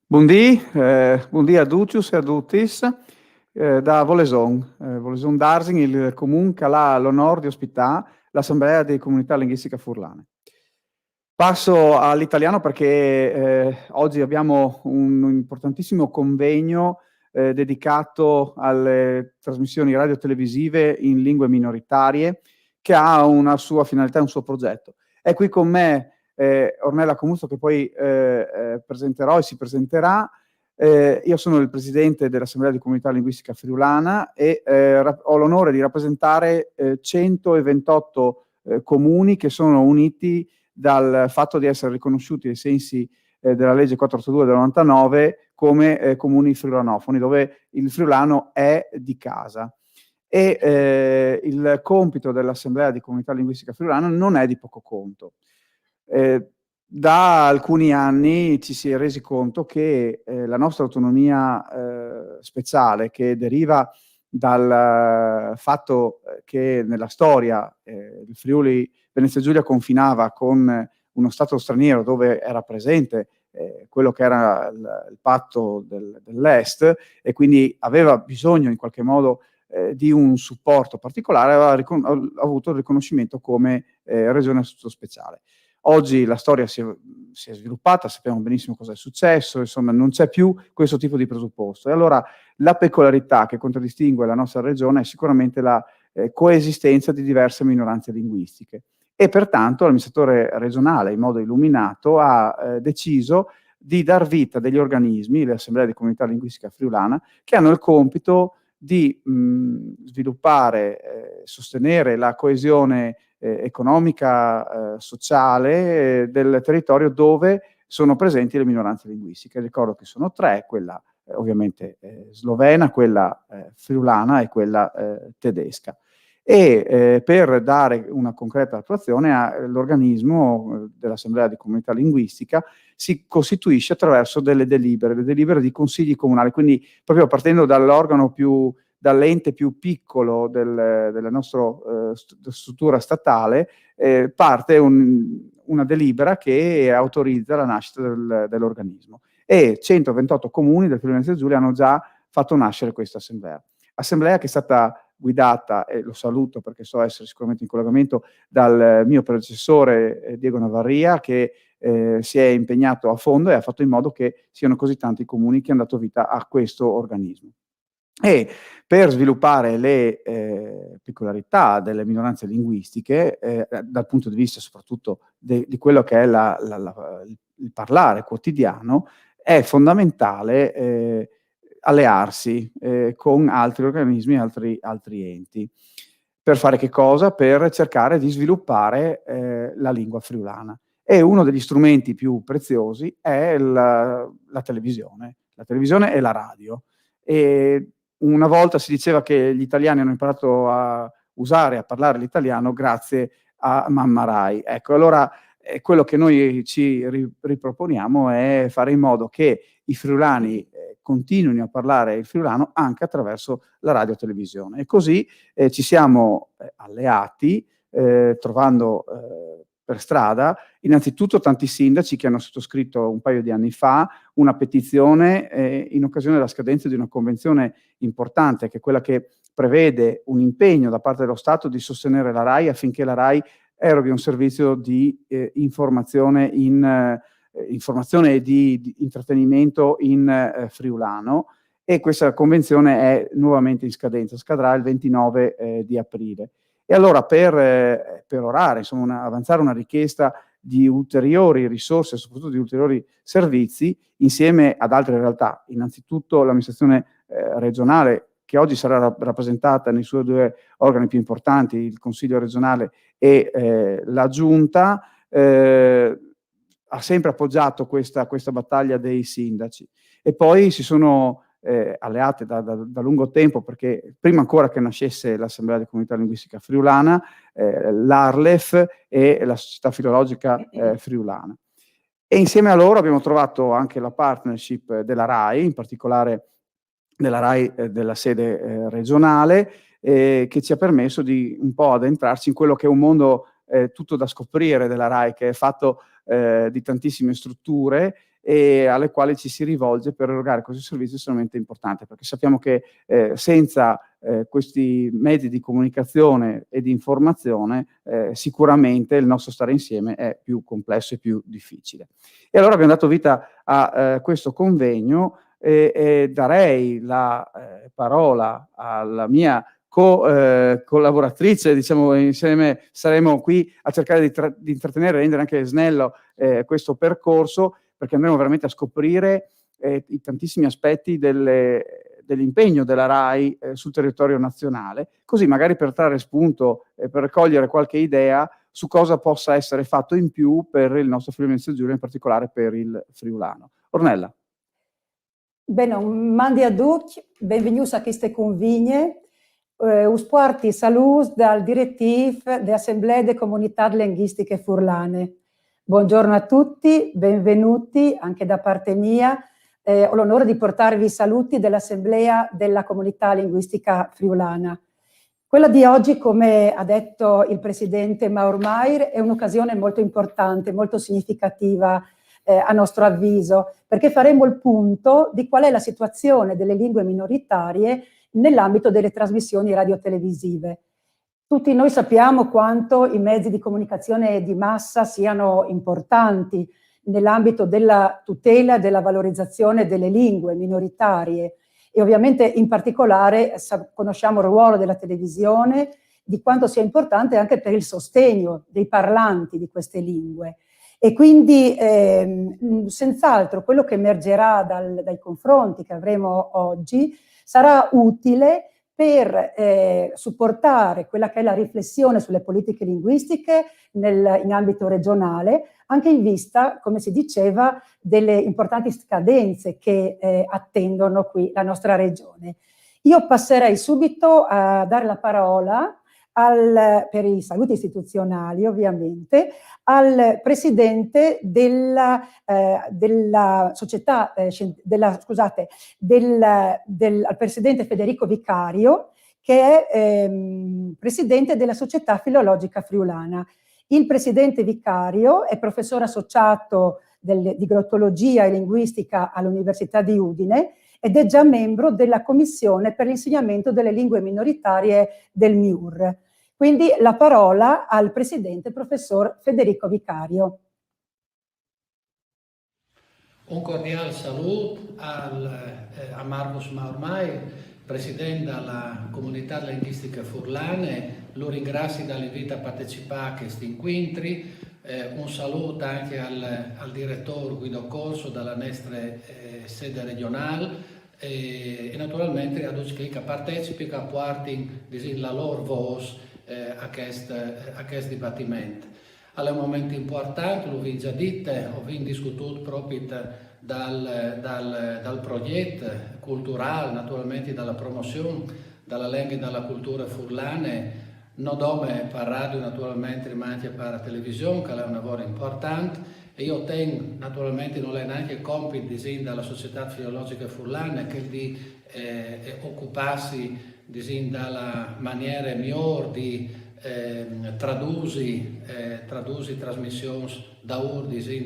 Buondì a tutti e a tutis, da Voleson d'Arzin, il comun che ha l'onor di ospità l'Assemblea di Comunità Linguistica Furlane. Passo all'italiano perché oggi abbiamo un importantissimo convegno dedicato alle trasmissioni radio-televisive in lingue minoritarie, che ha una sua finalità, un suo progetto. È qui con me Ornella Comuzzo, che poi presenterò e si presenterà. Io sono il presidente dell'Assemblea di Comunità Linguistica Friulana e ho l'onore di rappresentare 128 comuni che sono uniti dal fatto di essere riconosciuti ai sensi della legge 482 del 99 come comuni friulanofoni, dove il friulano è di casa. E il compito dell'Assemblea di Comunità Linguistica Friulana non è di poco conto. Da alcuni anni ci si è resi conto che la nostra autonomia speciale, che deriva dal fatto che nella storia il Friuli Venezia Giulia confinava con uno stato straniero dove era presente quello che era il patto dell'Est, e quindi aveva bisogno in qualche modo di un supporto particolare, aveva avuto il riconoscimento come regione a statuto speciale. Oggi la storia si è sviluppata, sappiamo benissimo cosa è successo, insomma non c'è più questo tipo di presupposto. E allora la peculiarità che contraddistingue la nostra regione è sicuramente la coesistenza di diverse minoranze linguistiche, e pertanto l'amministratore regionale, in modo illuminato, ha deciso di dar vita a degli organismi, l'Assemblea di Comunità Linguistica Friulana, che hanno il compito di sviluppare, sostenere la coesione economica, sociale del territorio dove sono presenti le minoranze linguistiche. Ricordo che sono tre: quella ovviamente slovena, quella friulana e quella tedesca. E per dare una concreta attuazione all'organismo dell'Assemblea di Comunità Linguistica si costituisce attraverso delle delibere di consigli comunali, quindi proprio partendo dall'ente più piccolo della nostra struttura statale, parte una delibera che autorizza la nascita dell'organismo. E 128 comuni del Friuli Venezia Giulia hanno già fatto nascere questa assemblea che è stata guidata, e lo saluto perché so essere sicuramente in collegamento, dal mio predecessore Diego Navarria, che si è impegnato a fondo e ha fatto in modo che siano così tanti i comuni che hanno dato vita a questo organismo. E per sviluppare le peculiarità delle minoranze linguistiche, dal punto di vista soprattutto di quello che è il parlare quotidiano, è fondamentale allearsi con altri organismi e altri enti. Per fare che cosa? Per cercare di sviluppare la lingua friulana. E uno degli strumenti più preziosi è la televisione e la radio. E una volta si diceva che gli italiani hanno imparato a usare, a parlare l'italiano grazie a Mamma Rai. Ecco, allora quello che noi ci riproponiamo è fare in modo che i friulani continuino a parlare il friulano anche attraverso la radio-televisione. E così ci siamo alleati, trovando per strada innanzitutto tanti sindaci che hanno sottoscritto un paio di anni fa una petizione in occasione della scadenza di una convenzione importante, che è quella che prevede un impegno da parte dello Stato di sostenere la RAI affinché la RAI eroghi un servizio di informazione e di intrattenimento in friulano, e questa convenzione è nuovamente in scadenza, scadrà il 29 di aprile. E allora per orare, insomma, avanzare una richiesta di ulteriori risorse, soprattutto di ulteriori servizi, insieme ad altre realtà, innanzitutto l'amministrazione regionale, che oggi sarà rappresentata nei suoi due organi più importanti, il Consiglio regionale e la Giunta, ha sempre appoggiato questa battaglia dei sindaci. E poi si sono alleate da lungo tempo, perché prima ancora che nascesse l'Assemblea di Comunità Linguistica Friulana, l'Arlef e la Società Filologica Friulana. E insieme a loro abbiamo trovato anche la partnership della RAI, in particolare della RAI della sede regionale, che ci ha permesso di un po' addentrarci in quello che è un mondo tutto da scoprire della RAI, che è fatto di tantissime strutture e alle quali ci si rivolge per erogare questo servizio è estremamente importante, perché sappiamo che senza questi mezzi di comunicazione e di informazione sicuramente il nostro stare insieme è più complesso e più difficile. E allora abbiamo dato vita a questo convegno e darei la parola alla mia collaboratrice, diciamo, insieme saremo qui a cercare di intrattenere e rendere anche snello questo percorso, perché andremo veramente a scoprire i tantissimi aspetti dell'impegno della RAI sul territorio nazionale, così magari per trarre spunto e per raccogliere qualche idea su cosa possa essere fatto in più per il nostro Friuli Venezia Giulia, in particolare per il friulano. Ornella. Bene, mandi a tutti, benvenuti a queste convigne. Us porti saluti dal direttivo dell'Assemblea delle Comunità Linguistiche Furlane. Buongiorno a tutti, benvenuti anche da parte mia. Ho l'onore di portarvi i saluti dell'Assemblea della Comunità Linguistica Friulana. Quella di oggi, come ha detto il presidente Maurmair, è un'occasione molto importante, molto significativa a nostro avviso, perché faremo il punto di qual è la situazione delle lingue minoritarie nell'ambito delle trasmissioni radiotelevisive. Tutti noi sappiamo quanto i mezzi di comunicazione di massa siano importanti nell'ambito della tutela e della valorizzazione delle lingue minoritarie e ovviamente in particolare conosciamo il ruolo della televisione, di quanto sia importante anche per il sostegno dei parlanti di queste lingue. E quindi senz'altro quello che emergerà dai confronti che avremo oggi sarà utile per supportare quella che è la riflessione sulle politiche linguistiche in ambito regionale, anche in vista, come si diceva, delle importanti scadenze che attendono qui la nostra regione. Io passerei subito a dare la parola per i saluti istituzionali ovviamente, al presidente al presidente Federico Vicario, che è presidente della Società Filologica Friulana. Il presidente Vicario è professore associato di glottologia e linguistica all'Università di Udine ed è già membro della Commissione per l'insegnamento delle lingue minoritarie del MIUR. Quindi la parola al presidente professor Federico Vicario. Un cordiale saluto a Marcus Maurmair, presidente della Comunità Linguistica Furlane. Lo ringrazio dall'invito a partecipare a questi incontri. Un saluto anche al direttore Guido Corso dalla nostra sede regionale. E naturalmente a tutti che partecipano, che portano la loro voce a questo dibattimento. È un momento importante, lo vi già detto, ho discusso proprio dal progetto culturale, naturalmente dalla promozione della lingua e della cultura furlane, non solo per radio naturalmente, ma anche per la televisione, che è un lavoro importante. E io tengo, naturalmente non è neanche compito della Società Filologica Furlana che di occuparsi dalla maniera migliore di tradurre trasmissioni da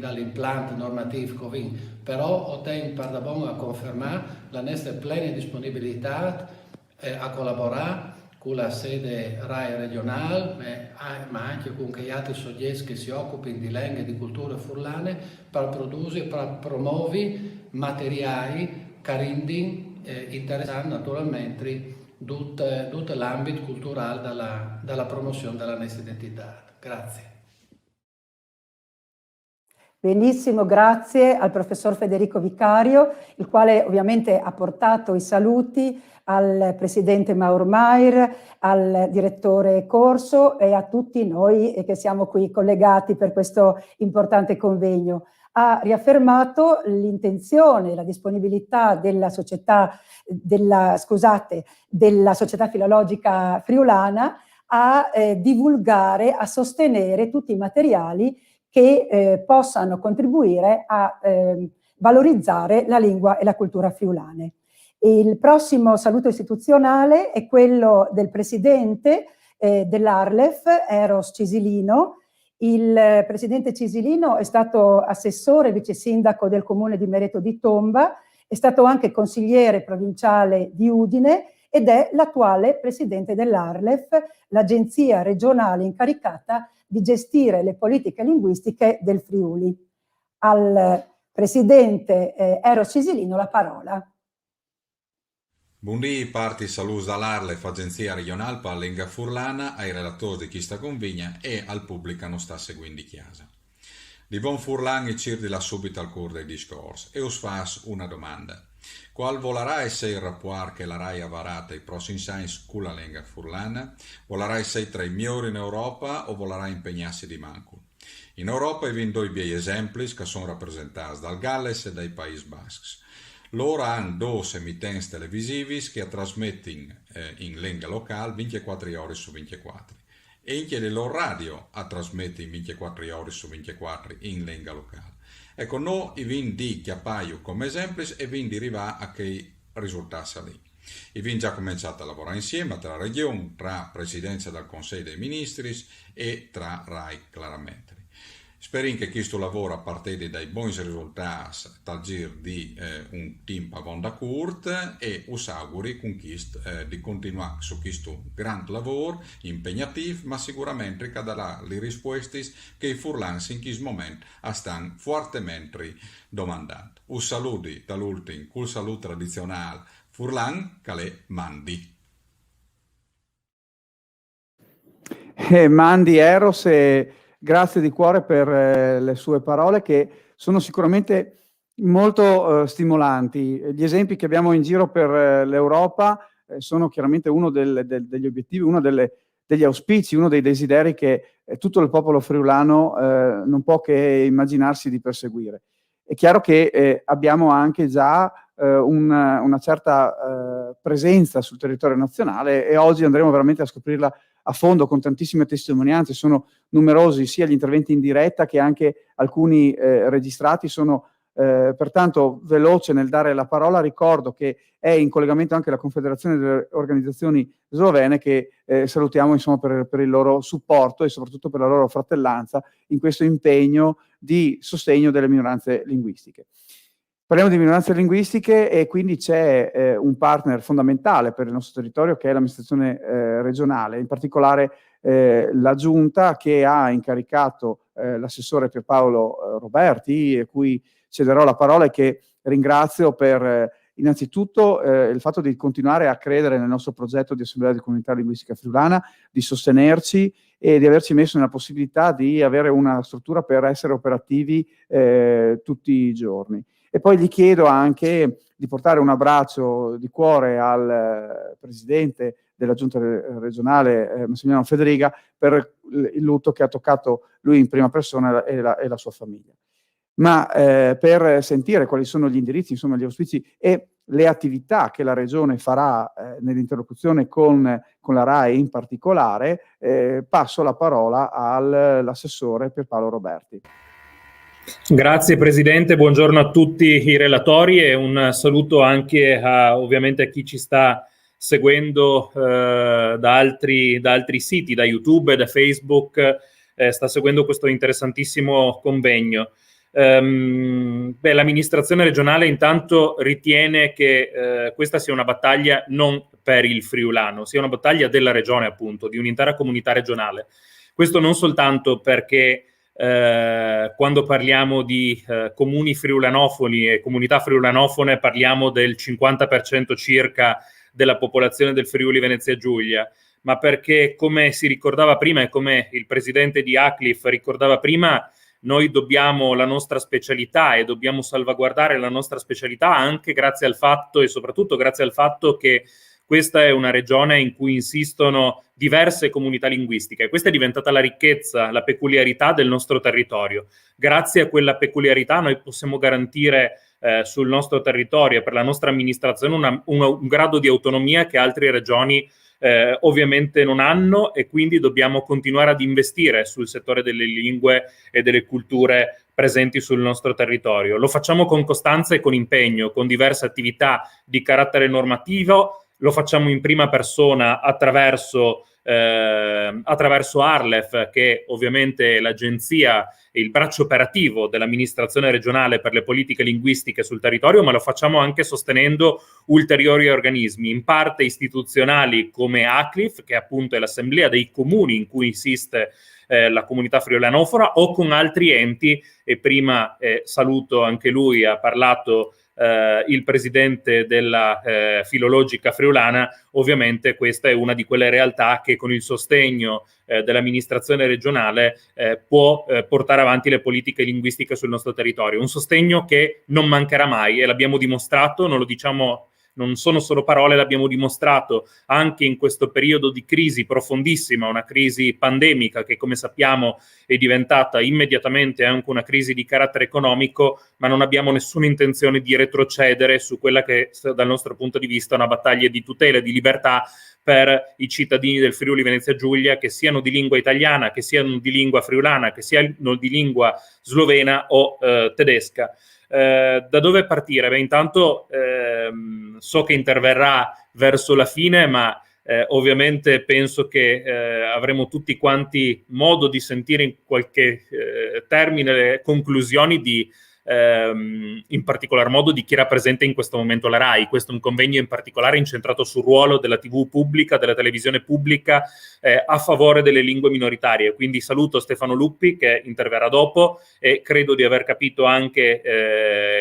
dall'impianto normativo che però ho tempo per a confermare la nostra plena disponibilità a collaborare con la sede RAI regionale, ma anche con gli altri soggetti che si occupano di lingue e di cultura furlane per produrre e per promuovere materiali che rendono interessanti naturalmente tutto l'ambito culturale dalla promozione della nostra identità. Grazie. Benissimo, grazie al professor Federico Vicario, il quale ovviamente ha portato i saluti al presidente Maurmair, al direttore Corso e a tutti noi che siamo qui collegati per questo importante convegno. Ha riaffermato l'intenzione, la disponibilità della Società Filologica Friulana a divulgare, a sostenere tutti i materiali che possano contribuire a valorizzare la lingua e la cultura friulane. Il prossimo saluto istituzionale è quello del presidente dell'Arlef, Eros Cisilino, Il presidente Cisilino è stato assessore vice sindaco del comune di Mereto di Tomba, è stato anche consigliere provinciale di Udine ed è l'attuale presidente dell'ARLEF, l'agenzia regionale incaricata di gestire le politiche linguistiche del Friuli. Al presidente Eros Cisilino la parola. Buondì, parti saluti dall'Arlef, agenzia regionale per la lingua furlana, ai relatori di chi sta convegna e al pubblico che non sta seguendo in chiesa. Di buon furlan e cirdi la subito al cuore del discorso e us fas una domanda. Qual volerà essere il rapporto che la RAI ha varato ai prossimi anni con la lingua furlana? Volerà essere tra i migliori in Europa o volerà impegnarsi di manco? In Europa hai vinto i bei esempi che sono rappresentati dal Galles e dai Paesi Baschi. Loro hanno due emittenti televisivi che trasmettono in lingua locale 24 ore su 24 e anche le loro radio trasmettono 24 ore su 24 in lingua locale. Ecco, noi vi di che appaio come esempi e vi di arrivare a che risultati lì. E vi già cominciato a lavorare insieme tra regioni, tra Presidenza del Consiglio dei Ministri e tra RAI chiaramente. Spero che questo lavoro a partire dai buoni risultati dal giro di un team a Vonda Court e us auguri di continuare su questo grande lavoro impegnativo, ma sicuramente che darà le risposte che i furlani in questo momento stanno fortemente domandando. Un saluto dall'ultimo, col saluto tradizionale furlan, calè mandi. Mandi Eros e grazie di cuore per le sue parole che sono sicuramente molto stimolanti. Gli esempi che abbiamo in giro per l'Europa sono chiaramente uno degli obiettivi, uno degli auspici, uno dei desideri che tutto il popolo friulano non può che immaginarsi di perseguire. È chiaro che abbiamo anche già una certa presenza sul territorio nazionale e oggi andremo veramente a scoprirla a fondo con tantissime testimonianze. Sono numerosi sia gli interventi in diretta che anche alcuni registrati. Sono pertanto veloce nel dare la parola. Ricordo che è in collegamento anche la Confederazione delle Organizzazioni Slovene che salutiamo insomma per il loro supporto e soprattutto per la loro fratellanza in questo impegno di sostegno delle minoranze linguistiche. Parliamo di minoranze linguistiche e quindi c'è un partner fondamentale per il nostro territorio che è l'amministrazione regionale, in particolare la Giunta che ha incaricato l'assessore Pierpaolo Roberti, a cui cederò la parola e che ringrazio per innanzitutto il fatto di continuare a credere nel nostro progetto di Assemblea di Comunità Linguistica Friulana, di sostenerci e di averci messo nella possibilità di avere una struttura per essere operativi tutti i giorni. E poi gli chiedo anche di portare un abbraccio di cuore al presidente della giunta regionale, Massimiliano Federiga, per il lutto che ha toccato lui in prima persona e la sua famiglia. Ma per sentire quali sono gli indirizzi, insomma gli auspici e le attività che la Regione farà nell'interlocuzione con la RAI in particolare, passo la parola all'assessore Pierpaolo Roberti. Grazie Presidente, buongiorno a tutti i relatori e un saluto anche ovviamente a chi ci sta seguendo da altri siti, da YouTube, da Facebook, sta seguendo questo interessantissimo convegno. L'amministrazione regionale intanto ritiene che questa sia una battaglia non per il friulano, sia una battaglia della regione appunto, di un'intera comunità regionale. Questo non soltanto perché quando parliamo di comuni friulanofoni e comunità friulanofone parliamo del 50% circa della popolazione del Friuli Venezia Giulia, ma perché, come si ricordava prima e come il presidente di ACLIF ricordava prima, noi dobbiamo la nostra specialità e dobbiamo salvaguardare la nostra specialità anche grazie al fatto e soprattutto grazie al fatto che questa è una regione in cui insistono diverse comunità linguistiche. Questa è diventata la ricchezza, la peculiarità del nostro territorio. Grazie a quella peculiarità noi possiamo garantire sul nostro territorio e per la nostra amministrazione un grado di autonomia che altre regioni ovviamente non hanno, e quindi dobbiamo continuare ad investire sul settore delle lingue e delle culture presenti sul nostro territorio. Lo facciamo con costanza e con impegno, con diverse attività di carattere normativo. Lo facciamo in prima persona attraverso attraverso Arlef, che ovviamente è l'agenzia e il braccio operativo dell'amministrazione regionale per le politiche linguistiche sul territorio, ma lo facciamo anche sostenendo ulteriori organismi, in parte istituzionali come ACLIF, che appunto è l'assemblea dei comuni in cui insiste la comunità friulanofona, o con altri enti, e prima saluto anche lui, ha parlato il presidente della Filologica Friulana. Ovviamente questa è una di quelle realtà che con il sostegno dell'amministrazione regionale può portare avanti le politiche linguistiche sul nostro territorio. Un sostegno che non mancherà mai, e l'abbiamo dimostrato, non lo diciamo, non sono solo parole, l'abbiamo dimostrato anche in questo periodo di crisi profondissima, una crisi pandemica che, come sappiamo, è diventata immediatamente anche una crisi di carattere economico, ma non abbiamo nessuna intenzione di retrocedere su quella che dal nostro punto di vista è una battaglia di tutela e di libertà per i cittadini del Friuli Venezia Giulia, che siano di lingua italiana, che siano di lingua friulana, che siano di lingua slovena o tedesca. Da dove partire? Beh, intanto so che interverrà verso la fine, ma ovviamente penso che avremo tutti quanti modo di sentire in qualche termine le conclusioni di in particolar modo di chi rappresenta in questo momento la RAI. Questo è un convegno in particolare incentrato sul ruolo della TV pubblica, della televisione pubblica a favore delle lingue minoritarie. Quindi saluto Stefano Luppi, che interverrà dopo, e credo di aver capito anche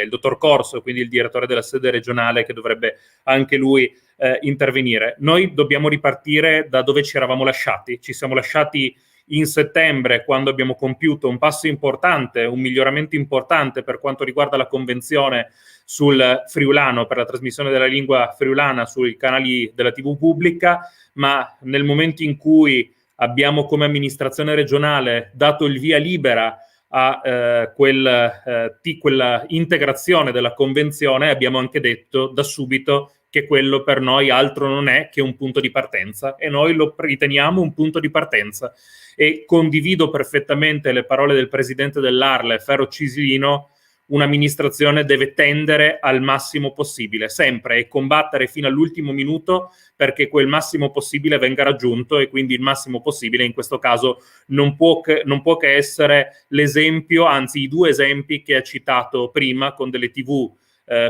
il dottor Corso, quindi il direttore della sede regionale, che dovrebbe anche lui intervenire. Noi dobbiamo ripartire da dove ci eravamo lasciati. Ci siamo lasciati in settembre, quando abbiamo compiuto un passo importante, un miglioramento importante per quanto riguarda la convenzione sul friulano, per la trasmissione della lingua friulana sui canali della TV pubblica, ma nel momento in cui abbiamo come amministrazione regionale dato il via libera a quella integrazione della convenzione, abbiamo anche detto da subito che quello per noi altro non è che un punto di partenza, e noi lo riteniamo un punto di partenza. E condivido perfettamente le parole del presidente dell'Arle, Ferro Cisilino: un'amministrazione deve tendere al massimo possibile, sempre, e combattere fino all'ultimo minuto perché quel massimo possibile venga raggiunto, e quindi il massimo possibile in questo caso non può che essere l'esempio, anzi i due esempi che ha citato prima, con delle TV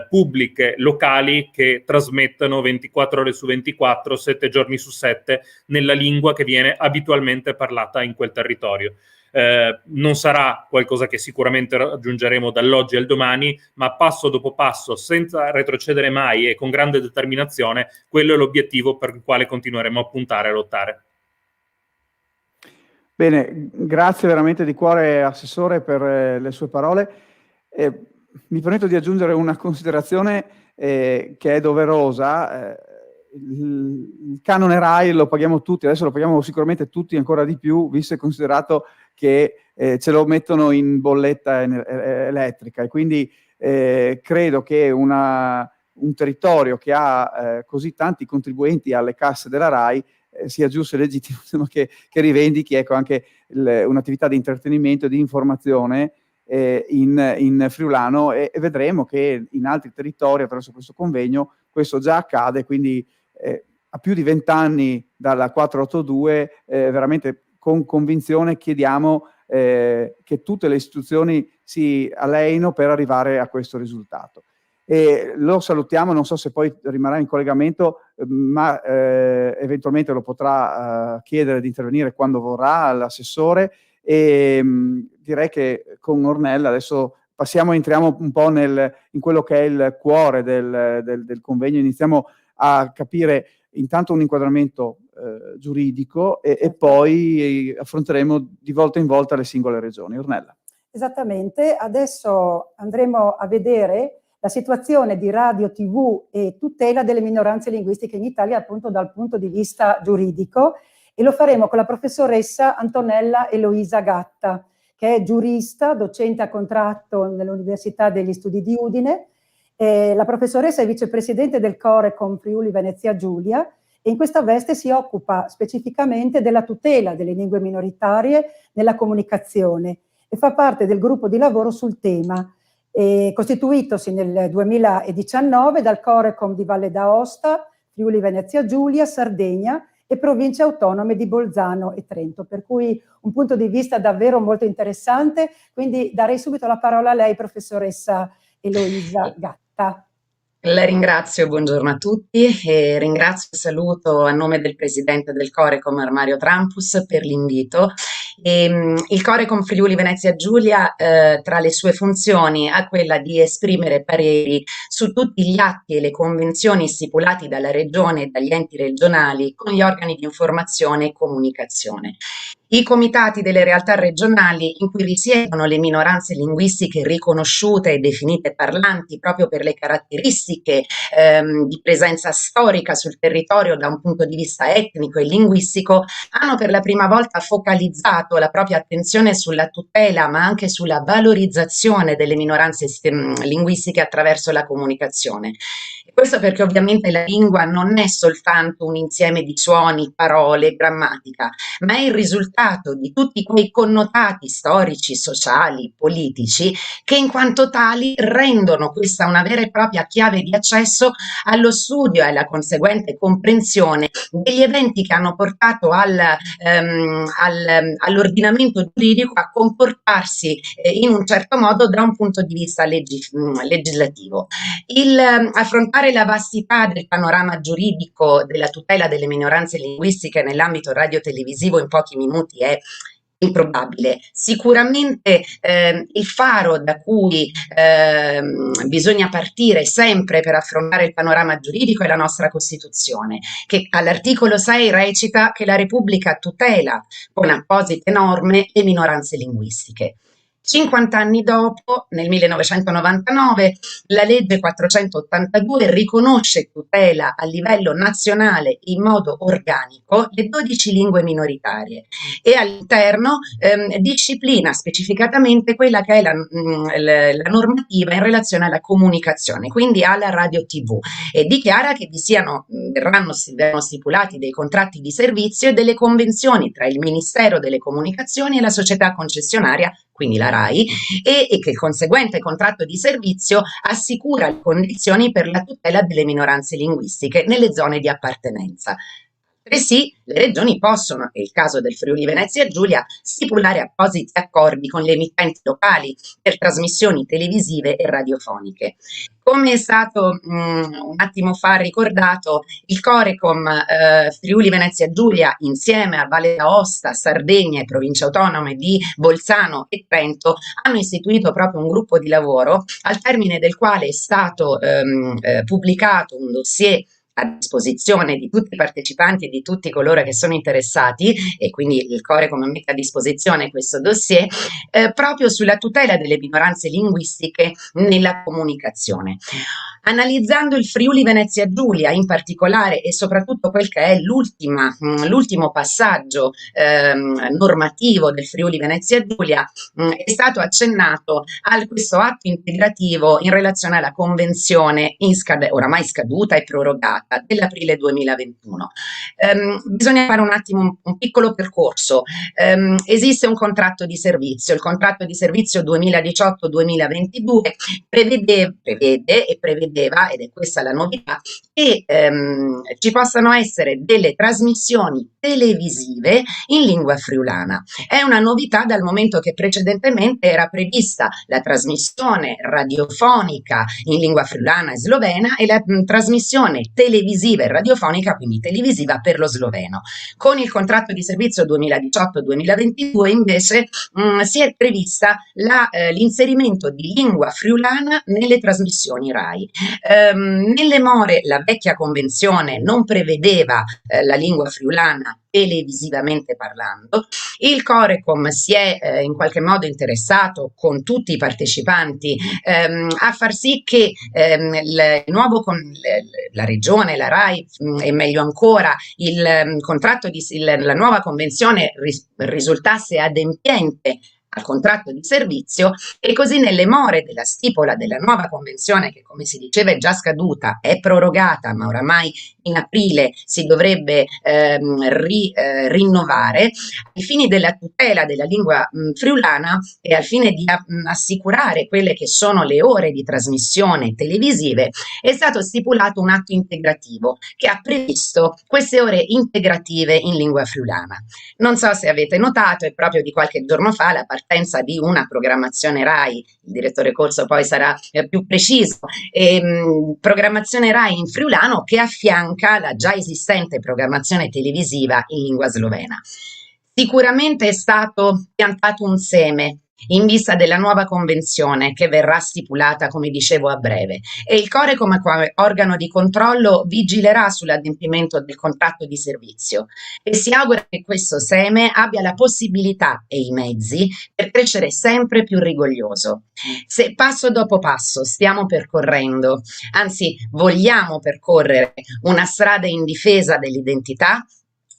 pubbliche locali che trasmettono 24 ore su 24, 7 giorni su 7, nella lingua che viene abitualmente parlata in quel territorio. Non sarà qualcosa che sicuramente raggiungeremo dall'oggi al domani, ma passo dopo passo, senza retrocedere mai e con grande determinazione, quello è l'obiettivo per il quale continueremo a puntare e a lottare. Bene, grazie veramente di cuore, Assessore, per le sue parole. Mi permetto di aggiungere una considerazione che è doverosa. Il canone RAI lo paghiamo tutti, adesso lo paghiamo sicuramente tutti ancora di più, visto e considerato che ce lo mettono in bolletta elettrica, e quindi credo che un territorio che ha così tanti contribuenti alle casse della RAI sia giusto e legittimo che rivendichi, ecco, anche un'attività di intrattenimento e di informazione in friulano, e vedremo che in altri territori attraverso questo convegno questo già accade. Quindi a più di 20 anni dalla 482 veramente con convinzione chiediamo che tutte le istituzioni si alleino per arrivare a questo risultato. E lo salutiamo, non so se poi rimarrà in collegamento, ma eventualmente lo potrà chiedere di intervenire quando vorrà l'assessore. E direi che con Ornella adesso entriamo un po' in quello che è il cuore del convegno, iniziamo a capire intanto un inquadramento giuridico e poi affronteremo di volta in volta le singole regioni. Ornella. Esattamente, adesso andremo a vedere la situazione di radio, TV e tutela delle minoranze linguistiche in Italia, appunto dal punto di vista giuridico, e lo faremo con la professoressa Antonella Eloisa Gatta, che è giurista, docente a contratto nell'Università degli Studi di Udine. La professoressa è vicepresidente del Corecom Friuli Venezia Giulia, e in questa veste si occupa specificamente della tutela delle lingue minoritarie nella comunicazione e fa parte del gruppo di lavoro sul tema, costituitosi nel 2019 dal Corecom di Valle d'Aosta, Friuli Venezia Giulia, Sardegna e province autonome di Bolzano e Trento, per cui un punto di vista davvero molto interessante. Quindi darei subito la parola a lei, professoressa Eloisa Gatta. La ringrazio, buongiorno a tutti e ringrazio e saluto a nome del presidente del Corecom Mario Trampus per l'invito. Il Corecom Friuli Venezia Giulia tra le sue funzioni ha quella di esprimere pareri su tutti gli atti e le convenzioni stipulati dalla Regione e dagli enti regionali con gli organi di informazione e comunicazione. I comitati delle realtà regionali in cui risiedono le minoranze linguistiche riconosciute e definite parlanti proprio per le caratteristiche di presenza storica sul territorio da un punto di vista etnico e linguistico hanno per la prima volta focalizzato la propria attenzione sulla tutela ma anche sulla valorizzazione delle minoranze linguistiche attraverso la comunicazione. E questo perché ovviamente la lingua non è soltanto un insieme di suoni, parole, grammatica, ma è il risultato di tutti quei connotati storici, sociali, politici che in quanto tali rendono questa una vera e propria chiave di accesso allo studio e alla conseguente comprensione degli eventi che hanno portato all'ordinamento giuridico a comportarsi in un certo modo da un punto di vista legislativo. Affrontare la vastità del panorama giuridico della tutela delle minoranze linguistiche nell'ambito radiotelevisivo in pochi minuti è improbabile. Sicuramente il faro da cui bisogna partire sempre per affrontare il panorama giuridico è la nostra Costituzione, che all'articolo 6 recita che la Repubblica tutela con apposite norme le minoranze linguistiche. 50 anni dopo, nel 1999, la legge 482 riconosce e tutela a livello nazionale in modo organico le 12 lingue minoritarie e all'interno disciplina specificatamente quella che è la normativa in relazione alla comunicazione, quindi alla radio TV, e dichiara che verranno stipulati dei contratti di servizio e delle convenzioni tra il Ministero delle Comunicazioni e la società concessionaria, quindi la RAI, e che il conseguente contratto di servizio assicura le condizioni per la tutela delle minoranze linguistiche nelle zone di appartenenza. Altresì le regioni possono, è il caso del Friuli Venezia Giulia, stipulare appositi accordi con le emittenti locali per trasmissioni televisive e radiofoniche. Come è stato un attimo fa ricordato, il Corecom Friuli Venezia Giulia insieme a Valle d'Aosta, Sardegna e province autonome di Bolzano e Trento hanno istituito proprio un gruppo di lavoro al termine del quale è stato pubblicato un dossier a disposizione di tutti i partecipanti e di tutti coloro che sono interessati, e quindi il Corecom mette a disposizione questo dossier proprio sulla tutela delle minoranze linguistiche nella comunicazione. Analizzando il Friuli Venezia Giulia in particolare e soprattutto quel che è l'ultimo passaggio normativo del Friuli Venezia Giulia, è stato accennato a questo atto integrativo in relazione alla convenzione oramai scaduta e prorogata dell'aprile 2021. Bisogna fare un attimo un piccolo percorso. Esiste un contratto di servizio, il contratto di servizio 2018-2022 prevede e prevedeva, ed è questa la novità, che ci possano essere delle trasmissioni televisive in lingua friulana. È una novità dal momento che precedentemente era prevista la trasmissione radiofonica in lingua friulana e slovena e la trasmissione televisiva e radiofonica, quindi televisiva, per lo sloveno. Con il contratto di servizio 2018-2022 invece si è prevista l'inserimento di lingua friulana nelle trasmissioni RAI. Nelle more la vecchia convenzione non prevedeva la lingua friulana televisivamente parlando. Il Corecom si è in qualche modo interessato con tutti i partecipanti a far sì che la regione, la RAI e meglio ancora il contratto la nuova convenzione risultasse adempiente al contratto di servizio, e così nelle more della stipula della nuova convenzione, che come si diceva è già scaduta, è prorogata, ma oramai in aprile si dovrebbe rinnovare, ai fini della tutela della lingua friulana e al fine di assicurare quelle che sono le ore di trasmissione televisive, è stato stipulato un atto integrativo che ha previsto queste ore integrative in lingua friulana. Non so se avete notato, è proprio di qualche giorno fa la partenza di una programmazione RAI, il direttore Corso poi sarà più preciso, programmazione RAI in friulano che affianca la già esistente programmazione televisiva in lingua slovena. Sicuramente è stato piantato un seme in vista della nuova convenzione che verrà stipulata, come dicevo, a breve, e il Core come organo di controllo vigilerà sull'adempimento del contratto di servizio e si augura che questo seme abbia la possibilità e i mezzi per crescere sempre più rigoglioso. Se passo dopo passo stiamo percorrendo, anzi vogliamo percorrere una strada in difesa dell'identità,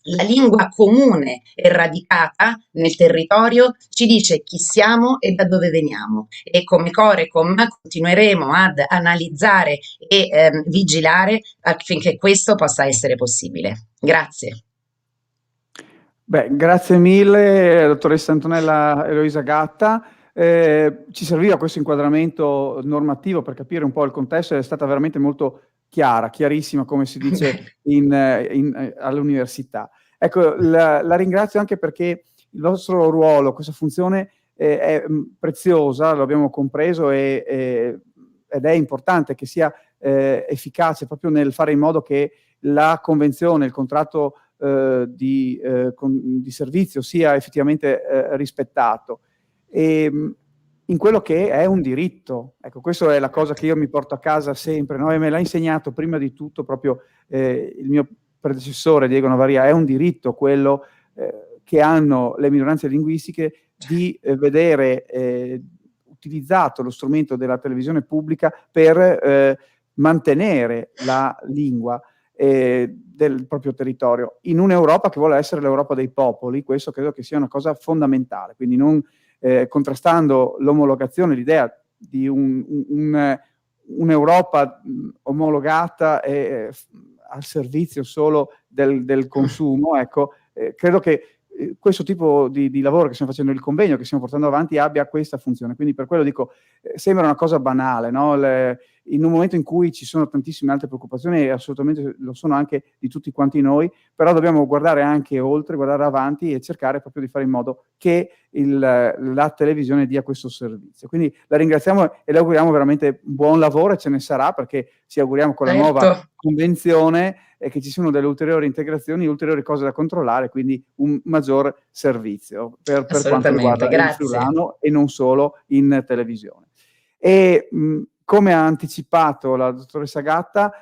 la lingua comune e radicata nel territorio ci dice chi siamo e da dove veniamo, e come Corecom continueremo ad analizzare e vigilare affinché questo possa essere possibile. Grazie. Beh, grazie mille, dottoressa Antonella Eloisa Gatta. Ci serviva questo inquadramento normativo per capire un po' il contesto, è stata veramente molto chiara, chiarissima, come si dice all'università. Ecco, la ringrazio anche perché il vostro ruolo, questa funzione è preziosa, lo abbiamo compreso, ed è importante che sia efficace proprio nel fare in modo che la convenzione, il contratto di servizio sia effettivamente rispettato. E, in quello che è un diritto. Ecco, questa è la cosa che io mi porto a casa sempre, no? E me l'ha insegnato prima di tutto proprio il mio predecessore Diego Novaria. È un diritto quello che hanno le minoranze linguistiche di vedere utilizzato lo strumento della televisione pubblica per mantenere la lingua del proprio territorio in un'Europa che vuole essere l'Europa dei popoli. Questo credo che sia una cosa fondamentale, quindi non contrastando l'omologazione, l'idea di un'Europa omologata al servizio solo del consumo. Ecco, credo che questo tipo di lavoro che stiamo facendo, il convegno che stiamo portando avanti, abbia questa funzione. Quindi per quello dico, sembra una cosa banale, no? In un momento in cui ci sono tantissime altre preoccupazioni, e assolutamente lo sono anche di tutti quanti noi, però dobbiamo guardare anche oltre, guardare avanti e cercare proprio di fare in modo che la televisione dia questo servizio. Quindi la ringraziamo e le auguriamo veramente buon lavoro, e ce ne sarà, perché ci auguriamo con la nuova convenzione che ci siano delle ulteriori integrazioni, ulteriori cose da controllare, quindi un maggior servizio per quanto riguarda il friulano e non solo in televisione. E come ha anticipato la dottoressa Gatta,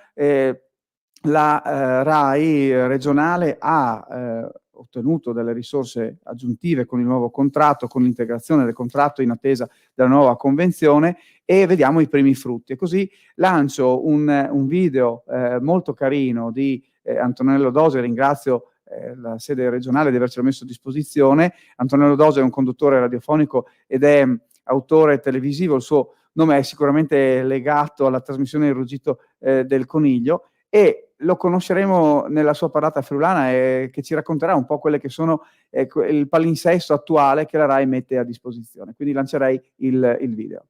la RAI regionale ha ottenuto delle risorse aggiuntive con il nuovo contratto, con l'integrazione del contratto in attesa della nuova convenzione, e vediamo i primi frutti. E così lancio un video molto carino di Antonello Dose. Ringrazio la sede regionale di avercelo messo a disposizione. Antonello Dose è un conduttore radiofonico ed è autore televisivo. Il suo nome è sicuramente legato alla trasmissione Il ruggito del coniglio, e lo conosceremo nella sua parlata friulana, che ci racconterà un po' quelle che sono il palinsesto attuale che la RAI mette a disposizione. Quindi lancerei il video.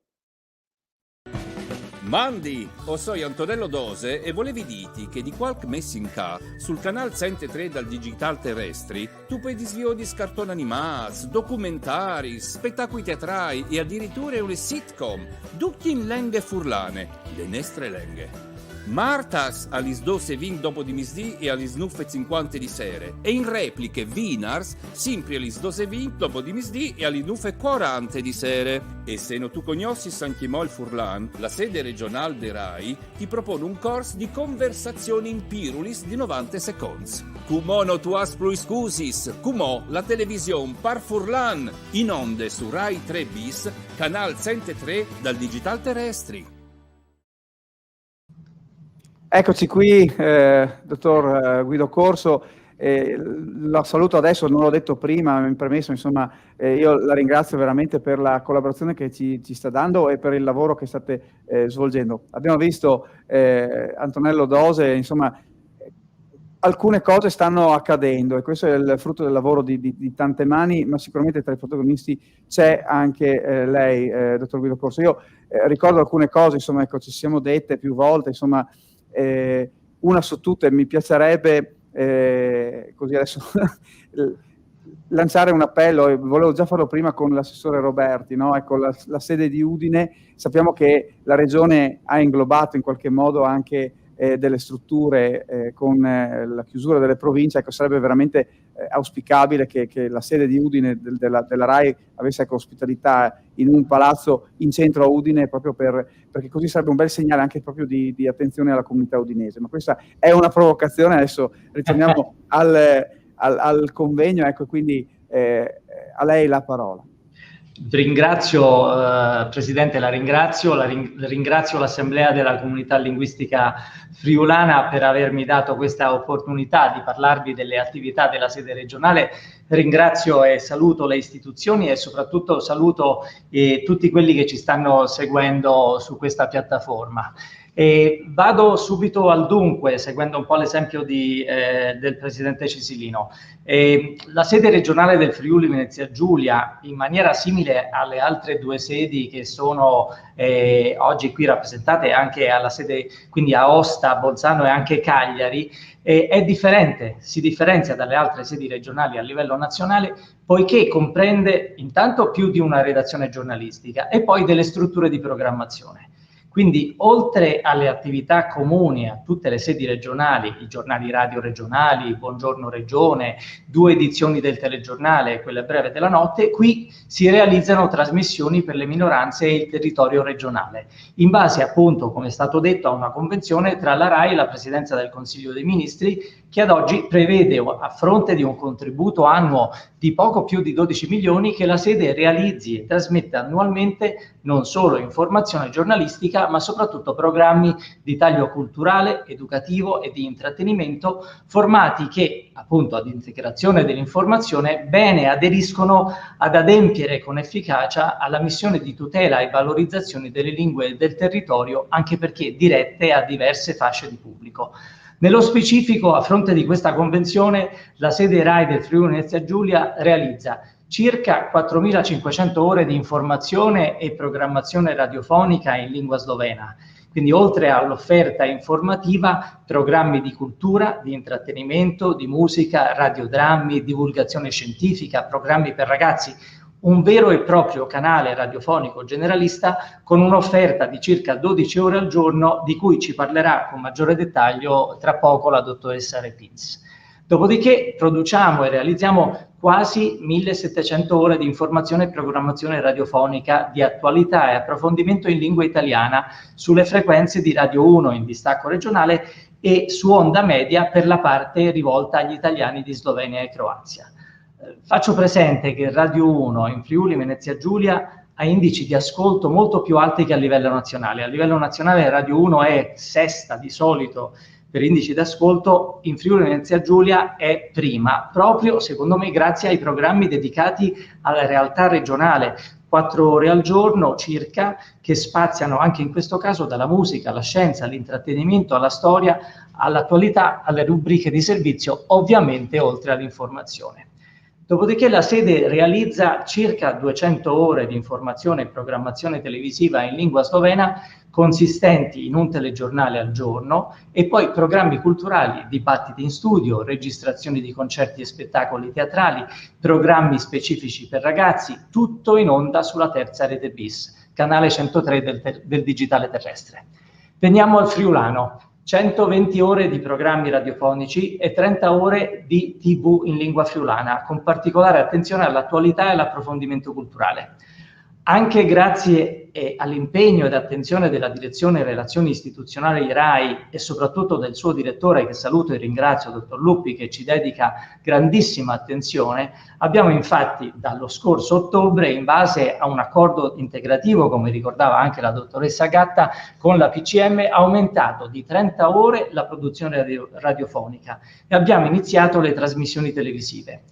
Mandi, sono Antonello Dose e volevi dirti che di qualche mese in ca sul canale 103 dal Digital Terrestri tu puoi disvio di scartoni animati, documentari, spettacoli teatrali e addirittura una sitcom, tutti in lingue furlane, le nostre lingue. Martas alle 12:20 dopo di misdì e alle 9:50 di sera, e in repliche Vinars sempre alle 12:20 dopo di misdì e alle 9:40 di sera. E se non tu conosci anche il Furlan, la sede regionale de RAI ti propone un corso di conversazioni in Pirulis di 90 secondi. Cumò no tu has plus scusis, cumò la televisione par Furlan, in onde su RAI 3 bis, canal 103 dal Digital Terrestri. Eccoci qui, dottor Guido Corso. la saluto adesso, non l'ho detto prima, in premesso, insomma, io la ringrazio veramente per la collaborazione che ci sta dando e per il lavoro che state svolgendo. Abbiamo visto Antonello Dose, insomma, alcune cose stanno accadendo e questo è il frutto del lavoro di tante mani, ma sicuramente tra i protagonisti c'è anche lei, dottor Guido Corso. Io ricordo alcune cose, insomma, ecco, ci siamo dette più volte, insomma, una su tutte mi piacerebbe così adesso lanciare un appello, e volevo già farlo prima con l'assessore Roberti, no? Ecco, la sede di Udine, sappiamo che la regione ha inglobato in qualche modo anche delle strutture con la chiusura delle province. Ecco, sarebbe veramente auspicabile che la sede di Udine della RAI avesse, ecco, ospitalità in un palazzo in centro a Udine, proprio perché così sarebbe un bel segnale anche proprio di attenzione alla comunità udinese. Ma questa è una provocazione, adesso ritorniamo al convegno, ecco, quindi a lei la parola. Ringrazio, Presidente, ringrazio l'Assemblea della Comunità Linguistica Friulana per avermi dato questa opportunità di parlarvi delle attività della sede regionale. Ringrazio e saluto le istituzioni e soprattutto saluto tutti quelli che ci stanno seguendo su questa piattaforma. Vado subito al dunque, seguendo un po' l'esempio del Presidente Cisilino. La sede regionale del Friuli Venezia Giulia, in maniera simile alle altre due sedi che sono oggi qui rappresentate, anche alla sede, quindi a Aosta, Bolzano e anche Cagliari, è differente, si differenzia dalle altre sedi regionali a livello nazionale, poiché comprende intanto più di una redazione giornalistica e poi delle strutture di programmazione. Quindi, oltre alle attività comuni a tutte le sedi regionali, i giornali radio regionali, Buongiorno Regione, 2 edizioni del telegiornale e quelle breve della notte, qui si realizzano trasmissioni per le minoranze e il territorio regionale, in base appunto, come è stato detto, a una convenzione tra la RAI e la Presidenza del Consiglio dei Ministri, che ad oggi prevede, a fronte di un contributo annuo di poco più di 12 milioni, che la sede realizzi e trasmetta annualmente non solo informazione giornalistica, ma soprattutto programmi di taglio culturale, educativo e di intrattenimento, formati che, appunto, ad integrazione dell'informazione, bene aderiscono ad adempiere con efficacia alla missione di tutela e valorizzazione delle lingue del territorio, anche perché dirette a diverse fasce di pubblico. Nello specifico, a fronte di questa convenzione, la sede RAI del Friuli Venezia Giulia realizza circa 4.500 ore di informazione e programmazione radiofonica in lingua slovena. Quindi, oltre all'offerta informativa, programmi di cultura, di intrattenimento, di musica, radiodrammi, divulgazione scientifica, programmi per ragazzi, un vero e proprio canale radiofonico generalista con un'offerta di circa 12 ore al giorno, di cui ci parlerà con maggiore dettaglio tra poco la dottoressa Repins. Dopodiché produciamo e realizziamo quasi 1.700 ore di informazione e programmazione radiofonica di attualità e approfondimento in lingua italiana sulle frequenze di Radio 1 in distacco regionale e su onda media per la parte rivolta agli italiani di Slovenia e Croazia. Faccio presente che Radio 1 in Friuli Venezia Giulia ha indici di ascolto molto più alti che a livello nazionale. A livello nazionale Radio 1 è sesta di solito per indici di ascolto, in Friuli Venezia Giulia è prima, proprio secondo me grazie ai programmi dedicati alla realtà regionale, 4 ore al giorno circa, che spaziano anche in questo caso dalla musica, alla scienza, all'intrattenimento, alla storia, all'attualità, alle rubriche di servizio, ovviamente oltre all'informazione. Dopodiché la sede realizza circa 200 ore di informazione e programmazione televisiva in lingua slovena, consistenti in un telegiornale al giorno, e poi programmi culturali, dibattiti in studio, registrazioni di concerti e spettacoli teatrali, programmi specifici per ragazzi, tutto in onda sulla terza rete bis, canale 103 del digitale terrestre. Veniamo al friulano. 120 ore di programmi radiofonici e 30 ore di TV in lingua friulana, con particolare attenzione all'attualità e all'approfondimento culturale. Anche grazie e all'impegno ed attenzione della Direzione Relazioni Istituzionali RAI e soprattutto del suo direttore, che saluto e ringrazio, dottor Luppi, che ci dedica grandissima attenzione, abbiamo infatti dallo scorso ottobre, in base a un accordo integrativo, come ricordava anche la dottoressa Gatta, con la PCM aumentato di 30 ore la produzione radiofonica e abbiamo iniziato le trasmissioni televisive.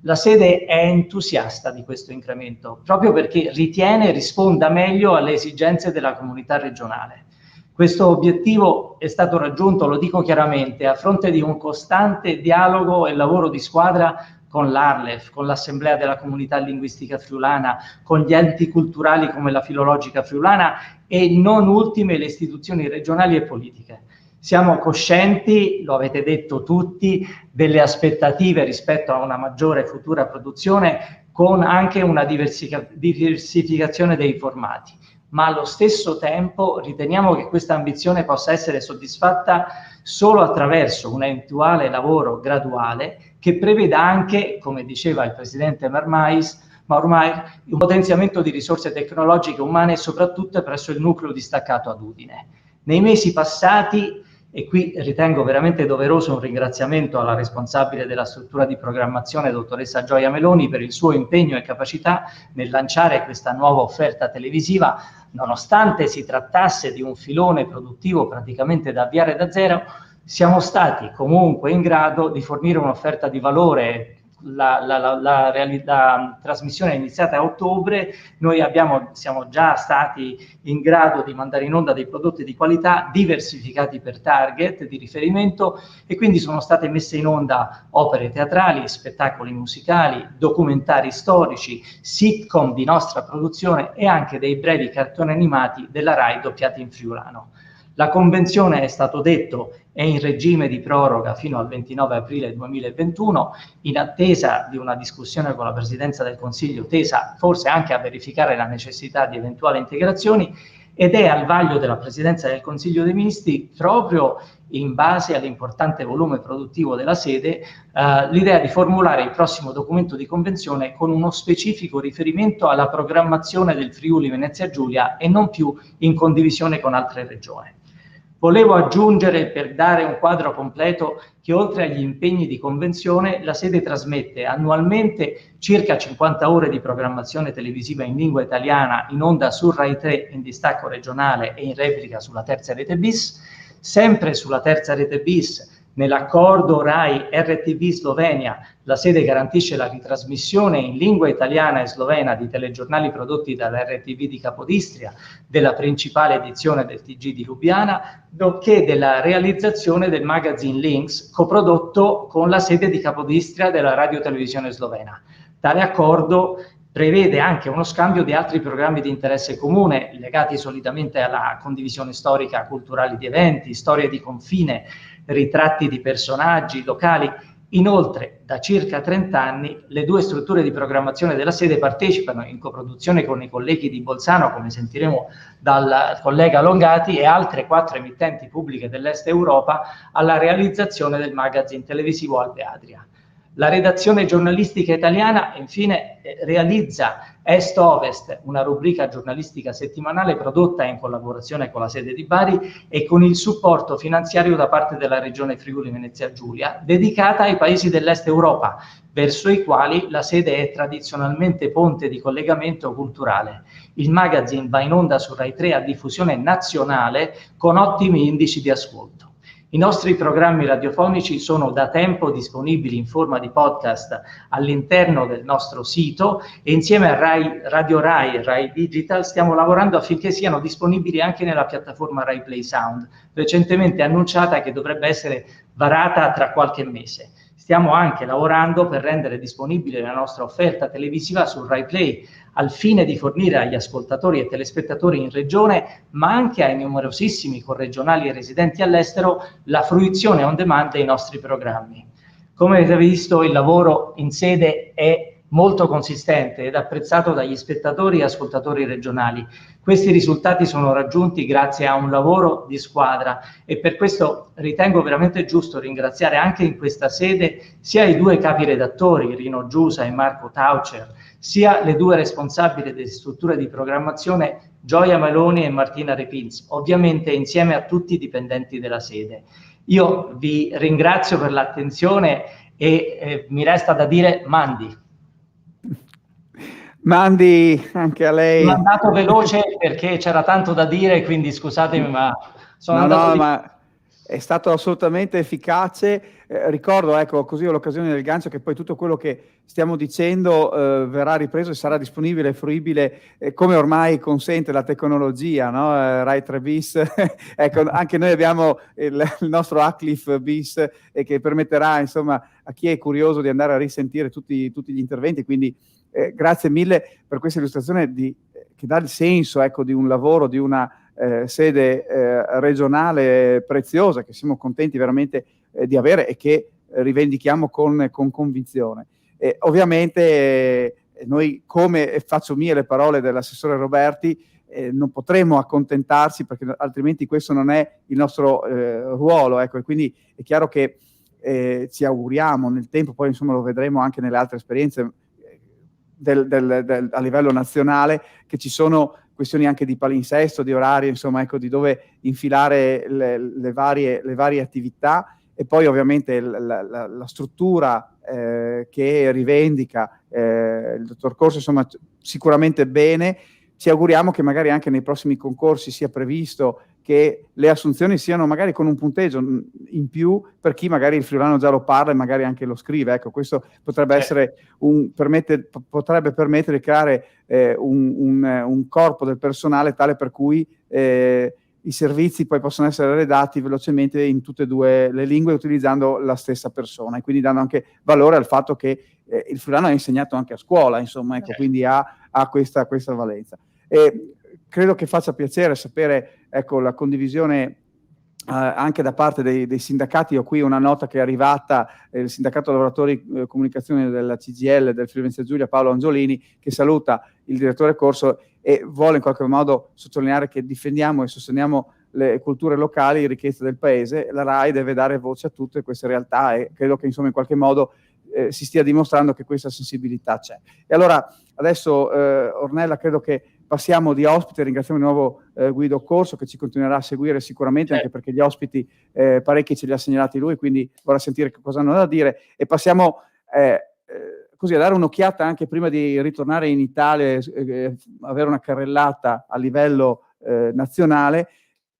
La sede è entusiasta di questo incremento, proprio perché ritiene risponda meglio alle esigenze della comunità regionale. Questo obiettivo è stato raggiunto, lo dico chiaramente, a fronte di un costante dialogo e lavoro di squadra con l'Arlef, con l'Assemblea della Comunità Linguistica Friulana, con gli enti culturali come la Filologica Friulana e non ultime le istituzioni regionali e politiche. Siamo coscienti, lo avete detto tutti, delle aspettative rispetto a una maggiore futura produzione con anche una diversificazione dei formati, ma allo stesso tempo riteniamo che questa ambizione possa essere soddisfatta solo attraverso un eventuale lavoro graduale che preveda anche, come diceva il presidente Maurmai, un potenziamento di risorse tecnologiche umane soprattutto presso il nucleo distaccato ad Udine. Nei mesi passati, e qui ritengo veramente doveroso un ringraziamento alla responsabile della struttura di programmazione, dottoressa Gioia Meloni, per il suo impegno e capacità nel lanciare questa nuova offerta televisiva, nonostante si trattasse di un filone produttivo praticamente da avviare da zero, siamo stati comunque in grado di fornire un'offerta di valore. La trasmissione è iniziata a ottobre, noi siamo già stati in grado di mandare in onda dei prodotti di qualità diversificati per target di riferimento e quindi sono state messe in onda opere teatrali, spettacoli musicali, documentari storici, sitcom di nostra produzione e anche dei brevi cartoni animati della RAI doppiati in friulano. La convenzione, è stato detto, è in regime di proroga fino al 29 aprile 2021, in attesa di una discussione con la Presidenza del Consiglio tesa forse anche a verificare la necessità di eventuali integrazioni, ed è al vaglio della Presidenza del Consiglio dei Ministri, proprio in base all'importante volume produttivo della sede, l'idea di formulare il prossimo documento di convenzione con uno specifico riferimento alla programmazione del Friuli Venezia Giulia e non più in condivisione con altre regioni. Volevo aggiungere, per dare un quadro completo, che oltre agli impegni di convenzione, la sede trasmette annualmente circa 50 ore di programmazione televisiva in lingua italiana in onda su Rai 3 in distacco regionale e in replica sulla terza rete bis. Sempre sulla terza rete bis, nell'accordo Rai RTV Slovenia, la sede garantisce la ritrasmissione in lingua italiana e slovena di telegiornali prodotti dall'RTV di Capodistria, della principale edizione del TG di Lubiana, nonché della realizzazione del magazine Links, coprodotto con la sede di Capodistria della Radio Televisione Slovena. Tale accordo prevede anche uno scambio di altri programmi di interesse comune, legati solitamente alla condivisione storica culturale di eventi, storie di confine, ritratti di personaggi locali. Inoltre, da circa 30 anni, le due strutture di programmazione della sede partecipano, in coproduzione con i colleghi di Bolzano, come sentiremo dal collega Longati, e altre 4 emittenti pubbliche dell'Est Europa, alla realizzazione del magazine televisivo Alpe Adria. La redazione giornalistica italiana, infine, realizza Est-Ovest, una rubrica giornalistica settimanale prodotta in collaborazione con la sede di Bari e con il supporto finanziario da parte della Regione Friuli Venezia Giulia, dedicata ai paesi dell'Est Europa, verso i quali la sede è tradizionalmente ponte di collegamento culturale. Il magazine va in onda su Rai 3 a diffusione nazionale con ottimi indici di ascolto. I nostri programmi radiofonici sono da tempo disponibili in forma di podcast all'interno del nostro sito e insieme a Radio Rai e Rai Digital stiamo lavorando affinché siano disponibili anche nella piattaforma Rai Play Sound, recentemente annunciata che dovrebbe essere varata tra qualche mese. Stiamo anche lavorando per rendere disponibile la nostra offerta televisiva su Rai Play, al fine di fornire agli ascoltatori e telespettatori in regione, ma anche ai numerosissimi corregionali e residenti all'estero, la fruizione on demand dei nostri programmi. Come avete visto, il lavoro in sede è molto consistente ed apprezzato dagli spettatori e ascoltatori regionali. Questi risultati sono raggiunti grazie a un lavoro di squadra e per questo ritengo veramente giusto ringraziare anche in questa sede sia i due capi redattori, Rino Giusa e Marco Taucer, sia le due responsabili delle strutture di programmazione, Gioia Meloni e Martina Repins, ovviamente insieme a tutti i dipendenti della sede. Io vi ringrazio per l'attenzione e mi resta da dire mandi. Mandi anche a lei. Sono andato veloce perché c'era tanto da dire, quindi scusatemi, ma sono andato ma è stato assolutamente efficace. Ricordo, ecco, così ho l'occasione del gancio, che poi tutto quello che stiamo dicendo verrà ripreso e sarà disponibile e fruibile come ormai consente la tecnologia, no? Rai 3 bis. Ecco, anche noi abbiamo il nostro Acclif bis che permetterà, insomma, a chi è curioso di andare a risentire tutti gli interventi, quindi grazie mille per questa illustrazione che dà il senso, ecco, di un lavoro, di una sede regionale preziosa, che siamo contenti veramente di avere e che rivendichiamo con convinzione. Ovviamente noi, come faccio mie le parole dell'assessore Roberti, non potremo accontentarsi, perché altrimenti questo non è il nostro ruolo, ecco, e quindi è chiaro che ci auguriamo nel tempo, poi insomma lo vedremo anche nelle altre esperienze a livello nazionale, che ci sono questioni anche di palinsesto, di orario, insomma, ecco, di dove infilare le varie attività, e poi ovviamente la struttura che rivendica il dottor Corso, insomma, sicuramente bene. Ci auguriamo che magari anche nei prossimi concorsi sia previsto che le assunzioni siano magari con un punteggio in più per chi magari il friulano già lo parla e magari anche lo scrive. Ecco, questo potrebbe essere potrebbe permettere di creare un corpo del personale tale per cui i servizi poi possono essere redatti velocemente in tutte e due le lingue utilizzando la stessa persona, e quindi dando anche valore al fatto che il friulano è insegnato anche a scuola, insomma, ecco, quindi ha questa valenza. Credo che faccia piacere sapere, ecco, la condivisione anche da parte dei sindacati. Ho qui una nota che è arrivata, il sindacato lavoratori comunicazione della CGIL del Friuli Venezia Giulia, Paolo Angiolini, che saluta il direttore Corso e vuole in qualche modo sottolineare che difendiamo e sosteniamo le culture locali, ricchezza del paese. La RAI deve dare voce a tutte queste realtà e credo che, insomma, in qualche modo si stia dimostrando che questa sensibilità c'è. E allora adesso, Ornella, credo che passiamo di ospite. Ringraziamo di nuovo Guido Corso, che ci continuerà a seguire sicuramente, anche perché gli ospiti parecchi ce li ha segnalati lui, quindi vorrà sentire che cosa hanno da dire, e passiamo così a dare un'occhiata anche prima di ritornare in Italia, avere una carrellata a livello nazionale.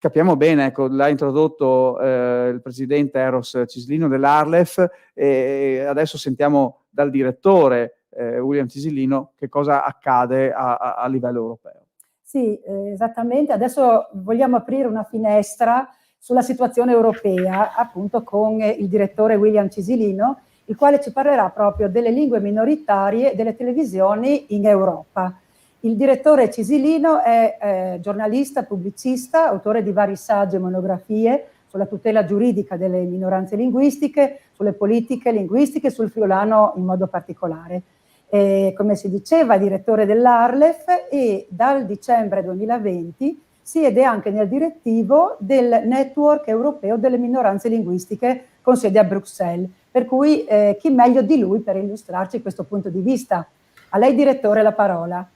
Capiamo bene, ecco, l'ha introdotto il presidente Eros Cislino dell'Arlef, e adesso sentiamo dal direttore William Cislino che cosa accade a livello europeo. Sì, esattamente. Adesso vogliamo aprire una finestra sulla situazione europea, appunto con il direttore William Cislino, il quale ci parlerà proprio delle lingue minoritarie delle televisioni in Europa. Il direttore Cislino è giornalista, pubblicista, autore di vari saggi e monografie sulla tutela giuridica delle minoranze linguistiche, sulle politiche linguistiche, sul friulano in modo particolare. Come si diceva, è direttore dell'Arlef e dal dicembre 2020 siede anche nel direttivo del Network Europeo delle Minoranze Linguistiche con sede a Bruxelles, per cui chi meglio di lui per illustrarci questo punto di vista. A lei, direttore, la parola.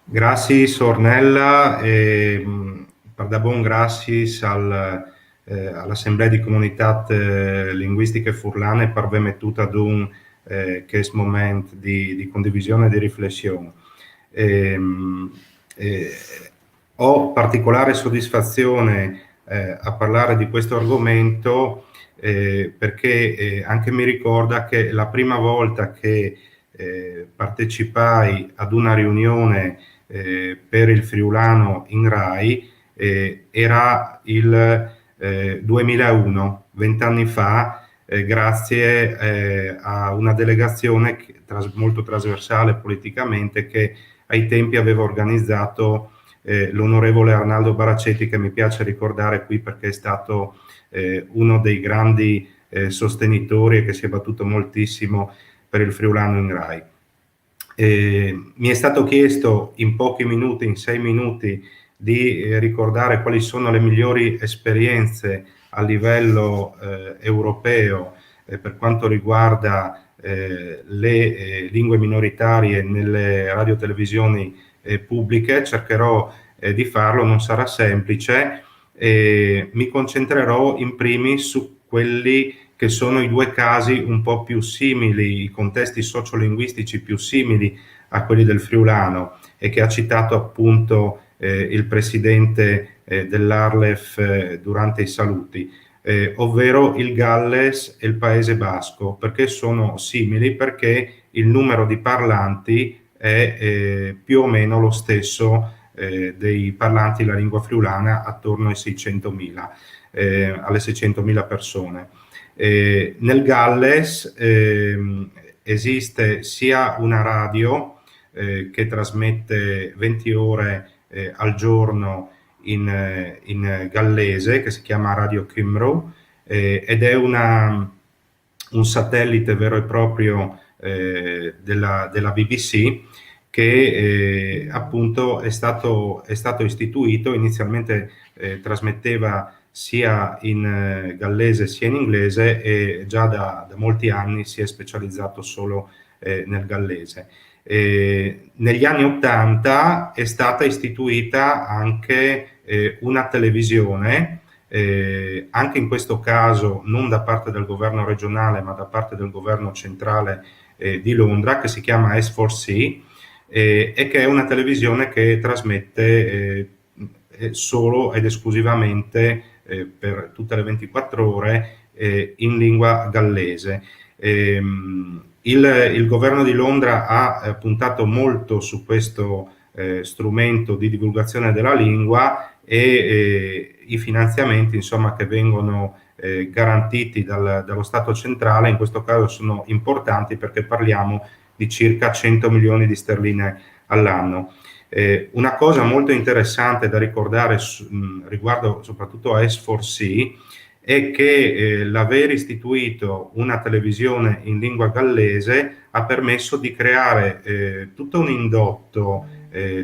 Grazie Ornella, pardabon grazie all'Assemblea di Comunità Linguistiche Furlane per aver mettuto ad un questo momento di condivisione e di riflessione. Ho particolare soddisfazione a parlare di questo argomento perché anche mi ricorda che la prima volta che partecipai ad una riunione per il friulano in RAI era il 2001, 20 anni fa, grazie a una delegazione molto trasversale politicamente che ai tempi aveva organizzato l'onorevole Arnaldo Baracetti, che mi piace ricordare qui perché è stato uno dei grandi sostenitori e che si è battuto moltissimo per il friulano in Rai. Mi è stato chiesto in pochi minuti, in 6 minuti, di ricordare quali sono le migliori esperienze a livello europeo per quanto riguarda le lingue minoritarie nelle radiotelevisioni pubbliche. Cercherò di farlo, non sarà semplice. Mi concentrerò in primis su quelli che sono i 2 casi un po' più simili, i contesti sociolinguistici più simili a quelli del friulano, e che ha citato appunto il presidente dell'Arlef durante i saluti, ovvero il Galles e il Paese Basco. Perché sono simili? Perché il numero di parlanti è più o meno lo stesso dei parlanti della lingua friulana, attorno ai 600.000, alle 600.000 persone. Nel Galles esiste sia una radio che trasmette 20 ore al giorno in gallese, che si chiama Radio Cymru, ed è un satellite vero e proprio della BBC, che appunto è stato istituito. Inizialmente trasmetteva sia in gallese sia in inglese, e già da molti anni si è specializzato solo nel gallese. Negli anni '80 è stata istituita anche una televisione, anche in questo caso non da parte del governo regionale ma da parte del governo centrale di Londra, che si chiama S4C, e che è una televisione che trasmette solo ed esclusivamente per tutte le 24 ore in lingua gallese. Il governo di Londra ha puntato molto su questo strumento di divulgazione della lingua, e i finanziamenti, insomma, che vengono garantiti dallo Stato centrale in questo caso sono importanti, perché parliamo di circa 100 milioni di sterline all'anno. Una cosa molto interessante da ricordare riguardo soprattutto a S4C è che l'aver istituito una televisione in lingua gallese ha permesso di creare tutto un indotto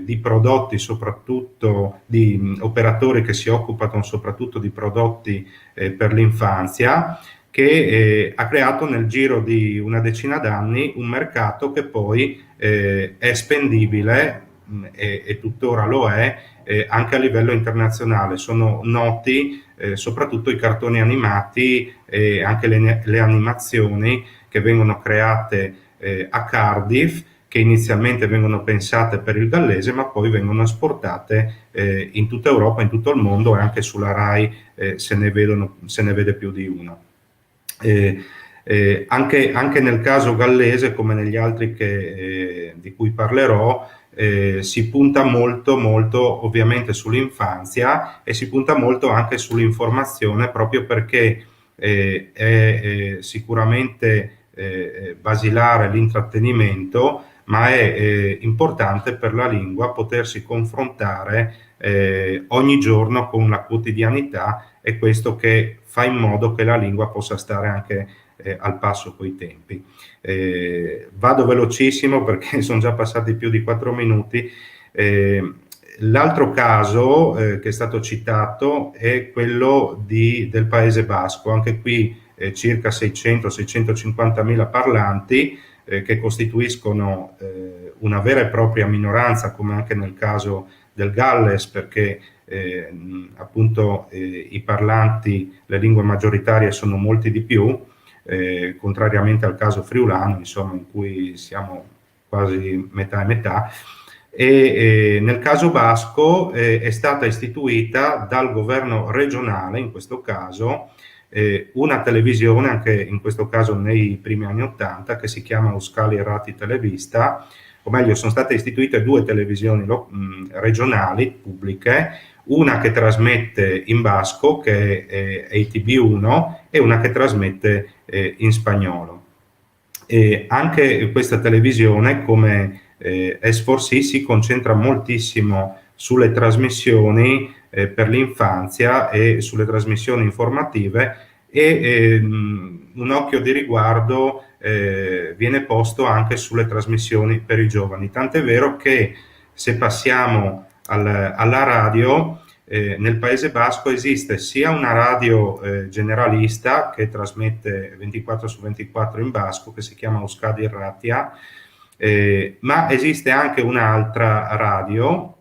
di prodotti, soprattutto di operatori che si occupano soprattutto di prodotti per l'infanzia, che ha creato nel giro di una decina d'anni un mercato che poi è spendibile, e tuttora lo è, anche a livello internazionale. Sono noti soprattutto i cartoni animati e anche le animazioni che vengono create a Cardiff, che inizialmente vengono pensate per il gallese ma poi vengono esportate in tutta Europa, in tutto il mondo, e anche sulla Rai se ne vede più di uno. Anche nel caso gallese, come negli altri di cui parlerò, si punta molto ovviamente sull'infanzia, e si punta molto anche sull'informazione, proprio perché è sicuramente basilare l'intrattenimento, ma è importante per la lingua potersi confrontare ogni giorno con la quotidianità, e questo che fa in modo che la lingua possa stare anche al passo coi tempi. Vado velocissimo perché sono già passati più di 4 minuti. L'altro caso che è stato citato è quello del Paese Basco. Anche qui circa 600-650.000 parlanti che costituiscono una vera e propria minoranza, come anche nel caso del Galles, perché appunto i parlanti, le lingue maggioritarie sono molti di più, contrariamente al caso friulano, insomma, in cui siamo quasi metà e metà. E nel caso basco è stata istituita dal governo regionale, in questo caso, una televisione, anche in questo caso nei primi anni '80, che si chiama Euskal Irrati Telebista, o meglio, sono state istituite 2 televisioni regionali pubbliche, una che trasmette in basco, che è ATB1, e una che trasmette in spagnolo. E anche questa televisione, come S4C, si concentra moltissimo sulle trasmissioni per l'infanzia e sulle trasmissioni informative, e un occhio di riguardo viene posto anche sulle trasmissioni per i giovani, tant'è vero che se passiamo alla radio, nel Paese Basco esiste sia una radio generalista che trasmette 24/24 in basco, che si chiama Euskadi Irratia, ma esiste anche un'altra radio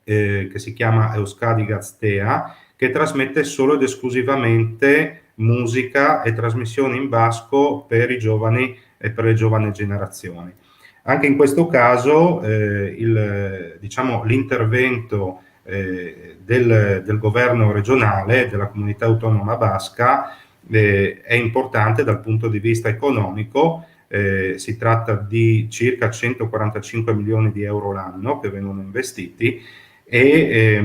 che si chiama Euskadi Gaztea, che trasmette solo ed esclusivamente musica e trasmissioni in basco per i giovani e per le giovani generazioni. Anche in questo caso l'intervento del governo regionale, della comunità autonoma basca, è importante dal punto di vista economico. Si tratta di circa 145 milioni di euro l'anno che vengono investiti e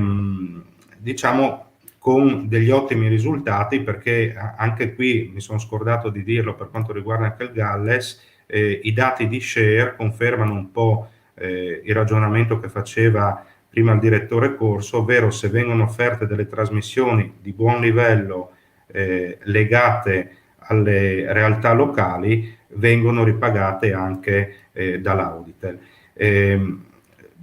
con degli ottimi risultati, perché anche qui mi sono scordato di dirlo per quanto riguarda anche il Galles, i dati di share confermano un po' il ragionamento che faceva prima il direttore Corso, ovvero se vengono offerte delle trasmissioni di buon livello legate alle realtà locali, vengono ripagate anche dall'Auditel.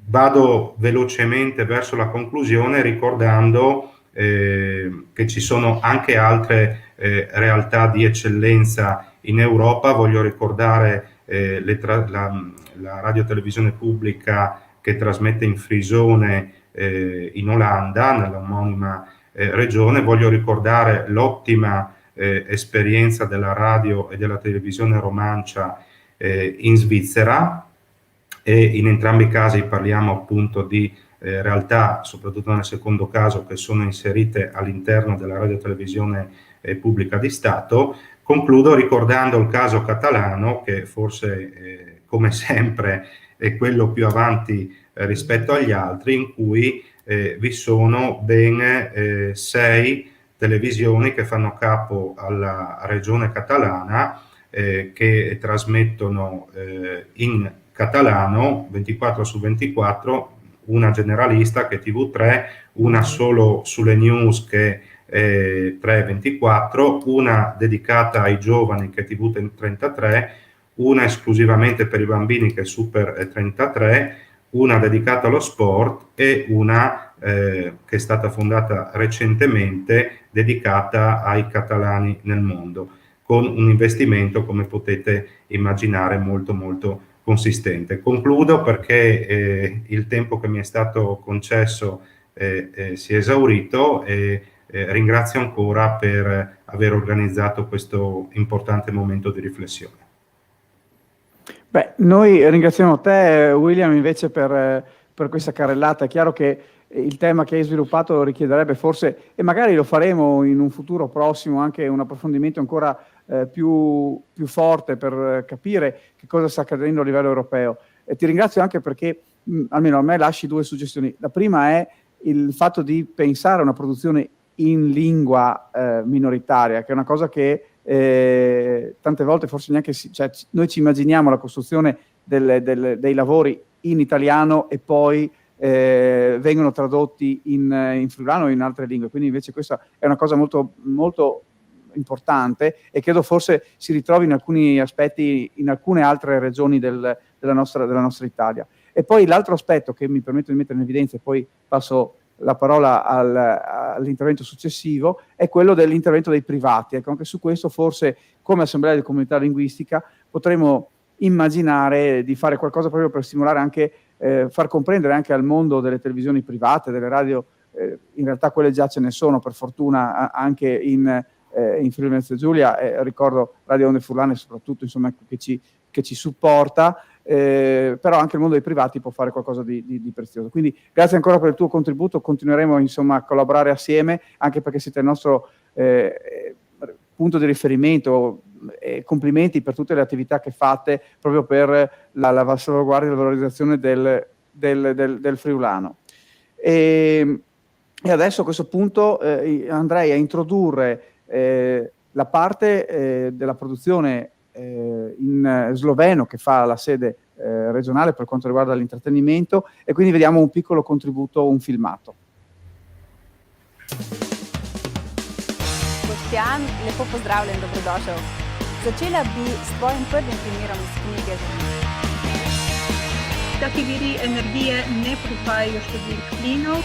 Vado velocemente verso la conclusione ricordando che ci sono anche altre realtà di eccellenza in Europa. Voglio ricordare la radiotelevisione pubblica che trasmette in Frisone in Olanda, nell'omonima regione. Voglio ricordare l'ottima esperienza della radio e della televisione romancia in Svizzera, e in entrambi i casi parliamo appunto di realtà, soprattutto nel secondo caso, che sono inserite all'interno della radiotelevisione pubblica di Stato. Concludo ricordando il caso catalano, che forse come sempre è quello più avanti rispetto agli altri, in cui vi sono ben 6 televisioni che fanno capo alla regione catalana, che trasmettono in catalano 24/24, una generalista che è TV3, una solo sulle news che è 3/24, una dedicata ai giovani che è TV33, una esclusivamente per i bambini che è Super 33, una dedicata allo sport e una che è stata fondata recentemente dedicata ai catalani nel mondo, con un investimento, come potete immaginare, molto molto consistente. Concludo perché il tempo che mi è stato concesso si è esaurito e ringrazio ancora per aver organizzato questo importante momento di riflessione. Beh, noi ringraziamo te, William, invece per questa carrellata. È chiaro che il tema che hai sviluppato richiederebbe forse, e magari lo faremo in un futuro prossimo, anche un approfondimento ancora più forte per capire che cosa sta accadendo a livello europeo. E ti ringrazio anche perché almeno a me lasci 2 suggestioni. La prima è il fatto di pensare a una produzione in lingua minoritaria, che è una cosa che tante volte forse neanche noi ci immaginiamo la costruzione dei lavori in italiano e poi vengono tradotti in friulano o in altre lingue, quindi invece questa è una cosa molto, molto importante e credo forse si ritrovi in alcuni aspetti in alcune altre regioni della nostra Italia. E poi l'altro aspetto che mi permetto di mettere in evidenza, e poi passo la parola all'intervento successivo, è quello dell'intervento dei privati. Ecco, anche su questo forse come Assemblea di Comunità Linguistica potremmo immaginare di fare qualcosa proprio per stimolare anche, far comprendere anche al mondo delle televisioni private, delle radio, in realtà quelle già ce ne sono per fortuna anche in Friuli Venezia Giulia, ricordo Radio Onde Furlane soprattutto, insomma, che ci supporta, però anche il mondo dei privati può fare qualcosa di prezioso. Quindi grazie ancora per il tuo contributo, continueremo insomma a collaborare assieme, anche perché siete il nostro punto di riferimento. Complimenti per tutte le attività che fate proprio per la salvaguardia e la valorizzazione del friulano. E adesso a questo punto andrei a introdurre la parte della produzione in sloveno che fa la sede regionale per quanto riguarda l'intrattenimento, e quindi vediamo un piccolo contributo, un filmato. Boštjan, lepo pozdravljen, dobrodošel. Začela bi s tvojim prvim primerom iz knjige. Taki viri energije ne prihajajo škodljivih plinov.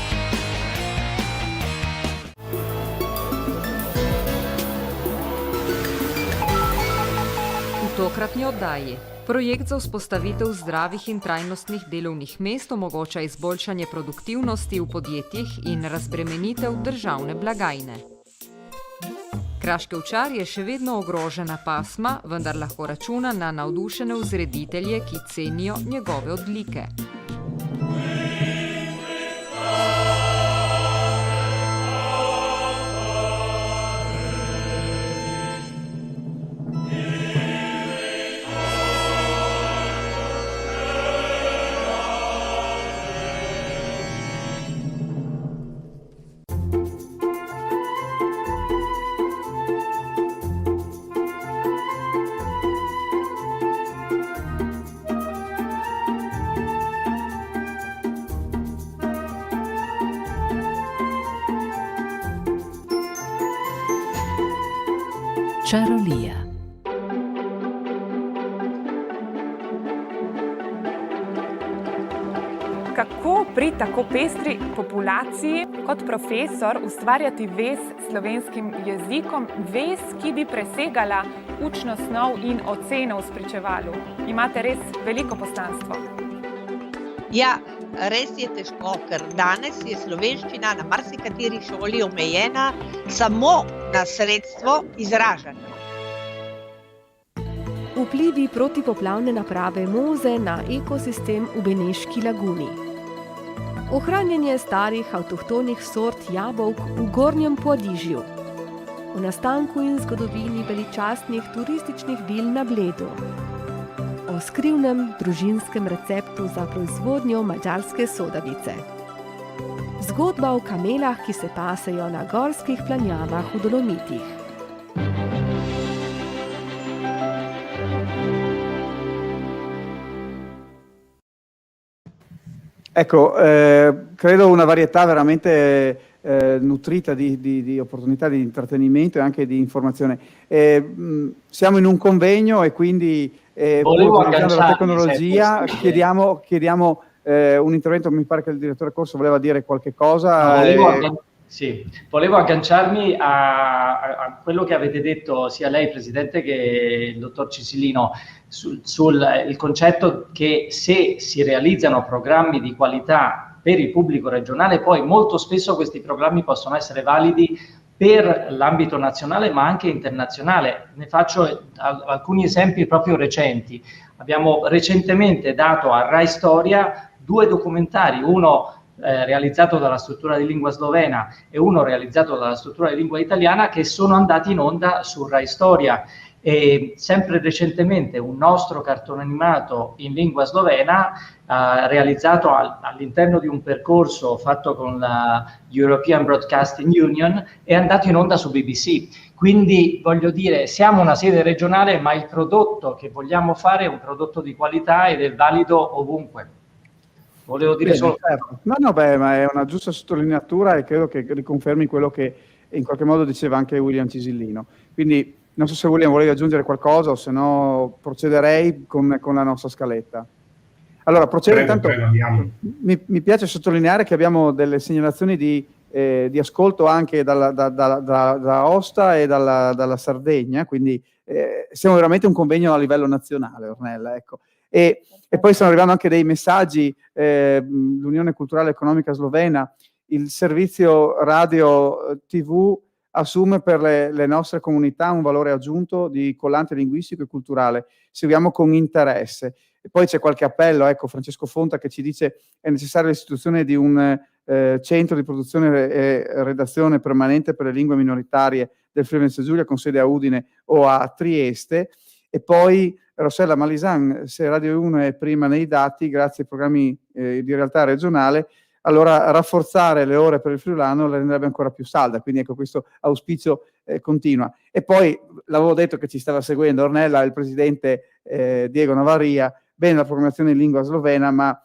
V tokratni oddaji projekt za vzpostavitev zdravih in trajnostnih delovnih mest omogoča izboljšanje produktivnosti v podjetjih in razbremenitev državne blagajne. Kraški ovčar je še vedno ogrožena pasma, vendar lahko računa na navdušene vzreditelje, ki cenijo njegove odlike. Čarolija. Kako pri tako pestri populaciji kot profesor ustvarjati vez s slovenskim jezikom, vez, ki bi presegala učno snov in oceno v spričevalu? Imate res veliko poslanstvo. Ja, res je težko, ker danes je slovenščina na marsikateri šoli omejena samo na sredstvo izražanja. Vplivi protipoplavne naprave Moze na ekosistem v Beneški laguni. Ohranjanje starih avtohtonih sort jabolk v Gornjem Poadižju. O nastanku in zgodovini veličastnih turističnih vil na Bledu. O skrivnem družinskem receptu za proizvodnjo madžarske sodavice. Zgodba o kamelah, ki se pasejo na gorskih planjavah v Dolomitih. Ecco, credo una varietà veramente nutrita di opportunità di intrattenimento e anche di informazione. Siamo in un convegno e quindi utilizzando la tecnologia chiediamo un intervento. Mi pare che il direttore corso voleva dire qualche cosa. Volevo agganciarmi a quello che avete detto sia lei, Presidente, che il dottor Cisilino sul concetto che se si realizzano programmi di qualità per il pubblico regionale, poi molto spesso questi programmi possono essere validi per l'ambito nazionale ma anche internazionale. Ne faccio alcuni esempi proprio recenti. Abbiamo recentemente dato a Rai Storia 2 documentari, uno realizzato dalla struttura di lingua slovena e uno realizzato dalla struttura di lingua italiana, che sono andati in onda su Rai Storia. E sempre recentemente un nostro cartone animato in lingua slovena realizzato all'interno di un percorso fatto con la European Broadcasting Union è andato in onda su BBC. Quindi voglio dire, siamo una sede regionale, ma il prodotto che vogliamo fare è un prodotto di qualità ed è valido ovunque. Volevo dire solo... Certo. No, ma è una giusta sottolineatura e credo che riconfermi quello che in qualche modo diceva anche William Cisillino. Quindi non so se William volevi aggiungere qualcosa o se no procederei con la nostra scaletta. Allora, procedo intanto. Mi piace sottolineare che abbiamo delle segnalazioni di ascolto anche da Aosta e dalla Sardegna, quindi siamo veramente un convegno a livello nazionale, Ornella, ecco. E poi stanno arrivando anche dei messaggi, l'Unione Culturale Economica Slovena, il servizio radio TV assume per le nostre comunità un valore aggiunto di collante linguistico e culturale. Seguiamo con interesse. E poi c'è qualche appello, ecco, Francesco Fonta che ci dice è necessaria l'istituzione di un centro di produzione e redazione permanente per le lingue minoritarie del Friuli Venezia Giulia con sede a Udine o a Trieste. E poi Rossella Malisan, se Radio 1 è prima nei dati, grazie ai programmi di realtà regionale, allora rafforzare le ore per il friulano le renderebbe ancora più salda, quindi ecco questo auspicio continua. E poi l'avevo detto che ci stava seguendo Ornella, il presidente Diego Navarria, bene la programmazione in lingua slovena, ma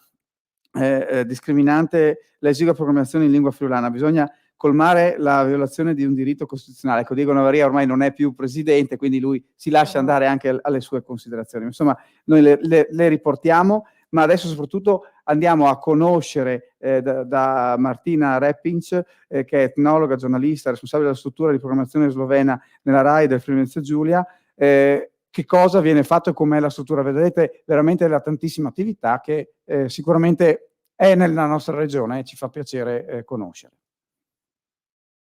discriminante l'esigua programmazione in lingua friulana. Bisogna colmare la violazione di un diritto costituzionale. Ecco, Diego Novaria ormai non è più presidente, quindi lui si lascia andare anche alle sue considerazioni. Insomma, noi le riportiamo, ma adesso soprattutto andiamo a conoscere da Martina Repinc, che è etnologa, giornalista, responsabile della struttura di programmazione slovena nella RAI del Friuli Venezia Giulia, che cosa viene fatto e com'è la struttura. Vedete veramente la tantissima attività che sicuramente è nella nostra regione e ci fa piacere conoscere.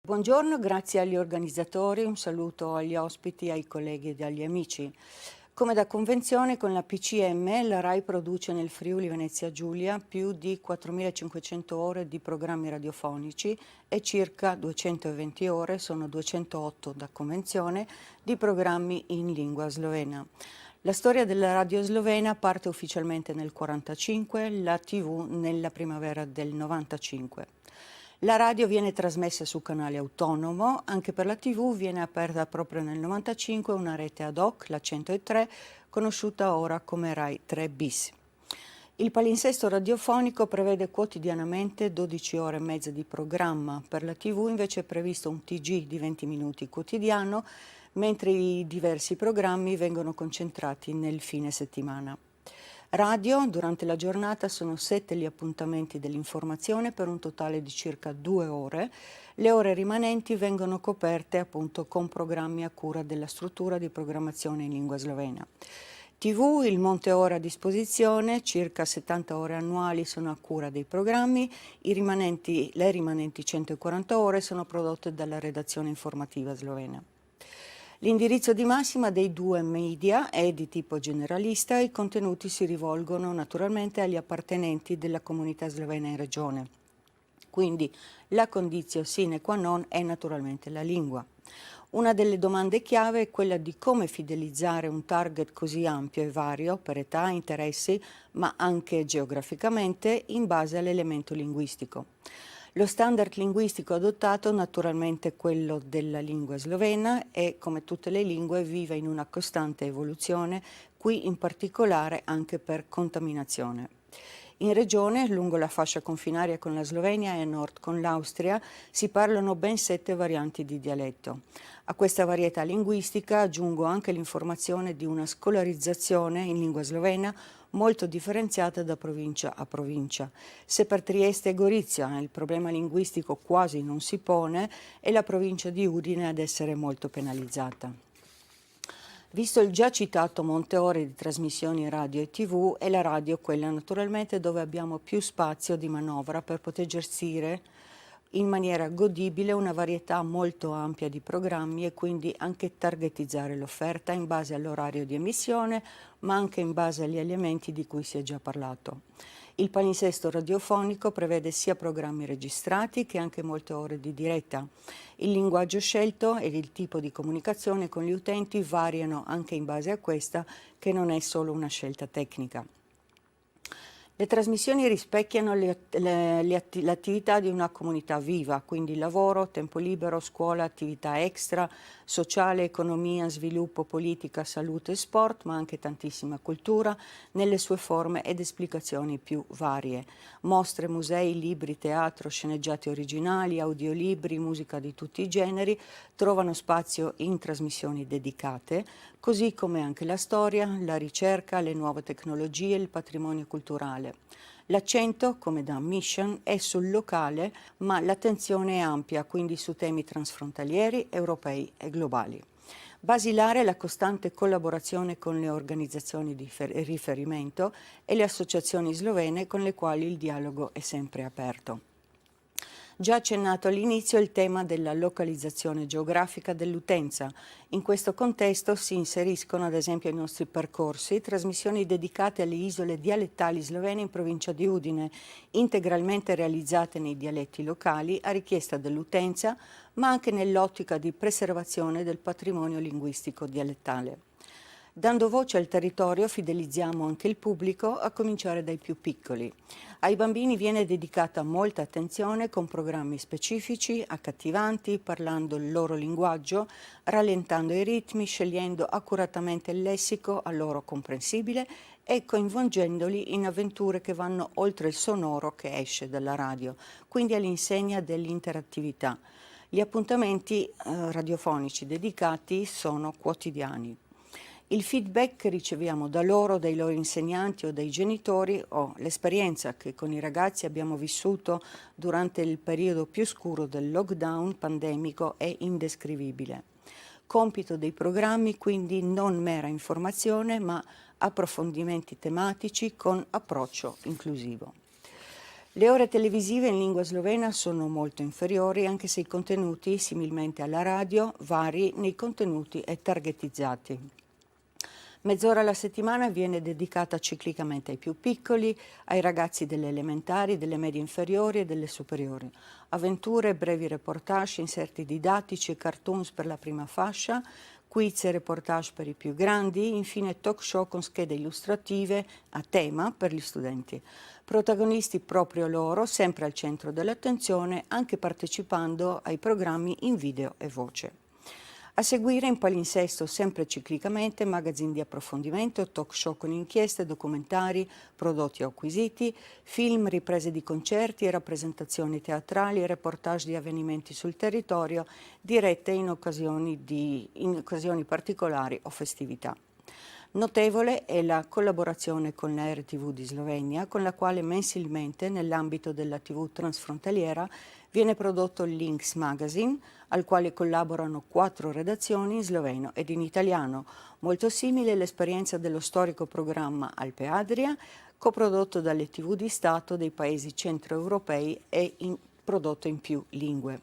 Buongiorno, grazie agli organizzatori, un saluto agli ospiti, ai colleghi e agli amici. Come da convenzione con la PCM, la RAI produce nel Friuli Venezia Giulia più di 4.500 ore di programmi radiofonici e circa 220 ore, sono 208 da convenzione, di programmi in lingua slovena. La storia della radio slovena parte ufficialmente nel 1945, la TV nella primavera del 1995. La radio viene trasmessa su canale autonomo, anche per la TV viene aperta proprio nel 1995 una rete ad hoc, la 103, conosciuta ora come RAI 3 bis. Il palinsesto radiofonico prevede quotidianamente 12 ore e mezza di programma, per la TV invece è previsto un TG di 20 minuti quotidiano, mentre i diversi programmi vengono concentrati nel fine settimana. Radio, durante la giornata sono 7 gli appuntamenti dell'informazione per un totale di circa 2 ore. Le ore rimanenti vengono coperte appunto con programmi a cura della struttura di programmazione in lingua slovena. TV, il monte ore a disposizione, circa 70 ore annuali sono a cura dei programmi, le rimanenti 140 ore sono prodotte dalla redazione informativa slovena. L'indirizzo di massima dei due media è di tipo generalista e i contenuti si rivolgono naturalmente agli appartenenti della comunità slovena in regione. Quindi la conditio sine qua non è naturalmente la lingua. Una delle domande chiave è quella di come fidelizzare un target così ampio e vario per età, interessi, ma anche geograficamente in base all'elemento linguistico. Lo standard linguistico adottato naturalmente è quello della lingua slovena e, come tutte le lingue, vive in una costante evoluzione, qui in particolare anche per contaminazione. In regione, lungo la fascia confinaria con la Slovenia e a nord con l'Austria, si parlano ben 7 varianti di dialetto. A questa varietà linguistica aggiungo anche l'informazione di una scolarizzazione in lingua slovena molto differenziata da provincia a provincia. Se per Trieste e Gorizia il problema linguistico quasi non si pone, è la provincia di Udine ad essere molto penalizzata. Visto il già citato monte ore di trasmissioni radio e TV, è la radio quella naturalmente dove abbiamo più spazio di manovra per poter gestire in maniera godibile una varietà molto ampia di programmi e quindi anche targetizzare l'offerta in base all'orario di emissione, ma anche in base agli elementi di cui si è già parlato. Il palinsesto radiofonico prevede sia programmi registrati che anche molte ore di diretta. Il linguaggio scelto e il tipo di comunicazione con gli utenti variano anche in base a questa, che non è solo una scelta tecnica. Le trasmissioni rispecchiano l'attività di una comunità viva, quindi lavoro, tempo libero, scuola, attività extra, sociale, economia, sviluppo, politica, salute e sport, ma anche tantissima cultura nelle sue forme ed esplicazioni più varie. Mostre, musei, libri, teatro, sceneggiati originali, audiolibri, musica di tutti i generi trovano spazio in trasmissioni dedicate, così come anche la storia, la ricerca, le nuove tecnologie, il patrimonio culturale. L'accento, come da Mission, è sul locale, ma l'attenzione è ampia, quindi su temi transfrontalieri, europei e globali. Basilare la costante collaborazione con le organizzazioni di riferimento e le associazioni slovene con le quali il dialogo è sempre aperto. Già accennato all'inizio il tema della localizzazione geografica dell'utenza. In questo contesto si inseriscono ad esempio i nostri percorsi, trasmissioni dedicate alle isole dialettali slovene in provincia di Udine, integralmente realizzate nei dialetti locali a richiesta dell'utenza, ma anche nell'ottica di preservazione del patrimonio linguistico dialettale. Dando voce al territorio fidelizziamo anche il pubblico, a cominciare dai più piccoli. Ai bambini viene dedicata molta attenzione con programmi specifici, accattivanti, parlando il loro linguaggio, rallentando i ritmi, scegliendo accuratamente il lessico a loro comprensibile e coinvolgendoli in avventure che vanno oltre il sonoro che esce dalla radio, quindi all'insegna dell'interattività. Gli appuntamenti radiofonici dedicati sono quotidiani. Il feedback che riceviamo da loro, dai loro insegnanti o dai genitori o l'esperienza che con i ragazzi abbiamo vissuto durante il periodo più scuro del lockdown pandemico è indescrivibile. Compito dei programmi quindi non mera informazione ma approfondimenti tematici con approccio inclusivo. Le ore televisive in lingua slovena sono molto inferiori anche se i contenuti, similmente alla radio, vari nei contenuti e targetizzati. Mezz'ora alla settimana viene dedicata ciclicamente ai più piccoli, ai ragazzi delle elementari, delle medie inferiori e delle superiori. Avventure, brevi reportage, inserti didattici e cartoons per la prima fascia, quiz e reportage per i più grandi, infine talk show con schede illustrative a tema per gli studenti. Protagonisti proprio loro, sempre al centro dell'attenzione, anche partecipando ai programmi in video e voce. A seguire in palinsesto, sempre ciclicamente, magazine di approfondimento, talk show con inchieste, documentari, prodotti o acquisiti, film, riprese di concerti e rappresentazioni teatrali, reportage di avvenimenti sul territorio, dirette in occasioni particolari o festività. Notevole è la collaborazione con la RTV di Slovenia, con la quale mensilmente, nell'ambito della TV transfrontaliera, viene prodotto il Links Magazine, al quale collaborano 4 redazioni in sloveno ed in italiano, molto simile all'esperienza dello storico programma Alpe Adria, coprodotto dalle TV di Stato dei paesi centroeuropei e prodotto in più lingue.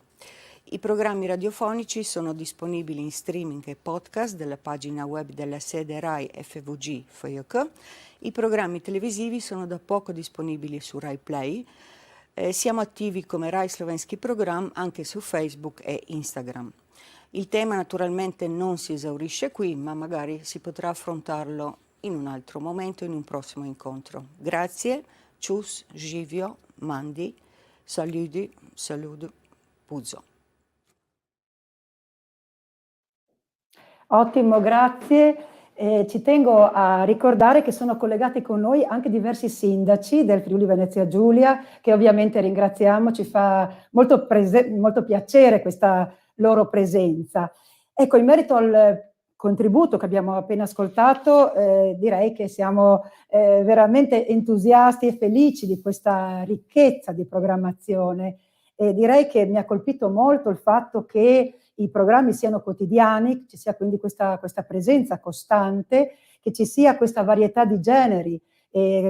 I programmi radiofonici sono disponibili in streaming e podcast della pagina web della sede Rai FVG FOIOK. I programmi televisivi sono da poco disponibili su Rai Play. Siamo attivi come Rai Slovenski Program anche su Facebook e Instagram. Il tema naturalmente non si esaurisce qui, ma magari si potrà affrontarlo in un altro momento, in un prossimo incontro. Grazie, čus, živio, mandi, saluti, salud, puzo. Ottimo, grazie. Ci tengo a ricordare che sono collegati con noi anche diversi sindaci del Friuli Venezia Giulia, che ovviamente ringraziamo, ci fa molto piacere questa loro presenza. Ecco, in merito al contributo che abbiamo appena ascoltato, direi che siamo veramente entusiasti e felici di questa ricchezza di programmazione. Direi che mi ha colpito molto il fatto che i programmi siano quotidiani, ci sia quindi questa presenza costante, che ci sia questa varietà di generi,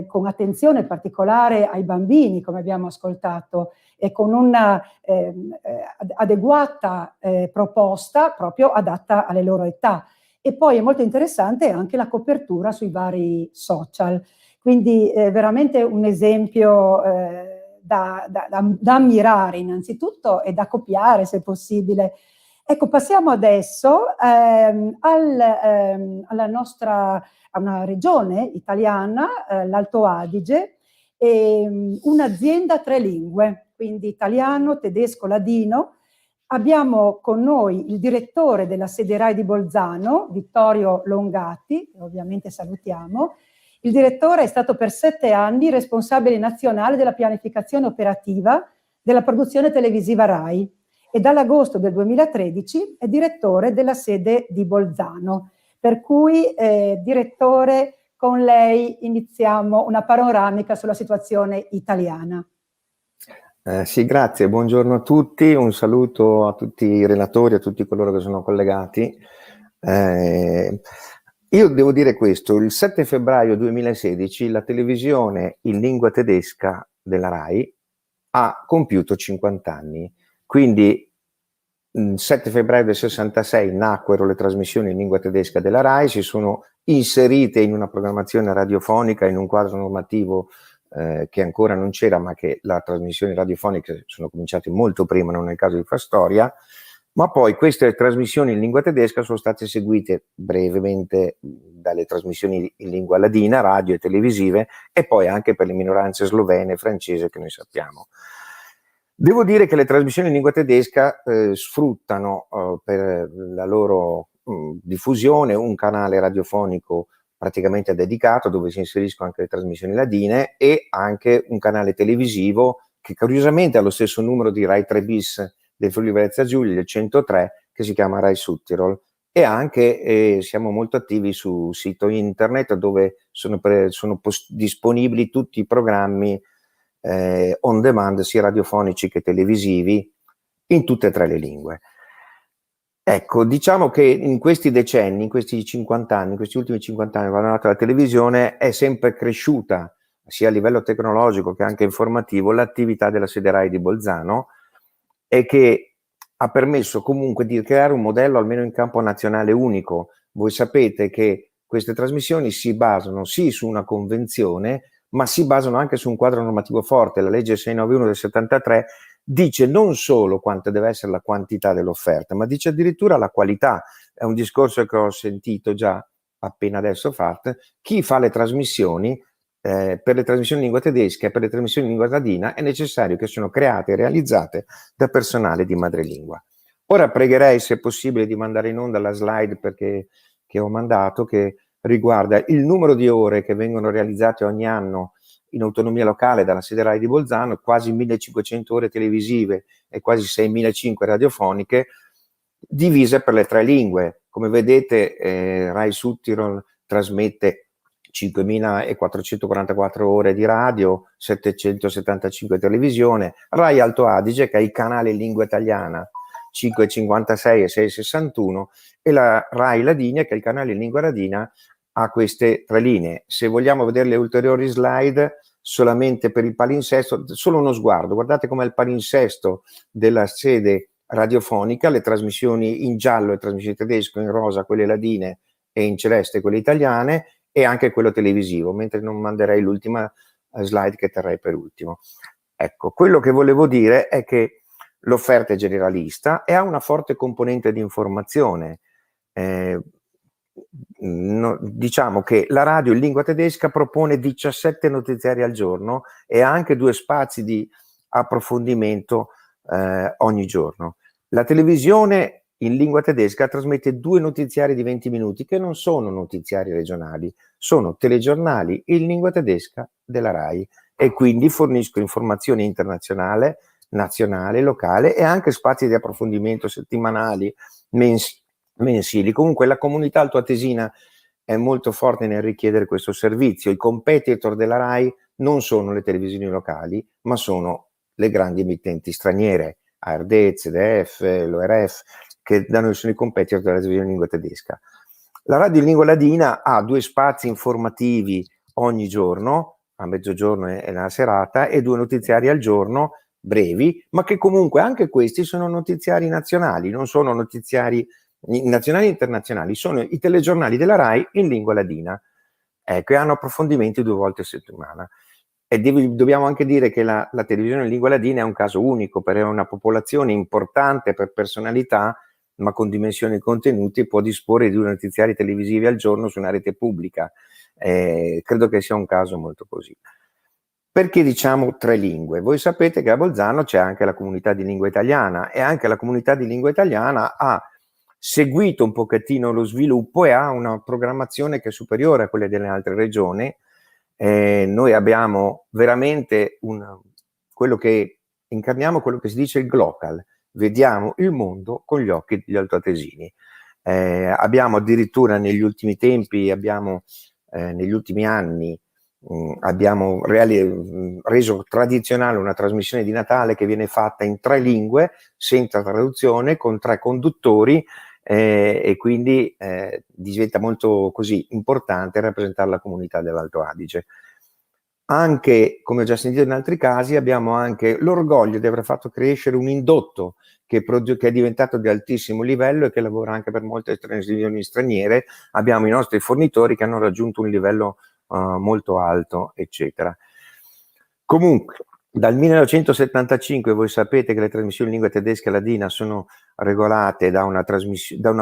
con attenzione particolare ai bambini, come abbiamo ascoltato, e con una adeguata proposta proprio adatta alle loro età. E poi è molto interessante anche la copertura sui vari social, quindi veramente un esempio da ammirare innanzitutto e da copiare se possibile. Ecco, passiamo adesso a una regione italiana, l'Alto Adige, un'azienda a 3 lingue, quindi italiano, tedesco, ladino. Abbiamo con noi il direttore della sede Rai di Bolzano, Vittorio Longati, che ovviamente salutiamo. Il direttore è stato per 7 anni responsabile nazionale della pianificazione operativa della produzione televisiva Rai e dall'agosto del 2013 è direttore della sede di Bolzano. Per cui, direttore, con lei iniziamo una panoramica sulla situazione italiana. Sì, grazie, buongiorno a tutti, un saluto a tutti i relatori, a tutti coloro che sono collegati. Io devo dire questo, il 7 febbraio 2016 la televisione in lingua tedesca della Rai ha compiuto 50 anni, quindi il 7 febbraio del 66 nacquero le trasmissioni in lingua tedesca della Rai, si sono inserite in una programmazione radiofonica, in un quadro normativo che ancora non c'era, ma che le trasmissioni radiofoniche sono cominciate molto prima, non è il caso di far storia, Ma poi queste trasmissioni in lingua tedesca sono state seguite brevemente dalle trasmissioni in lingua ladina, radio e televisive, e poi anche per le minoranze slovene e francese che noi sappiamo. Devo dire che le trasmissioni in lingua tedesca sfruttano per la loro diffusione un canale radiofonico praticamente dedicato, dove si inseriscono anche le trasmissioni ladine, e anche un canale televisivo che curiosamente ha lo stesso numero di Rai 3 bis del Friuli Venezia Giulia, il 103, che si chiama Rai Südtirol, e anche siamo molto attivi su sito internet dove sono disponibili tutti i programmi on demand, sia radiofonici che televisivi, in tutte e tre le lingue. Ecco, diciamo che in questi decenni, in questi 50 anni, in questi ultimi 50 anni, quando è nata la televisione, è sempre cresciuta, sia a livello tecnologico che anche informativo, l'attività della sede Rai di Bolzano, e che ha permesso comunque di creare un modello almeno in campo nazionale unico. Voi sapete che queste trasmissioni si basano sì su una convenzione, ma si basano anche su un quadro normativo forte. La legge 691 del 73 dice non solo quanta deve essere la quantità dell'offerta, ma dice addirittura la qualità. È un discorso che ho sentito già appena adesso fatto. Chi fa le trasmissioni, per le trasmissioni in lingua tedesca e per le trasmissioni in lingua ladina, è necessario che siano create e realizzate da personale di madrelingua. Ora pregherei, se è possibile, di mandare in onda la slide che ho mandato, che riguarda il numero di ore che vengono realizzate ogni anno in autonomia locale dalla sede Rai di Bolzano, quasi 1500 ore televisive e quasi 6500 radiofoniche, divise per le tre lingue. Come vedete, Rai Südtirol trasmette 5.444 ore di radio, 775 televisione, Rai Alto Adige, che ha i canali in lingua italiana 5,56 e 6,61, e la Rai Ladinia, che è il canale in lingua ladina, ha queste tre linee. Se vogliamo vedere le ulteriori slide, solamente per il palinsesto, solo uno sguardo, guardate com'è il palinsesto della sede radiofonica, le trasmissioni in giallo, le trasmissioni tedesche, in rosa quelle ladine e in celeste quelle italiane, e anche quello televisivo, mentre non manderei l'ultima slide che terrei per ultimo. Ecco, quello che volevo dire è che l'offerta è generalista e ha una forte componente di informazione. Diciamo che la radio in lingua tedesca propone 17 notiziari al giorno e ha anche 2 spazi di approfondimento ogni giorno. La televisione in lingua tedesca trasmette 2 notiziari di 20 minuti che non sono notiziari regionali, sono telegiornali in lingua tedesca della Rai, e quindi forniscono informazione internazionale, nazionale, locale, e anche spazi di approfondimento settimanali, mensili. Comunque la comunità altoatesina è molto forte nel richiedere questo servizio. I competitor della Rai non sono le televisioni locali, ma sono le grandi emittenti straniere, ARD, ZDF, l'ORF, che da noi sono i competitor della televisione in lingua tedesca. La radio in lingua ladina ha 2 spazi informativi ogni giorno, a mezzogiorno e nella serata, e 2 notiziari al giorno, brevi, ma che comunque anche questi sono notiziari nazionali, non sono notiziari nazionali e internazionali, sono i telegiornali della Rai in lingua ladina, che hanno approfondimenti 2 volte a settimana. E dobbiamo anche dire che la televisione in lingua ladina è un caso unico, perché è una popolazione importante per personalità, ma con dimensioni e contenuti può disporre di 2 notiziari televisivi al giorno su una rete pubblica. Credo che sia un caso molto così. Perché diciamo 3 lingue? Voi sapete che a Bolzano c'è anche la comunità di lingua italiana, e anche la comunità di lingua italiana ha seguito un pochettino lo sviluppo e ha una programmazione che è superiore a quelle delle altre regioni. Noi abbiamo veramente quello che incarniamo, quello che si dice il glocal, vediamo il mondo con gli occhi degli altoatesini. Abbiamo addirittura negli ultimi tempi, negli ultimi anni, abbiamo reso tradizionale una trasmissione di Natale che viene fatta in 3 lingue, senza traduzione, con 3 conduttori, e quindi diventa molto così importante rappresentare la comunità dell'Alto Adige. Anche, come ho già sentito in altri casi, abbiamo anche l'orgoglio di aver fatto crescere un indotto che è diventato di altissimo livello e che lavora anche per molte televisioni straniere. Abbiamo i nostri fornitori che hanno raggiunto un livello molto alto, eccetera. Comunque, Dal 1975 voi sapete che le trasmissioni in lingua tedesca e ladina sono regolate da una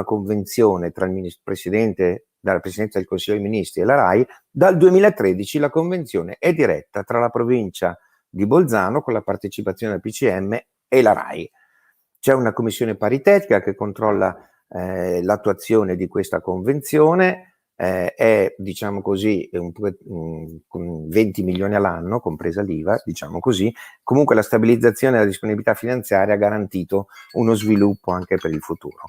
convenzione tra il Presidente, dalla Presidenza del Consiglio dei Ministri e la RAI. Dal 2013 la convenzione è diretta tra la provincia di Bolzano con la partecipazione del PCM e la RAI. C'è una commissione paritetica che controlla l'attuazione di questa convenzione, è diciamo così con 20 milioni all'anno, compresa l'IVA, diciamo così. Comunque la stabilizzazione e la disponibilità finanziaria ha garantito uno sviluppo anche per il futuro.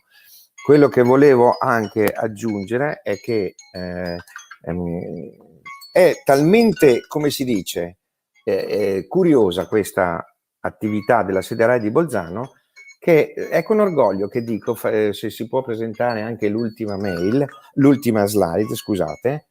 Quello che volevo anche aggiungere è che è talmente, come si dice, curiosa questa attività della sede RAI di Bolzano, che è con orgoglio che dico, se si può presentare anche l'ultima slide, scusate.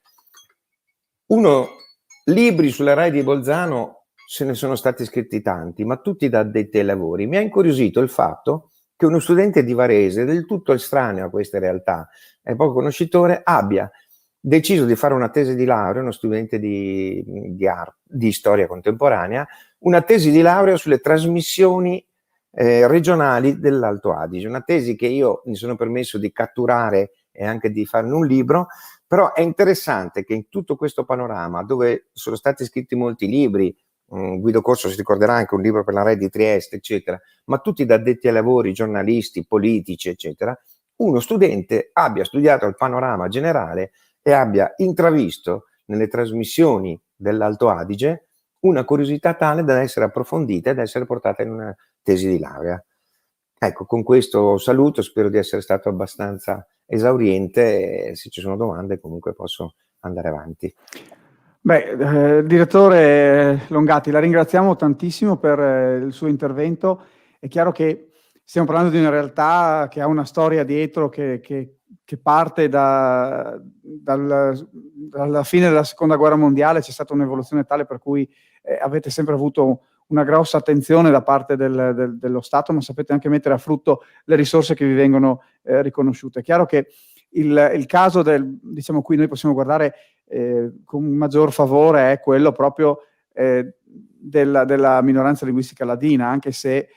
Libri sulla RAI di Bolzano se ne sono stati scritti tanti, ma tutti da addetti ai lavori. Mi ha incuriosito il fatto che uno studente di Varese, del tutto estraneo a queste realtà e poco conoscitore, abbia deciso di fare una tesi di laurea, uno studente di storia contemporanea, una tesi di laurea sulle trasmissioni regionali dell'Alto Adige, una tesi che io mi sono permesso di catturare e anche di farne un libro. Però è interessante che in tutto questo panorama, dove sono stati scritti molti libri, Guido Corso si ricorderà anche un libro per la RAI di Trieste, eccetera, ma tutti da addetti ai lavori, giornalisti, politici, eccetera, uno studente abbia studiato il panorama generale e abbia intravisto nelle trasmissioni dell'Alto Adige una curiosità tale da essere approfondita e da essere portata in una tesi di laurea. Ecco, con questo saluto, spero di essere stato abbastanza esauriente e se ci sono domande comunque posso andare avanti. Direttore Longatti, la ringraziamo tantissimo per il suo intervento. È chiaro che stiamo parlando di una realtà che ha una storia dietro che parte dalla fine della Seconda Guerra Mondiale. C'è stata un'evoluzione tale per cui avete sempre avuto una grossa attenzione da parte dello Stato, ma sapete anche mettere a frutto le risorse che vi vengono riconosciute. È chiaro che il caso diciamo, cui noi possiamo guardare con maggior favore è quello proprio della minoranza linguistica ladina, anche se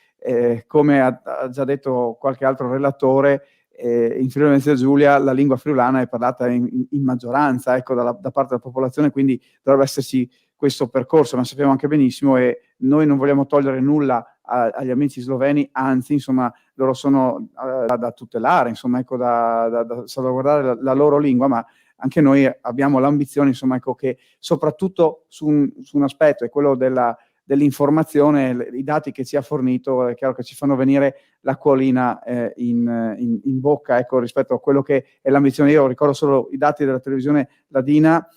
come ha già detto qualche altro relatore, in Friuli Venezia Giulia la lingua friulana è parlata in maggioranza, ecco, da parte della popolazione, quindi dovrebbe esserci questo percorso, ma sappiamo anche benissimo, e noi non vogliamo togliere nulla agli amici sloveni, anzi, insomma, loro sono da tutelare, insomma, ecco, da salvaguardare la loro lingua, ma anche noi abbiamo l'ambizione, insomma, ecco, che soprattutto su un aspetto, è quello dell'informazione, i dati che ci ha fornito, è chiaro che ci fanno venire l'acquolina in bocca, ecco, rispetto a quello che è l'ambizione. Io ricordo solo i dati della televisione ladina.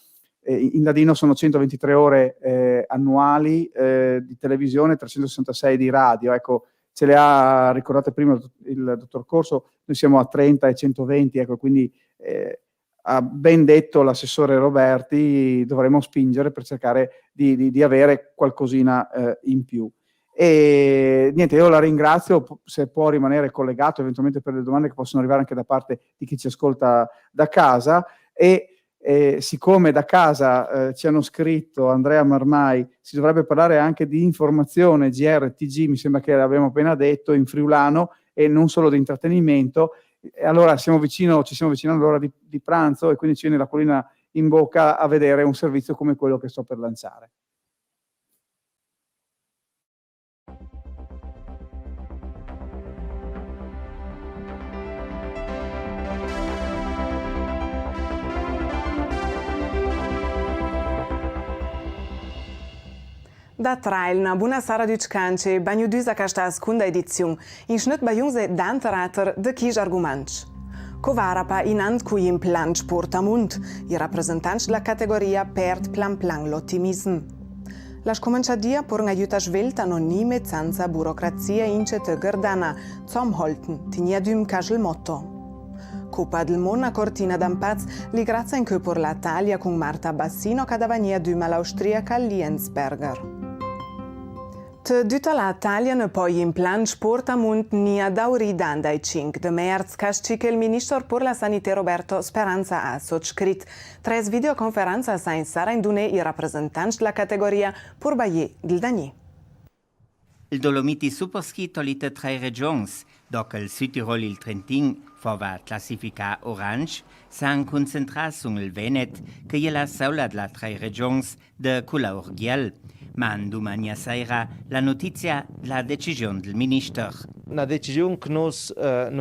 In ladino sono 123 ore annuali di televisione, 366 di radio, ecco, ce le ha ricordate prima il dottor Corso, noi siamo a 30 e 120, ecco, quindi ha ben detto l'assessore Roberti, dovremo spingere per cercare di avere qualcosina in più. E niente, io la ringrazio, se può rimanere collegato eventualmente per le domande che possono arrivare anche da parte di chi ci ascolta da casa. E siccome da casa ci hanno scritto Andrea Marmai, si dovrebbe parlare anche di informazione, GR, TG, mi sembra che l'abbiamo appena detto, in friulano, e non solo di intrattenimento. E allora ci stiamo avvicinando all'ora di pranzo e quindi ci viene l'acquolina in bocca a vedere un servizio come quello che sto per lanciare. Da trailna, bună seara duccanci, banho duza ca sta a secunda edizione, in schnut baiunze d'anterater de quis arguments. Covarapa inant cui in plan sportamunt, i rappresentanti della categoria perd plan plan l'ottimism. La scominciadia por un'aiuta svelta anonime senza burocrazia incete gardana, zomholten, tiniadum casual motto. Coppa del Mondo a Cortina d'Ampaz li grazia in por la Italia con Marta Bassino cadavania dum all'austriaca Liensberger. Tutta la Italia poi in plan sportamunt nia dauri dandai 5 de märz casci che il ministro per la sanità Roberto Speranza ha sottoscritto. Tres videoconferenza sa in sara indune i rappresentanti della categoria per Baie Gildani. il Dolomiti Superski tolite 3 regions, doc il Südtirol il Trentin fova classifica orange, s'han concentrat sul Venet, che è la sola delle 3 regions de couleur giel. Man domani sera la notizia della decisione del ministro. Una decisione che non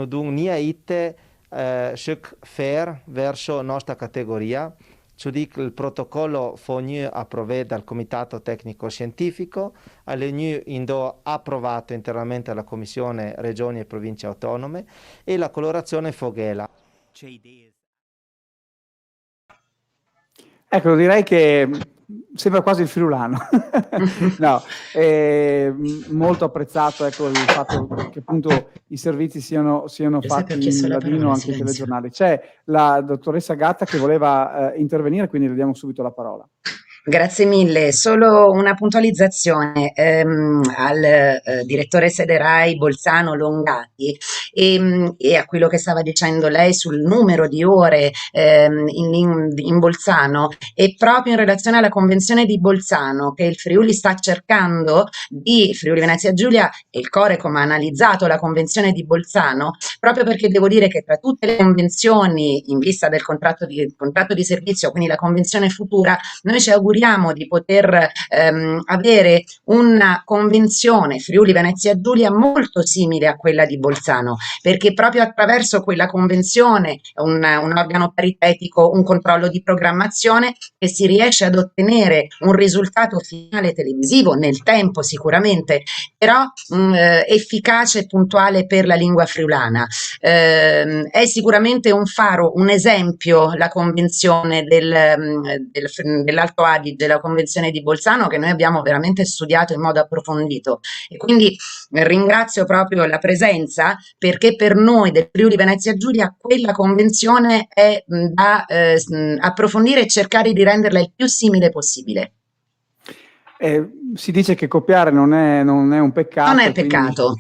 dun niente fair verso la nostra categoria. Cioè il protocollo fu approvato dal Comitato Tecnico Scientifico, è approvato internamente dalla Commissione Regioni e Province Autonome e la colorazione foghela. Ecco, direi che sembra quasi il friulano. No, molto apprezzato, ecco, il fatto che appunto i servizi siano fatti in ladino anche in telegiornali. C'è la dottoressa Gatta che voleva intervenire, quindi le diamo subito la parola. Grazie mille, solo una puntualizzazione al direttore sede RAI Bolzano Longati e a quello che stava dicendo lei sul numero di ore in Bolzano, e proprio in relazione alla convenzione di Bolzano che il Friuli sta cercando di Friuli Venezia Giulia, e il Corecom ha analizzato la convenzione di Bolzano, proprio perché devo dire che tra tutte le convenzioni in vista del contratto di servizio, quindi la convenzione futura, noi ci auguriamo di poter avere una convenzione Friuli Venezia Giulia molto simile a quella di Bolzano, perché proprio attraverso quella convenzione, un organo paritetico, un controllo di programmazione, che si riesce ad ottenere un risultato finale televisivo nel tempo sicuramente, però efficace e puntuale per la lingua friulana. È sicuramente un faro, un esempio la convenzione dell'Alto Adige, della convenzione di Bolzano, che noi abbiamo veramente studiato in modo approfondito, e quindi ringrazio proprio la presenza, perché per noi del Friuli Venezia Giulia quella convenzione è da approfondire e cercare di renderla il più simile possibile. Si dice che copiare non è un peccato. Non è peccato,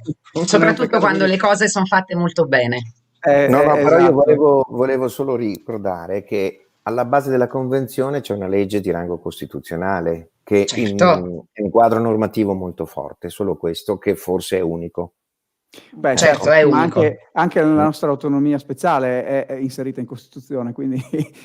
soprattutto quando le cose sono fatte molto bene. Però esatto. io volevo solo ricordare che alla base della convenzione c'è una legge di rango costituzionale che è un quadro normativo molto forte, solo questo che forse è unico. Beh, certo, è ma unico. anche la nostra autonomia speciale è inserita in Costituzione, quindi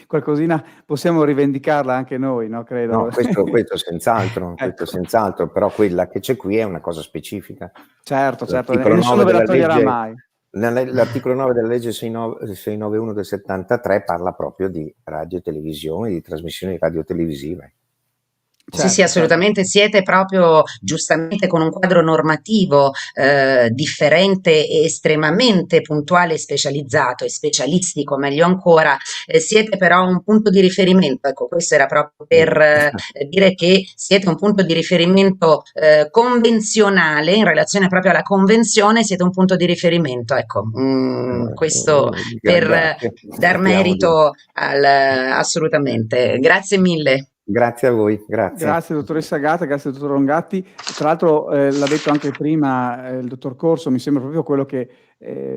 qualcosina possiamo rivendicarla anche noi, no? Credo. No, questo senz'altro, Ecco. però quella che c'è qui è una cosa specifica. Certo, L'articolo nessuno 9 ve la della toglierà legge- mai. L'articolo 9 della legge 691 del 73 parla proprio di radio e televisione, di trasmissioni radio-televisive. Sì, assolutamente, siete proprio giustamente con un quadro normativo differente e estremamente puntuale e specializzato e specialistico, meglio ancora, siete però un punto di riferimento, ecco, questo era proprio per dire che siete un punto di riferimento convenzionale in relazione proprio alla convenzione, siete un punto di riferimento, ecco, questo per dar merito assolutamente, grazie mille. Grazie a voi, grazie. Grazie dottoressa Gatta, grazie dottor Longatti. Tra l'altro l'ha detto anche prima il dottor Corso, mi sembra proprio quello che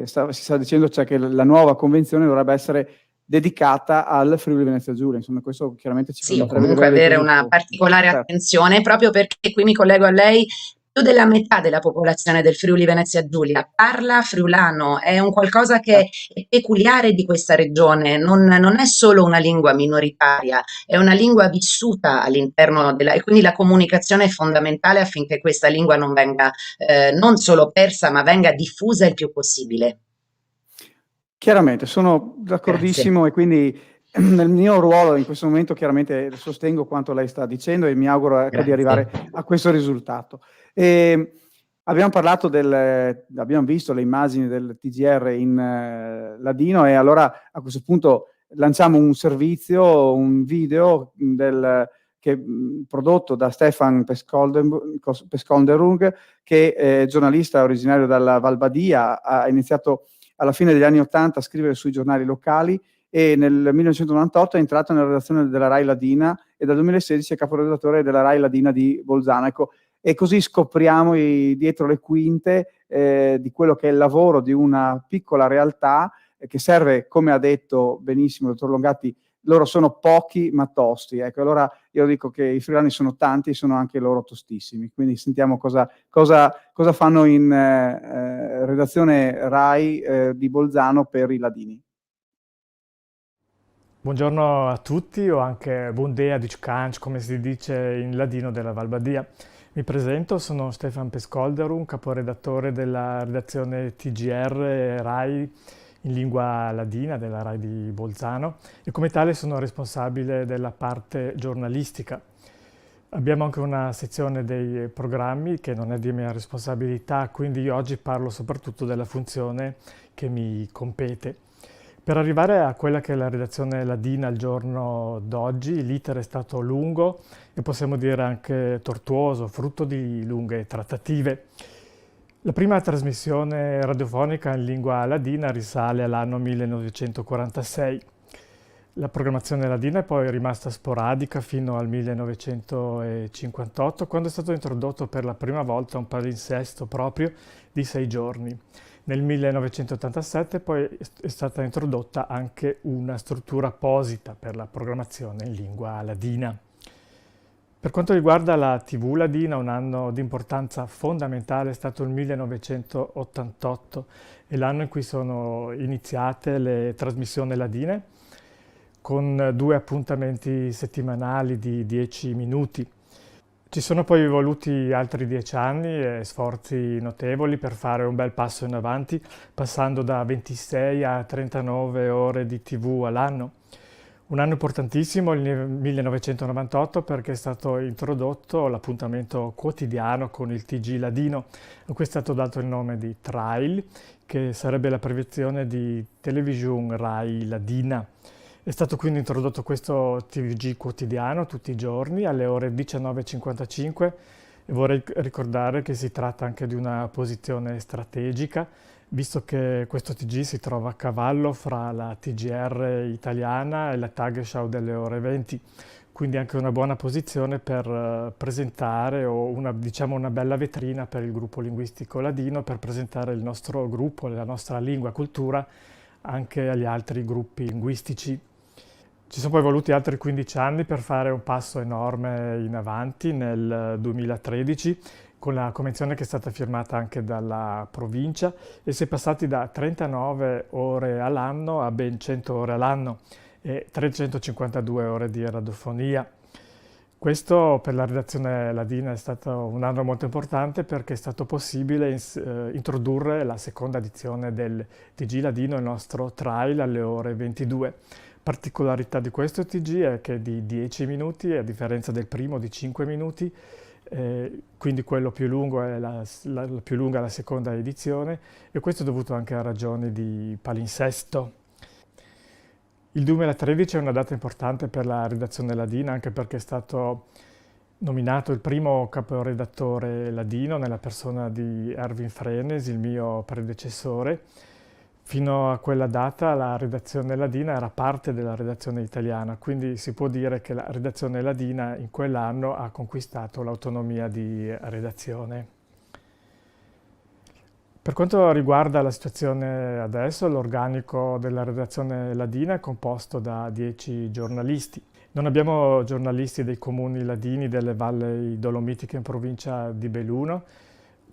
si sta dicendo, cioè che la nuova convenzione dovrebbe essere dedicata al Friuli Venezia Giulia, insomma questo chiaramente ci Sì, o permetterebbe comunque di avere avere una particolare Certo. attenzione, proprio perché qui mi collego a lei, più della metà della popolazione del Friuli Venezia Giulia parla friulano, è un qualcosa che è peculiare di questa regione, non è solo una lingua minoritaria, è una lingua vissuta all'interno e quindi la comunicazione è fondamentale affinché questa lingua non venga non solo persa, ma venga diffusa il più possibile. Chiaramente, sono d'accordissimo e quindi nel mio ruolo in questo momento chiaramente sostengo quanto lei sta dicendo e mi auguro di arrivare a questo risultato. Abbiamo parlato abbiamo visto le immagini del TGR in ladino e allora a questo punto lanciamo un servizio, un video prodotto da Stefan Peskolderung, che è giornalista originario dalla Val Badia, ha iniziato alla fine degli anni '80 a scrivere sui giornali locali e nel 1998 è entrato nella redazione della Rai Ladina e dal 2016 è caporedattore della Rai Ladina di Bolzano. Ecco, e così scopriamo dietro le quinte di quello che è il lavoro di una piccola realtà che serve, come ha detto benissimo il dottor Longatti, loro sono pochi ma tosti, ecco, allora io dico che i friulani sono tanti e sono anche loro tostissimi, quindi sentiamo cosa fanno in redazione RAI di Bolzano per i ladini. Buongiorno a tutti, o anche buondea di Ccanci, come si dice in ladino della Val Badia. Mi presento, sono Stefan Pescolderum, caporedattore della redazione TGR RAI in lingua ladina della RAI di Bolzano e come tale sono responsabile della parte giornalistica. Abbiamo anche una sezione dei programmi che non è di mia responsabilità, quindi io oggi parlo soprattutto della funzione che mi compete. Per arrivare a quella che è la redazione ladina al giorno d'oggi, l'iter è stato lungo e possiamo dire anche tortuoso, frutto di lunghe trattative. La prima trasmissione radiofonica in lingua ladina risale all'anno 1946. La programmazione ladina è poi rimasta sporadica fino al 1958, quando è stato introdotto per la prima volta un palinsesto proprio di 6 giorni. Nel 1987 poi è stata introdotta anche una struttura apposita per la programmazione in lingua ladina. Per quanto riguarda la TV ladina, un anno di importanza fondamentale è stato il 1988, è l'anno in cui sono iniziate le trasmissioni ladine, con 2 appuntamenti settimanali di 10 minuti. Ci sono poi voluti altri 10 anni e sforzi notevoli per fare un bel passo in avanti, passando da 26 a 39 ore di TV all'anno. Un anno importantissimo, il 1998, perché è stato introdotto l'appuntamento quotidiano con il TG ladino, a cui è stato dato il nome di Trail, che sarebbe l'abbreviazione di Television Rai Ladina. È stato quindi introdotto questo TG quotidiano tutti i giorni alle ore 19.55 e vorrei ricordare che si tratta anche di una posizione strategica, visto che questo TG si trova a cavallo fra la TGR italiana e la Tagesschau delle ore 20, quindi anche una buona posizione per presentare o una bella vetrina per il gruppo linguistico ladino, per presentare il nostro gruppo, la nostra lingua, cultura anche agli altri gruppi linguistici. Ci sono poi voluti altri 15 anni per fare un passo enorme in avanti nel 2013 con la convenzione che è stata firmata anche dalla provincia e si è passati da 39 ore all'anno a ben 100 ore all'anno e 352 ore di radiofonia. Questo per la redazione ladina è stato un anno molto importante perché è stato possibile introdurre la seconda edizione del TG ladino, il nostro Trail, alle ore 22. Particolarità di questo TG è che è di 10 minuti, a differenza del primo di 5 minuti, quindi quello più lungo è la più lunga la seconda edizione e questo è dovuto anche a ragioni di palinsesto. Il 2013 è una data importante per la redazione ladina anche perché è stato nominato il primo caporedattore ladino nella persona di Erwin Frenes, il mio predecessore. Fino a quella data la redazione ladina era parte della redazione italiana, quindi si può dire che la redazione ladina in quell'anno ha conquistato l'autonomia di redazione. Per quanto riguarda la situazione adesso, l'organico della redazione ladina è composto da 10 giornalisti. Non abbiamo giornalisti dei comuni ladini delle valli dolomitiche in provincia di Belluno.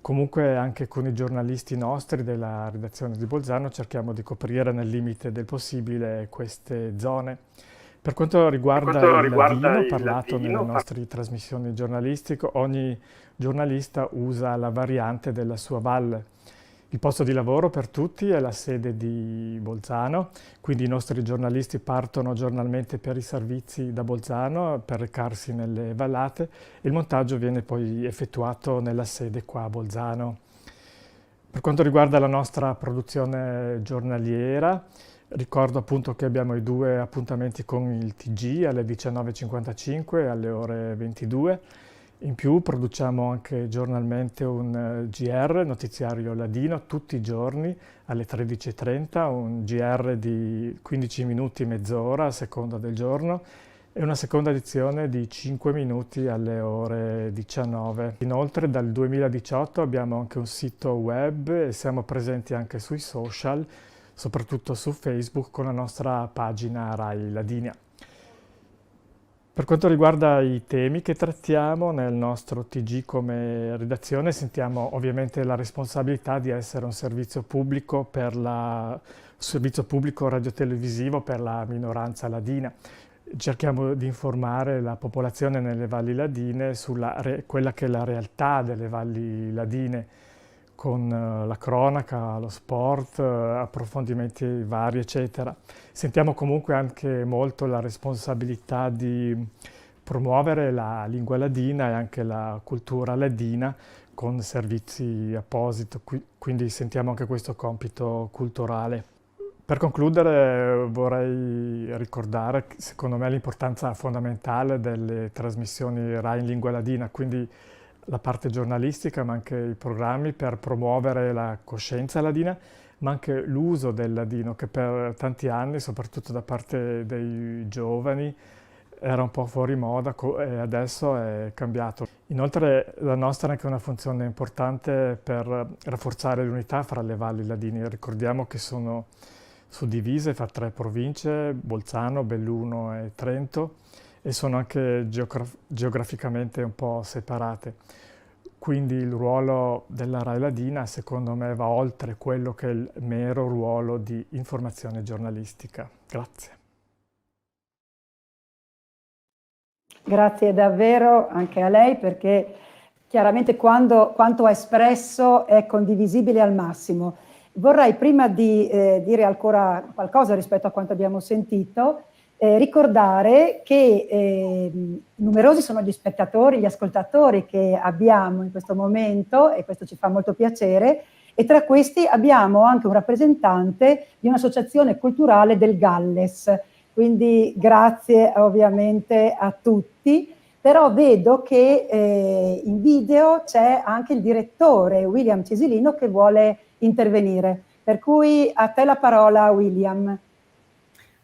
Comunque anche con i giornalisti nostri della redazione di Bolzano cerchiamo di coprire nel limite del possibile queste zone. Per quanto riguarda il ladino parlato nelle nostre trasmissioni giornalistiche, ogni giornalista usa la variante della sua valle. Il posto di lavoro per tutti è la sede di Bolzano, quindi i nostri giornalisti partono giornalmente per i servizi da Bolzano per recarsi nelle vallate e il montaggio viene poi effettuato nella sede qua a Bolzano. Per quanto riguarda la nostra produzione giornaliera, ricordo appunto che abbiamo i 2 appuntamenti con il TG alle 19.55 e alle ore 22. In più produciamo anche giornalmente un GR, notiziario ladino, tutti i giorni alle 13.30, un GR di 15 minuti, mezz'ora a seconda del giorno e una seconda edizione di 5 minuti alle ore 19. Inoltre dal 2018 abbiamo anche un sito web e siamo presenti anche sui social soprattutto su Facebook con la nostra pagina Rai Ladinia. Per quanto riguarda i temi che trattiamo nel nostro TG come redazione, sentiamo ovviamente la responsabilità di essere un servizio pubblico radiotelevisivo per la minoranza ladina. Cerchiamo di informare la popolazione nelle valli ladine sulla quella che è la realtà delle valli ladine, con la cronaca, lo sport, approfondimenti vari, eccetera. Sentiamo comunque anche molto la responsabilità di promuovere la lingua ladina e anche la cultura ladina con servizi appositi, quindi sentiamo anche questo compito culturale. Per concludere vorrei ricordare, secondo me, l'importanza fondamentale delle trasmissioni Rai in lingua ladina, quindi la parte giornalistica, ma anche i programmi per promuovere la coscienza ladina, ma anche l'uso del ladino, che per tanti anni, soprattutto da parte dei giovani, era un po' fuori moda e adesso è cambiato. Inoltre la nostra è anche una funzione importante per rafforzare l'unità fra le valli ladine. Ricordiamo che sono suddivise fra 3 province, Bolzano, Belluno e Trento, e sono anche geograficamente un po' separate. Quindi il ruolo della Rai Ladina, secondo me, va oltre quello che è il mero ruolo di informazione giornalistica. Grazie. Grazie davvero anche a lei, perché chiaramente quanto ha espresso è condivisibile al massimo. Vorrei, prima di dire ancora qualcosa rispetto a quanto abbiamo sentito, ricordare che numerosi sono gli spettatori, gli ascoltatori che abbiamo in questo momento, e questo ci fa molto piacere, e tra questi abbiamo anche un rappresentante di un'associazione culturale del Galles, quindi grazie ovviamente a tutti. Però vedo che in video c'è anche il direttore William Cesilino che vuole intervenire, per cui a te la parola, William.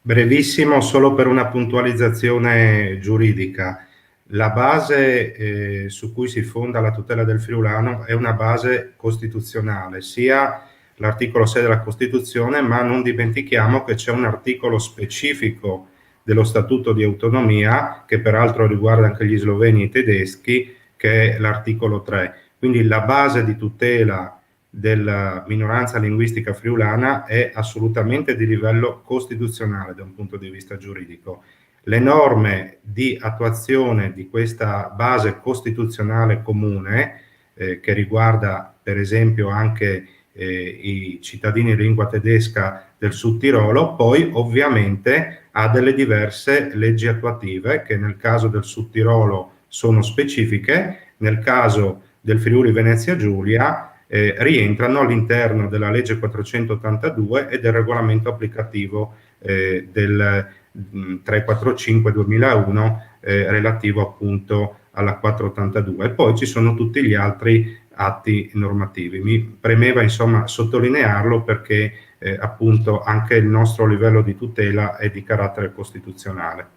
Brevissimo, solo per una puntualizzazione giuridica. La base su cui si fonda la tutela del friulano è una base costituzionale, sia l'articolo 6 della Costituzione, ma non dimentichiamo che c'è un articolo specifico dello Statuto di Autonomia, che peraltro riguarda anche gli sloveni e i tedeschi, che è l'articolo 3. Quindi la base di tutela della minoranza linguistica friulana è assolutamente di livello costituzionale da un punto di vista giuridico. Le norme di attuazione di questa base costituzionale comune, che riguarda per esempio anche i cittadini di lingua tedesca del Sud Tirolo, poi ovviamente ha delle diverse leggi attuative che nel caso del Sud Tirolo sono specifiche, nel caso del Friuli Venezia Giulia rientrano all'interno della legge 482 e del regolamento applicativo del 345-2001 relativo appunto alla 482. E poi ci sono tutti gli altri atti normativi. Mi premeva insomma sottolinearlo perché appunto anche il nostro livello di tutela è di carattere costituzionale.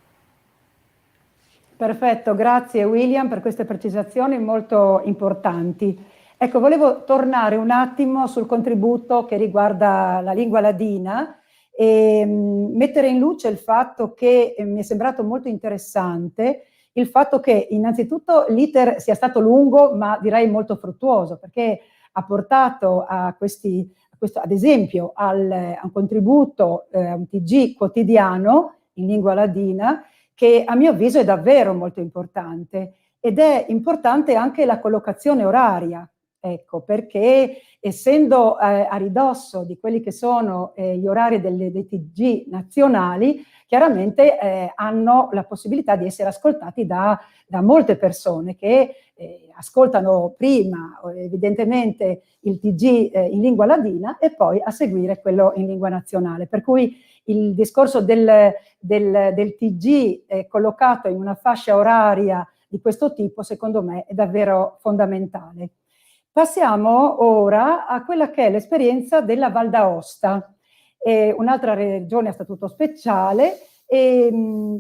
Perfetto, grazie William per queste precisazioni molto importanti. Ecco, volevo tornare un attimo sul contributo che riguarda la lingua ladina e mettere in luce il fatto che mi è sembrato molto interessante il fatto che innanzitutto l'iter sia stato lungo ma direi molto fruttuoso, perché ha portato a questo, ad esempio a un contributo, un TG quotidiano in lingua ladina che a mio avviso è davvero molto importante, ed è importante anche la collocazione oraria. Ecco, perché essendo a ridosso di quelli che sono gli orari dei TG nazionali, chiaramente hanno la possibilità di essere ascoltati da molte persone che ascoltano prima evidentemente il TG in lingua ladina e poi a seguire quello in lingua nazionale. Per cui il discorso del TG collocato in una fascia oraria di questo tipo, secondo me, è davvero fondamentale. Passiamo ora a quella che è l'esperienza della Val d'Aosta, un'altra regione a statuto speciale, e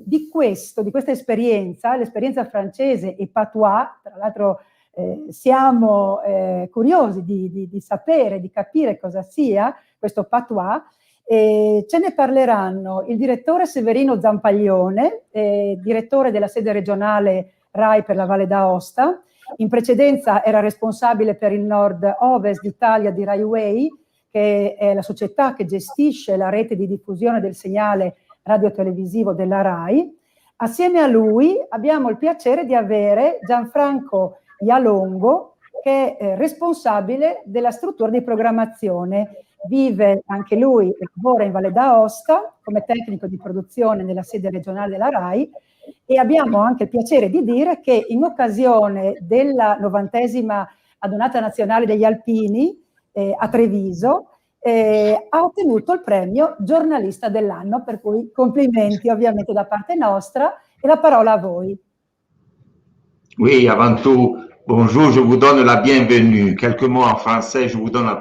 di questa esperienza, l'esperienza francese e patois, tra l'altro siamo curiosi di sapere, di capire cosa sia questo patois, E ce ne parleranno il direttore Severino Zampaglione, direttore della sede regionale RAI per la Valle d'Aosta. In precedenza era responsabile per il nord-ovest d'Italia di Rai Way, che è la società che gestisce la rete di diffusione del segnale radiotelevisivo della RAI. Assieme a lui abbiamo il piacere di avere Gianfranco Ialongo, che è responsabile della struttura di programmazione. Vive anche lui e lavora in Valle d'Aosta come tecnico di produzione nella sede regionale della RAI, e abbiamo anche il piacere di dire che in occasione della 90ª adunata nazionale degli alpini a Treviso ha ottenuto il premio giornalista dell'anno, per cui complimenti ovviamente da parte nostra, e la parola a voi. Oui, avant tout, bonjour, je vous donne la bienvenue. Quelques mots en français, je vous donne la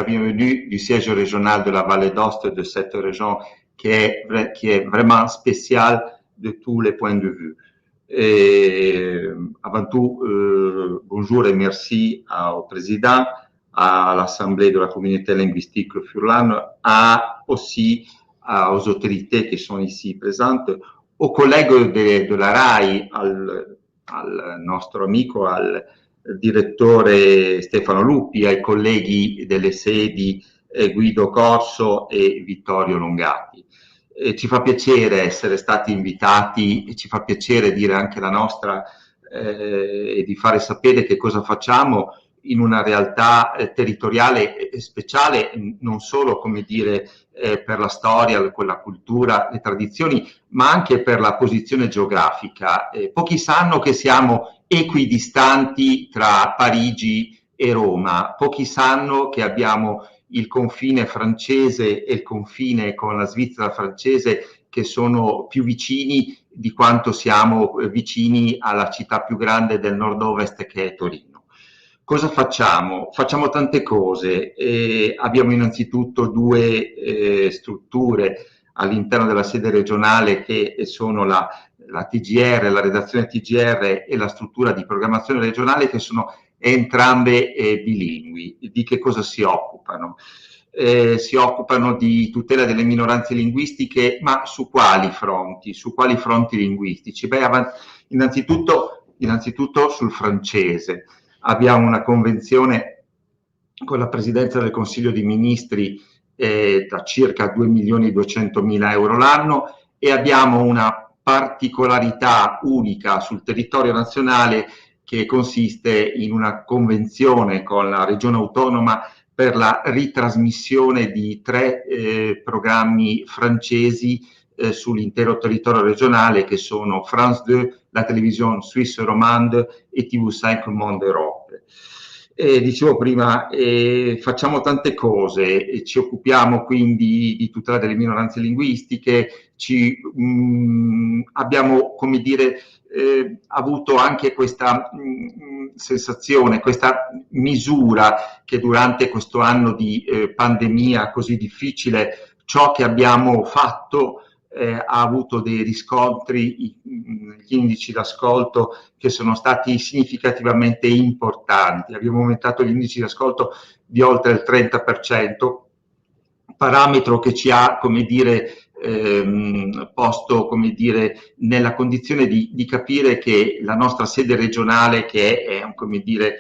bienvenue du siège régional de la Valle d'Aosta, de cette région qui est vraiment spéciale de tous les points de vue. Et avant tout, bonjour et merci au président, à l'Assemblée de la communauté linguistique furlane, aussi aux autorités qui sont ici présentes, aux collègues de la RAI, al nostro amico, al direttore Stefano Luppi, ai colleghi delle sedi Guido Corso e Vittorio Longati. Ci fa piacere essere stati invitati e ci fa piacere dire anche la nostra e di fare sapere che cosa facciamo in una realtà territoriale speciale, non solo, come dire, per la storia, la cultura, le tradizioni, ma anche per la posizione geografica. Pochi sanno che siamo equidistanti tra Parigi e Roma, pochi sanno che abbiamo il confine francese e il confine con la Svizzera francese che sono più vicini di quanto siamo vicini alla città più grande del nord-ovest, che è Torino. Cosa facciamo? Facciamo tante cose. Abbiamo innanzitutto due strutture all'interno della sede regionale, che sono la TGR, la redazione TGR, e la struttura di programmazione regionale, che sono entrambe bilingui. Di che cosa si occupano? Si occupano di tutela delle minoranze linguistiche, ma su quali fronti? Su quali fronti linguistici? Innanzitutto sul francese. Abbiamo una convenzione con la Presidenza del Consiglio dei Ministri da circa 2.200.000 euro l'anno, e abbiamo una particolarità unica sul territorio nazionale, che consiste in una convenzione con la Regione Autonoma per la ritrasmissione di 3 programmi francesi sull'intero territorio regionale, che sono France 2, la Télévision Suisse Romande e TV5 Monde Europe. Dicevo prima, facciamo tante cose, ci occupiamo quindi di tutela delle minoranze linguistiche, abbiamo, come dire, avuto anche questa sensazione, questa misura, che durante questo anno di pandemia così difficile, ciò che abbiamo fatto ha avuto dei riscontri, gli indici d'ascolto che sono stati significativamente importanti. Abbiamo aumentato gli indici d'ascolto di oltre il 30%, parametro che ci ha, come dire, posto, come dire, nella condizione di capire che la nostra sede regionale, che è, come dire,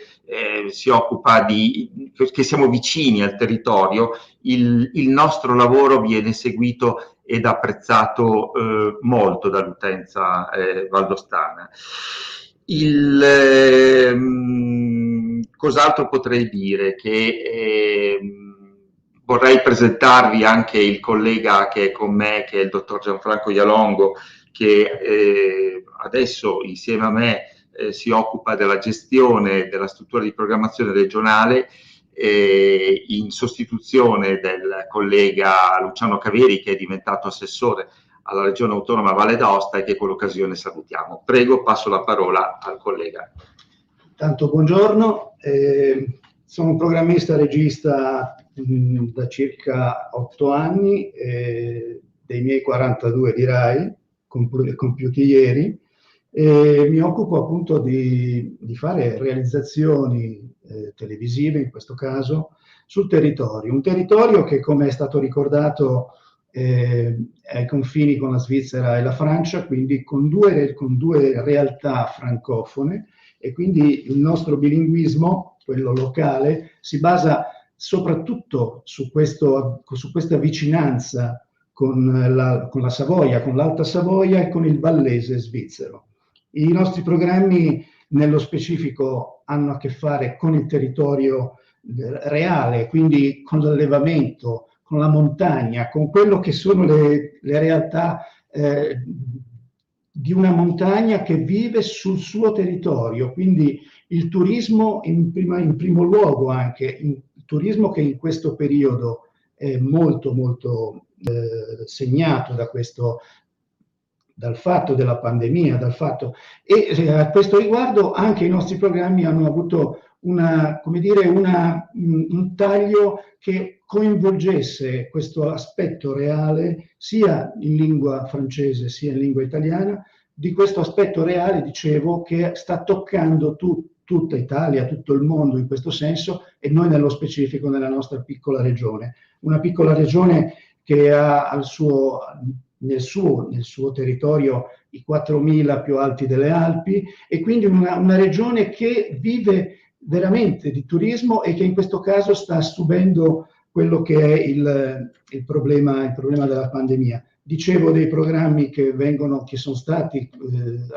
si occupa che siamo vicini al territorio, il nostro lavoro viene seguito ed apprezzato molto dall'utenza valdostana. Cos'altro potrei dire? Che vorrei presentarvi anche il collega che è con me, che è il dottor Gianfranco Ialongo, che adesso insieme a me si occupa della gestione della struttura di programmazione regionale, in sostituzione del collega Luciano Caveri, che è diventato assessore alla Regione Autonoma Valle d'Aosta e che con l'occasione salutiamo. Prego, passo la parola al collega. Tanto buongiorno, sono un programmista regista da circa 8 anni, dei miei 42 di RAI, compiuti ieri, e mi occupo appunto di fare realizzazioni televisive, in questo caso, sul territorio. Un territorio che, come è stato ricordato, è ai confini con la Svizzera e la Francia, quindi con due realtà francofone, e quindi il nostro bilinguismo, quello locale, si basa soprattutto su questa vicinanza con la Savoia, con l'Alta Savoia e con il vallese svizzero. I nostri programmi nello specifico hanno a che fare con il territorio reale, quindi con l'allevamento, con la montagna, con quello che sono le realtà di una montagna che vive sul suo territorio, quindi il turismo in primo luogo, anche il turismo che in questo periodo è molto molto segnato dal fatto della pandemia, e a questo riguardo anche i nostri programmi hanno avuto un taglio che coinvolgesse questo aspetto reale sia in lingua francese sia in lingua italiana, di questo aspetto reale, dicevo, che sta toccando tutta Italia, tutto il mondo in questo senso, e noi nello specifico nella nostra piccola regione. Una piccola regione che ha nel suo territorio i 4.000 più alti delle Alpi, e quindi una regione che vive veramente di turismo e che in questo caso sta subendo quello che è il problema della pandemia. Dicevo dei programmi che sono stati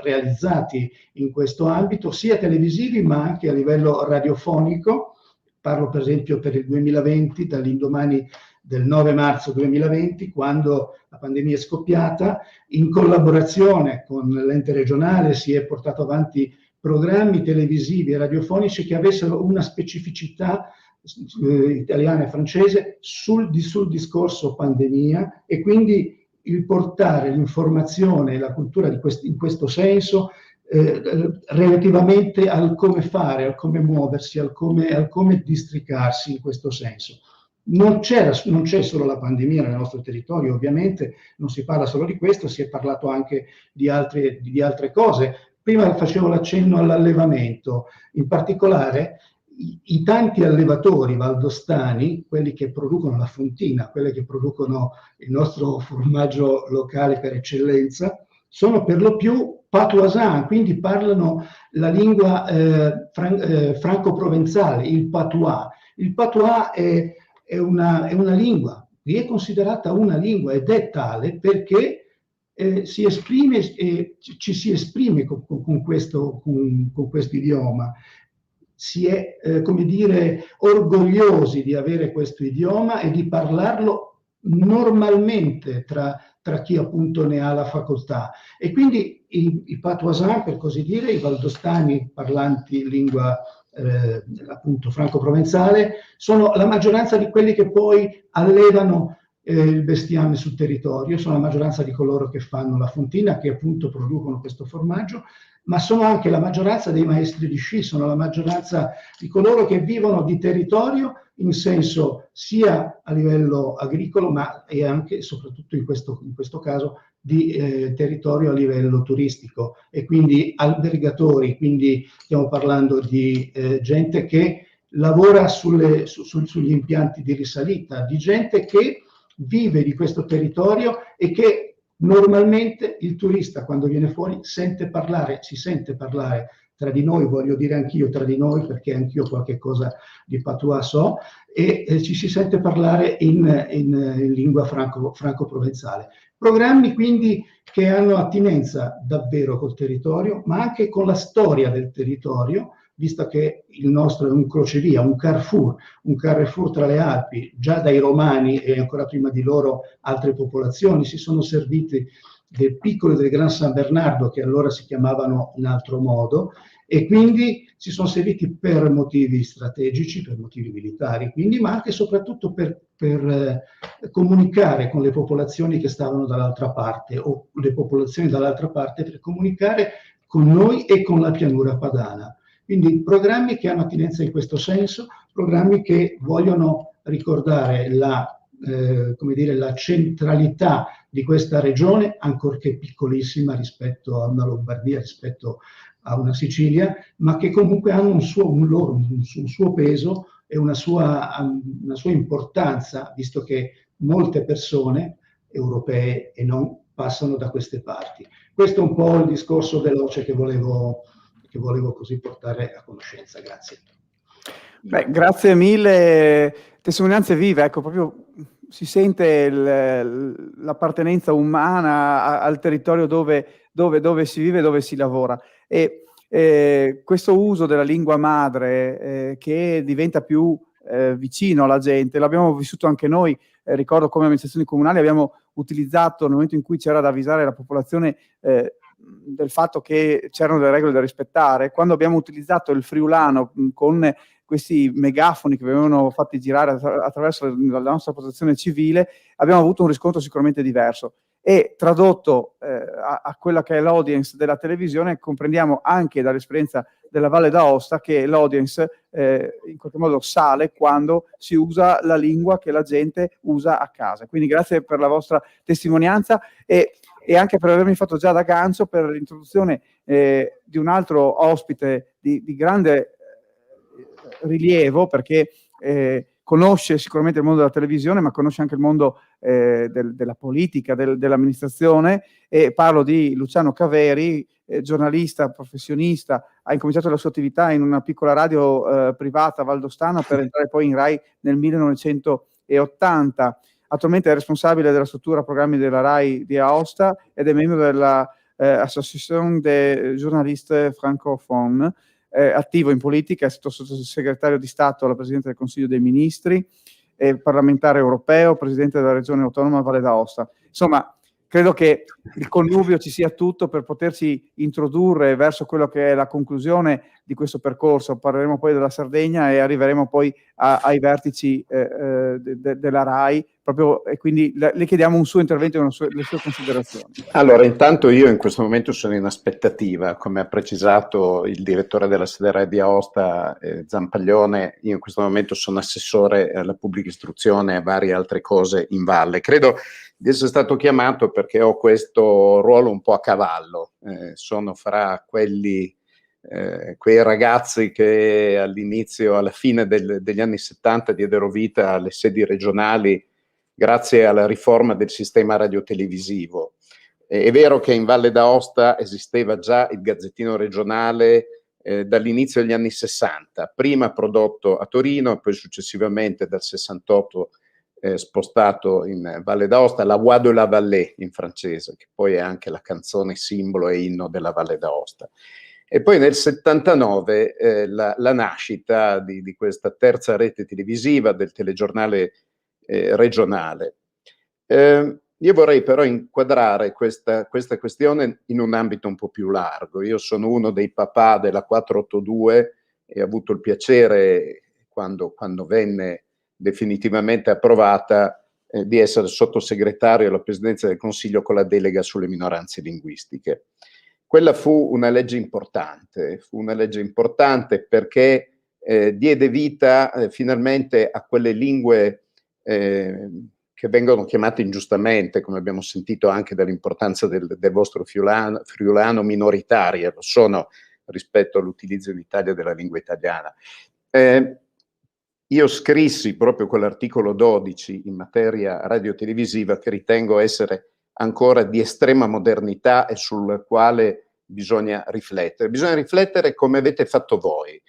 realizzati in questo ambito, sia televisivi ma anche a livello radiofonico. Parlo per esempio per il 2020, dall'indomani del 9 marzo 2020, quando la pandemia è scoppiata, in collaborazione con l'ente regionale si è portato avanti programmi televisivi e radiofonici che avessero una specificità italiana e francese sul discorso pandemia, e quindi il portare l'informazione e la cultura in questo senso relativamente al come fare, al come muoversi, al come districarsi in questo senso. Non c'è solo la pandemia nel nostro territorio, ovviamente non si parla solo di questo, si è parlato anche di altre cose. Prima facevo l'accenno all'allevamento, in particolare i tanti allevatori valdostani, quelli che producono la fontina, quelli che producono il nostro formaggio locale per eccellenza, sono per lo più patoisin, quindi parlano la lingua franco-provenzale, il patois. Il patois è una lingua, è considerata una lingua ed è tale perché ci si esprime con questo idioma. Si è, come dire, orgogliosi di avere questo idioma e di parlarlo normalmente tra chi appunto ne ha la facoltà. E quindi i patoisins, per così dire, i valdostani parlanti lingua appunto franco-provenzale, sono la maggioranza di quelli che poi allevano il bestiame sul territorio, sono la maggioranza di coloro che fanno la fontina, che appunto producono questo formaggio, ma sono anche la maggioranza dei maestri di sci, sono la maggioranza di coloro che vivono di territorio in senso sia a livello agricolo, ma e anche e soprattutto in questo caso di territorio a livello turistico, e quindi albergatori, quindi stiamo parlando di gente che lavora sugli impianti di risalita, di gente che vive di questo territorio e che normalmente il turista, quando viene fuori, si sente parlare tra di noi, voglio dire anch'io tra di noi, perché anch'io qualche cosa di patois so, e ci si sente parlare in lingua franco-provenzale. Programmi quindi che hanno attinenza davvero col territorio, ma anche con la storia del territorio, visto che il nostro è un crocevia, un carrefour tra le Alpi. Già dai Romani e ancora prima di loro altre popolazioni si sono serviti del piccolo e del Gran San Bernardo, che allora si chiamavano in altro modo, e quindi si sono serviti per motivi strategici, per motivi militari, quindi, ma anche e soprattutto per comunicare con le popolazioni che stavano dall'altra parte, o le popolazioni dall'altra parte, per comunicare con noi e con la pianura padana. Quindi programmi che hanno attinenza in questo senso, programmi che vogliono ricordare la centralità di questa regione, ancorché piccolissima rispetto a una Lombardia, rispetto a una Sicilia, ma che comunque hanno un suo peso e una sua importanza, visto che molte persone europee e non passano da queste parti. Questo è un po' il discorso veloce che volevo così portare a conoscenza. Grazie. Beh, grazie mille, testimonianze vive, ecco, proprio si sente l'appartenenza umana al territorio dove si vive, dove si lavora. E questo uso della lingua madre che diventa più vicino alla gente, l'abbiamo vissuto anche noi, ricordo come amministrazioni comunali abbiamo utilizzato nel momento in cui c'era da avvisare la popolazione del fatto che c'erano delle regole da rispettare, quando abbiamo utilizzato il friulano con questi megafoni che venivano fatti girare attraverso la nostra protezione civile, abbiamo avuto un riscontro sicuramente diverso. E tradotto a quella che è l'audience della televisione, comprendiamo anche dall'esperienza della Valle d'Aosta che l'audience in qualche modo sale quando si usa la lingua che la gente usa a casa. Quindi grazie per la vostra testimonianza e anche per avermi fatto già da gancio per l'introduzione di un altro ospite di grande rilievo, perché conosce sicuramente il mondo della televisione, ma conosce anche il mondo della politica, dell'amministrazione, e parlo di Luciano Caveri, giornalista, professionista, ha incominciato la sua attività in una piccola radio privata valdostana per entrare poi in Rai nel 1980. Attualmente è responsabile della struttura programmi della Rai di Aosta ed è membro della Association des Journalistes Francophones, attivo in politica, è stato sottosegretario di Stato alla Presidente del Consiglio dei Ministri, parlamentare europeo, Presidente della Regione Autonoma Valle d'Aosta. Insomma, credo che il connubio ci sia tutto per poterci introdurre verso quello che è la conclusione di questo percorso. Parleremo poi della Sardegna e arriveremo poi ai vertici della RAI, proprio, e quindi le chiediamo un suo intervento e le sue considerazioni. Allora, intanto io in questo momento sono in aspettativa, come ha precisato il direttore della sede RAI di Aosta, Zampaglione. Io in questo momento sono assessore alla pubblica istruzione e a varie altre cose in valle. Credo di essere stato chiamato perché ho questo ruolo un po' a cavallo, sono fra quei ragazzi che all'inizio, alla fine degli anni 70 diedero vita alle sedi regionali grazie alla riforma del sistema radiotelevisivo. È vero che in Valle d'Aosta esisteva già il Gazzettino regionale dall'inizio degli anni 60, prima prodotto a Torino e poi successivamente dal 68 spostato in Valle d'Aosta, la Voix de la Vallée in francese, che poi è anche la canzone simbolo e inno della Valle d'Aosta. E poi nel 79 la nascita di questa terza rete televisiva, del telegiornale regionale. Io vorrei però inquadrare questa questione in un ambito un po' più largo. Io sono uno dei papà della 482 e ho avuto il piacere, quando venne definitivamente approvata, di essere sottosegretario alla Presidenza del Consiglio con la delega sulle minoranze linguistiche. Quella fu una legge importante perché diede vita finalmente a quelle lingue che vengono chiamate ingiustamente, come abbiamo sentito anche dall'importanza del vostro friulano, minoritarie, lo sono rispetto all'utilizzo in Italia della lingua italiana. Io scrissi proprio quell'articolo 12 in materia radiotelevisiva che ritengo essere ancora di estrema modernità e sul quale bisogna riflettere. Bisogna riflettere come avete fatto voi,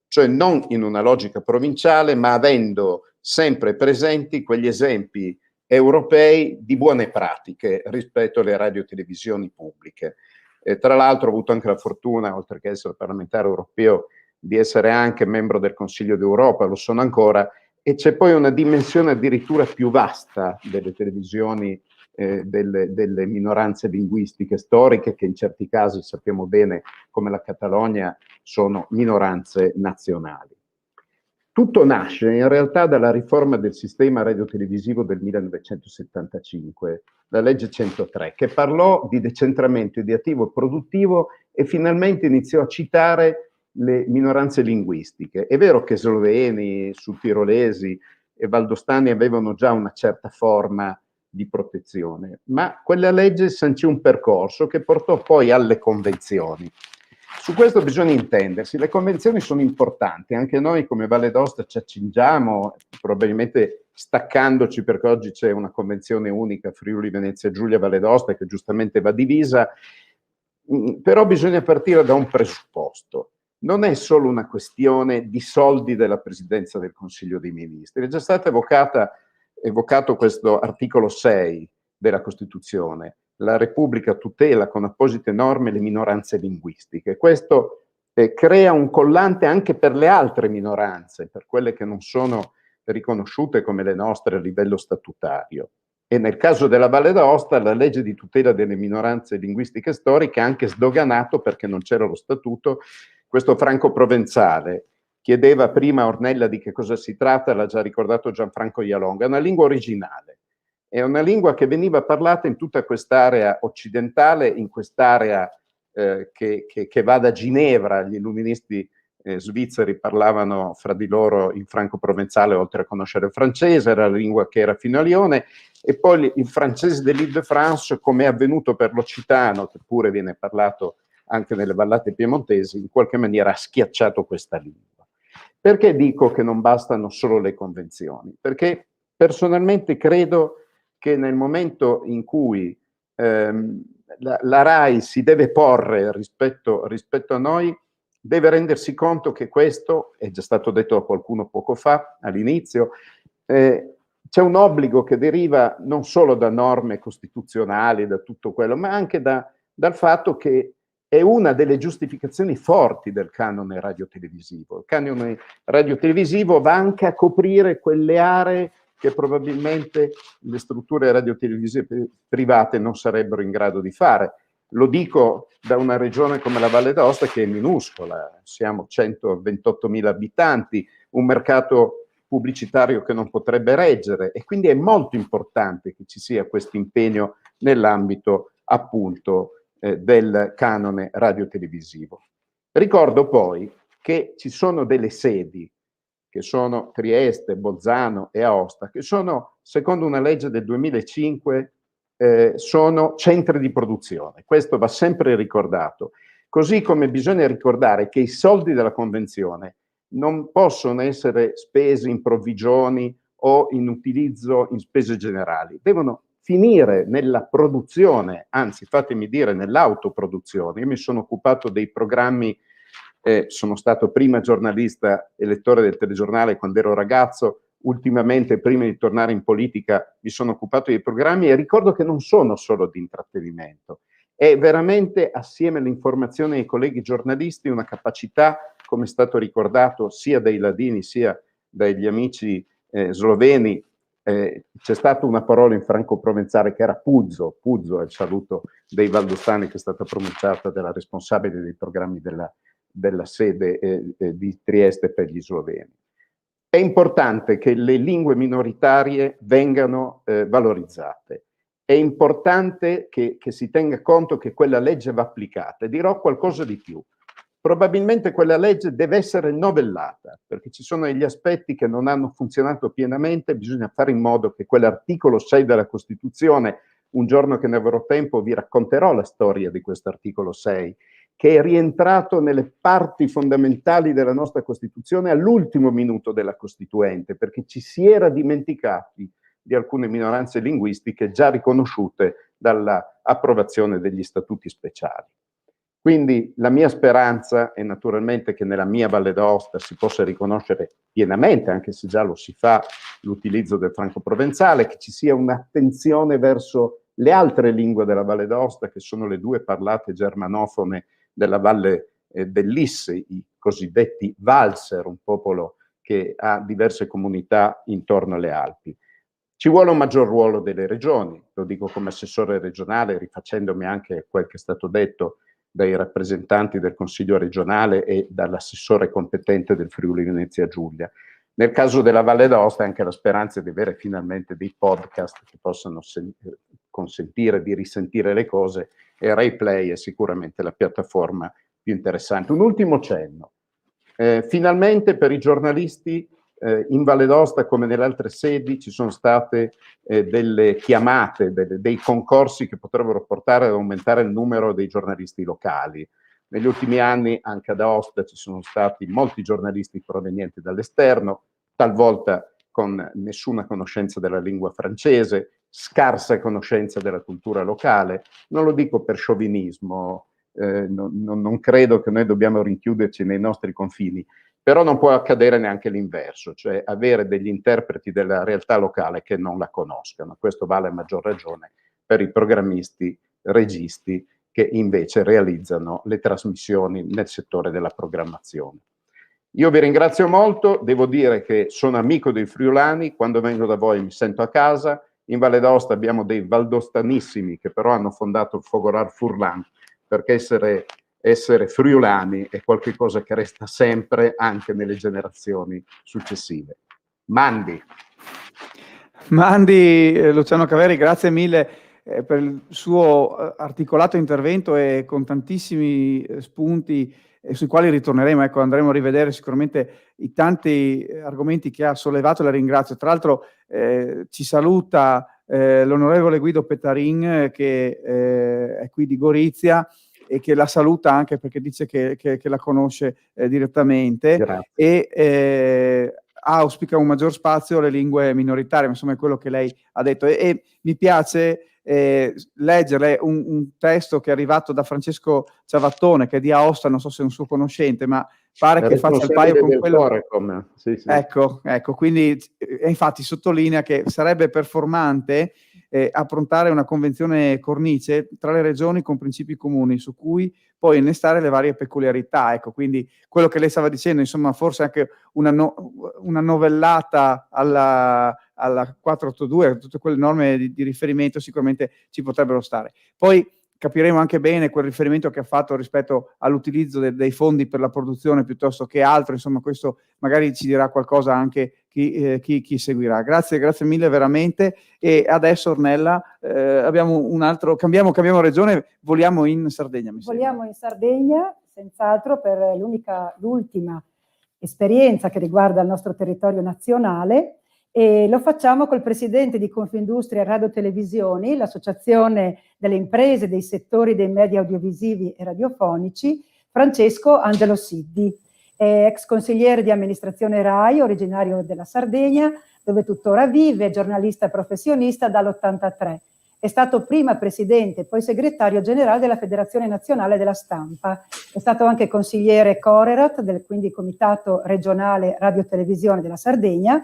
cioè non in una logica provinciale, ma avendo sempre presenti quegli esempi europei di buone pratiche rispetto alle radiotelevisioni pubbliche. Tra l'altro ho avuto anche la fortuna, oltre che essere parlamentare europeo, di essere anche membro del Consiglio d'Europa, lo sono ancora, e c'è poi una dimensione addirittura più vasta delle televisioni delle minoranze linguistiche storiche, che in certi casi sappiamo bene, come la Catalogna, sono minoranze nazionali. Tutto nasce in realtà dalla riforma del sistema radiotelevisivo del 1975, la legge 103, che parlò di decentramento ideativo e produttivo e finalmente iniziò a citare le minoranze linguistiche. È vero che sloveni, sudtirolesi e valdostani avevano già una certa forma di protezione, ma quella legge sancì un percorso che portò poi alle convenzioni. Su questo bisogna intendersi, le convenzioni sono importanti, anche noi come Valle d'Aosta ci accingiamo, probabilmente staccandoci, perché oggi c'è una convenzione unica Friuli Venezia Giulia Valle d'Aosta che giustamente va divisa, però bisogna partire da un presupposto. Non è solo una questione di soldi della Presidenza del Consiglio dei Ministri, è già stato evocato questo articolo 6 della Costituzione. La Repubblica tutela con apposite norme le minoranze linguistiche. Questo crea un collante anche per le altre minoranze, per quelle che non sono riconosciute come le nostre a livello statutario. E nel caso della Valle d'Aosta la legge di tutela delle minoranze linguistiche storiche ha anche sdoganato, perché non c'era lo statuto, questo franco-provenzale. Chiedeva prima Ornella di che cosa si tratta, l'ha già ricordato Gianfranco Ialonga, è una lingua originale. È una lingua che veniva parlata in tutta quest'area occidentale, in quest'area che va da Ginevra. Gli illuministi svizzeri parlavano fra di loro in franco-provenzale, oltre a conoscere il francese, era la lingua che era fino a Lione, e poi il francese dell'Île-de-France, come è avvenuto per l'occitano, che pure viene parlato anche nelle vallate piemontesi, in qualche maniera ha schiacciato questa lingua. Perché dico che non bastano solo le convenzioni? Perché personalmente credo che nel momento in cui la RAI si deve porre rispetto a noi, deve rendersi conto che questo, è già stato detto da qualcuno poco fa, all'inizio, c'è un obbligo che deriva non solo da norme costituzionali, da tutto quello, ma anche dal fatto che è una delle giustificazioni forti del canone radiotelevisivo. Il canone radiotelevisivo va anche a coprire quelle aree che probabilmente le strutture radiotelevisive private non sarebbero in grado di fare. Lo dico da una regione come la Valle d'Aosta che è minuscola, siamo 128.000 abitanti, un mercato pubblicitario che non potrebbe reggere, e quindi è molto importante che ci sia questo impegno nell'ambito appunto del canone radiotelevisivo. Ricordo poi che ci sono delle sedi, che sono Trieste, Bolzano e Aosta, che sono, secondo una legge del 2005, sono centri di produzione. Questo va sempre ricordato. Così come bisogna ricordare che i soldi della Convenzione non possono essere spesi in provvigioni o in utilizzo in spese generali, devono finire nella produzione, anzi fatemi dire nell'autoproduzione. Io mi sono occupato dei programmi, sono stato prima giornalista e lettore del telegiornale quando ero ragazzo, ultimamente prima di tornare in politica mi sono occupato dei programmi e ricordo che non sono solo di intrattenimento, è veramente, assieme all'informazione ai colleghi giornalisti, una capacità, come è stato ricordato sia dai ladini sia dagli amici sloveni. C'è stata una parola in franco-provenzale che era puzzo è il saluto dei valdostani, che è stata pronunciata dalla responsabile dei programmi della sede di Trieste per gli sloveni. È importante che le lingue minoritarie vengano valorizzate, è importante che si tenga conto che quella legge va applicata, e dirò qualcosa di più. Probabilmente quella legge deve essere novellata, perché ci sono degli aspetti che non hanno funzionato pienamente, bisogna fare in modo che quell'articolo 6 della Costituzione, un giorno che ne avrò tempo vi racconterò la storia di questo articolo 6, che è rientrato nelle parti fondamentali della nostra Costituzione all'ultimo minuto della Costituente, perché ci si era dimenticati di alcune minoranze linguistiche già riconosciute dall'approvazione degli statuti speciali. Quindi la mia speranza è naturalmente che nella mia Valle d'Aosta si possa riconoscere pienamente, anche se già lo si fa, l'utilizzo del franco-provenzale, che ci sia un'attenzione verso le altre lingue della Valle d'Aosta, che sono le due parlate germanofone della Valle dell'Isse, i cosiddetti Walser, un popolo che ha diverse comunità intorno alle Alpi. Ci vuole un maggior ruolo delle regioni, lo dico come assessore regionale, rifacendomi anche a quel che è stato detto dai rappresentanti del Consiglio regionale e dall'assessore competente del Friuli Venezia Giulia. Nel caso della Valle d'Aosta anche la speranza di avere finalmente dei podcast che possano consentire di risentire le cose, e Rai Play è sicuramente la piattaforma più interessante. Un ultimo cenno. Finalmente per i giornalisti in Valle d'Aosta, come nelle altre sedi, ci sono state delle chiamate, dei concorsi che potrebbero portare ad aumentare il numero dei giornalisti locali. Negli ultimi anni anche ad Aosta ci sono stati molti giornalisti provenienti dall'esterno, talvolta con nessuna conoscenza della lingua francese, scarsa conoscenza della cultura locale. Non lo dico per sciovinismo, non credo che noi dobbiamo rinchiuderci nei nostri confini, però non può accadere neanche l'inverso, cioè avere degli interpreti della realtà locale che non la conoscano. Questo vale a maggior ragione per i programmisti, registi, che invece realizzano le trasmissioni nel settore della programmazione. Io vi ringrazio molto, devo dire che sono amico dei friulani, quando vengo da voi mi sento a casa. In Valle d'Aosta abbiamo dei valdostanissimi che però hanno fondato il Fogorar Furlan, perché essere friulani è qualcosa che resta sempre anche nelle generazioni successive. Mandi, Luciano Caveri, grazie mille per il suo articolato intervento e con tantissimi spunti sui quali ritorneremo. Ecco, andremo a rivedere sicuramente i tanti argomenti che ha sollevato, la ringrazio. Tra l'altro ci saluta l'onorevole Guido Petarin che è qui di Gorizia e che la saluta anche perché dice che la conosce direttamente. Grazie. E auspica un maggior spazio alle lingue minoritarie, insomma è quello che lei ha detto. E mi piace leggerle un testo che è arrivato da Francesco Ciavattone, che è di Aosta, non so se è un suo conoscente, ma pare che faccia il paio con quello. Sì. Ecco, quindi infatti sottolinea che sarebbe performante approntare una convenzione cornice tra le regioni con principi comuni su cui poi innestare le varie peculiarità. Ecco, quindi quello che lei stava dicendo, insomma, forse anche una novellata alla 482, tutte quelle norme di riferimento sicuramente ci potrebbero stare. Poi capiremo anche bene quel riferimento che ha fatto rispetto all'utilizzo dei fondi per la produzione piuttosto che altro, insomma questo magari ci dirà qualcosa anche chi seguirà. Grazie mille veramente. E adesso Ornella abbiamo un altro, cambiamo regione, voliamo in Sardegna. Voliamo in Sardegna, senz'altro per l'ultima esperienza che riguarda il nostro territorio nazionale. E lo facciamo col presidente di Confindustria e Radiotelevisioni, l'associazione delle imprese dei settori dei media audiovisivi e radiofonici, Francesco Angelo Siddi, ex consigliere di amministrazione RAI, originario della Sardegna, dove tuttora vive, giornalista professionista dall'83. È stato prima presidente, poi segretario generale della Federazione Nazionale della Stampa. È stato anche consigliere Corerat, quindi Comitato Regionale Radiotelevisione della Sardegna,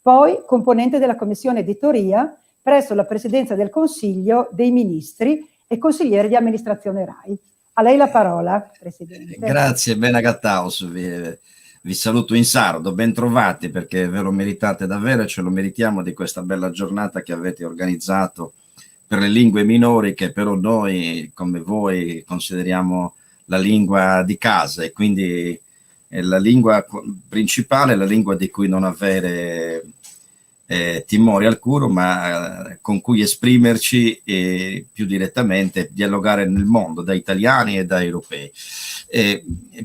poi componente della commissione editoria presso la Presidenza del Consiglio dei Ministri e consigliere di amministrazione RAI. A lei la parola, Presidente. Grazie, ben agattaus. Vi saluto in sardo, ben trovati perché ve lo meritate davvero e ce lo meritiamo di questa bella giornata che avete organizzato per le lingue minori, che però noi, come voi, consideriamo la lingua di casa e quindi la lingua principale, la lingua di cui non avere timore alcuno, ma con cui esprimerci più direttamente, dialogare nel mondo, da italiani e da europei.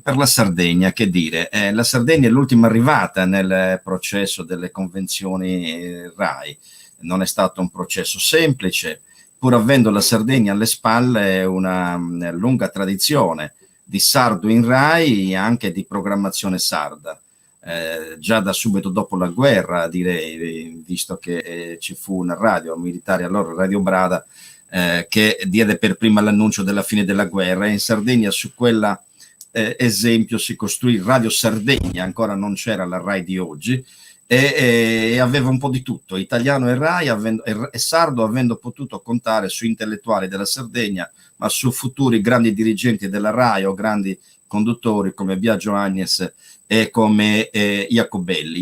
Per la Sardegna, che dire? La Sardegna è l'ultima arrivata nel processo delle convenzioni RAI. Non è stato un processo semplice, pur avendo la Sardegna alle spalle una lunga tradizione di sardo in RAI e anche di programmazione sarda. Già da subito dopo la guerra, direi, visto che ci fu una radio militare, allora Radio Brada, che diede per prima l'annuncio della fine della guerra, e in Sardegna su quella esempio si costruì Radio Sardegna, ancora non c'era la RAI di oggi, e aveva un po' di tutto, italiano e RAI e sardo, avendo potuto contare su intellettuali della Sardegna, ma su futuri grandi dirigenti della RAI o grandi conduttori come Biagio Agnes e come Iacobelli.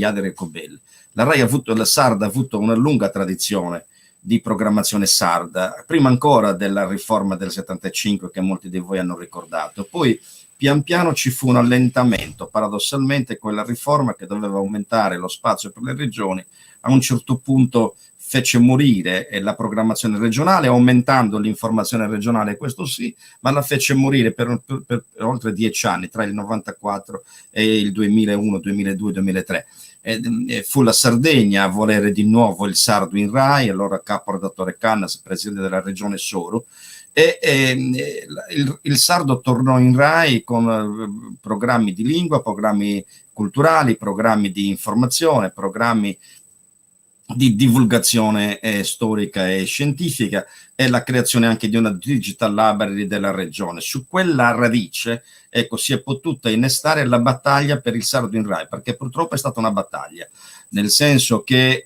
La sarda ha avuto una lunga tradizione di programmazione sarda, prima ancora della riforma del 75 che molti di voi hanno ricordato. Poi pian piano ci fu un allentamento, paradossalmente quella riforma che doveva aumentare lo spazio per le regioni, a un certo punto fece morire la programmazione regionale, aumentando l'informazione regionale, questo sì, ma la fece morire per oltre 10 anni, tra il 94 e il 2001, 2002, 2003. Fu la Sardegna a volere di nuovo il sardo in RAI, allora capo redattore Cannas, presidente della regione Soro, il sardo tornò in Rai con programmi di lingua, programmi culturali, programmi di informazione, programmi di divulgazione storica e scientifica, e la creazione anche di una digital library della regione. Su quella radice, ecco, si è potuta innestare la battaglia per il sardo in Rai, perché purtroppo è stata una battaglia, nel senso che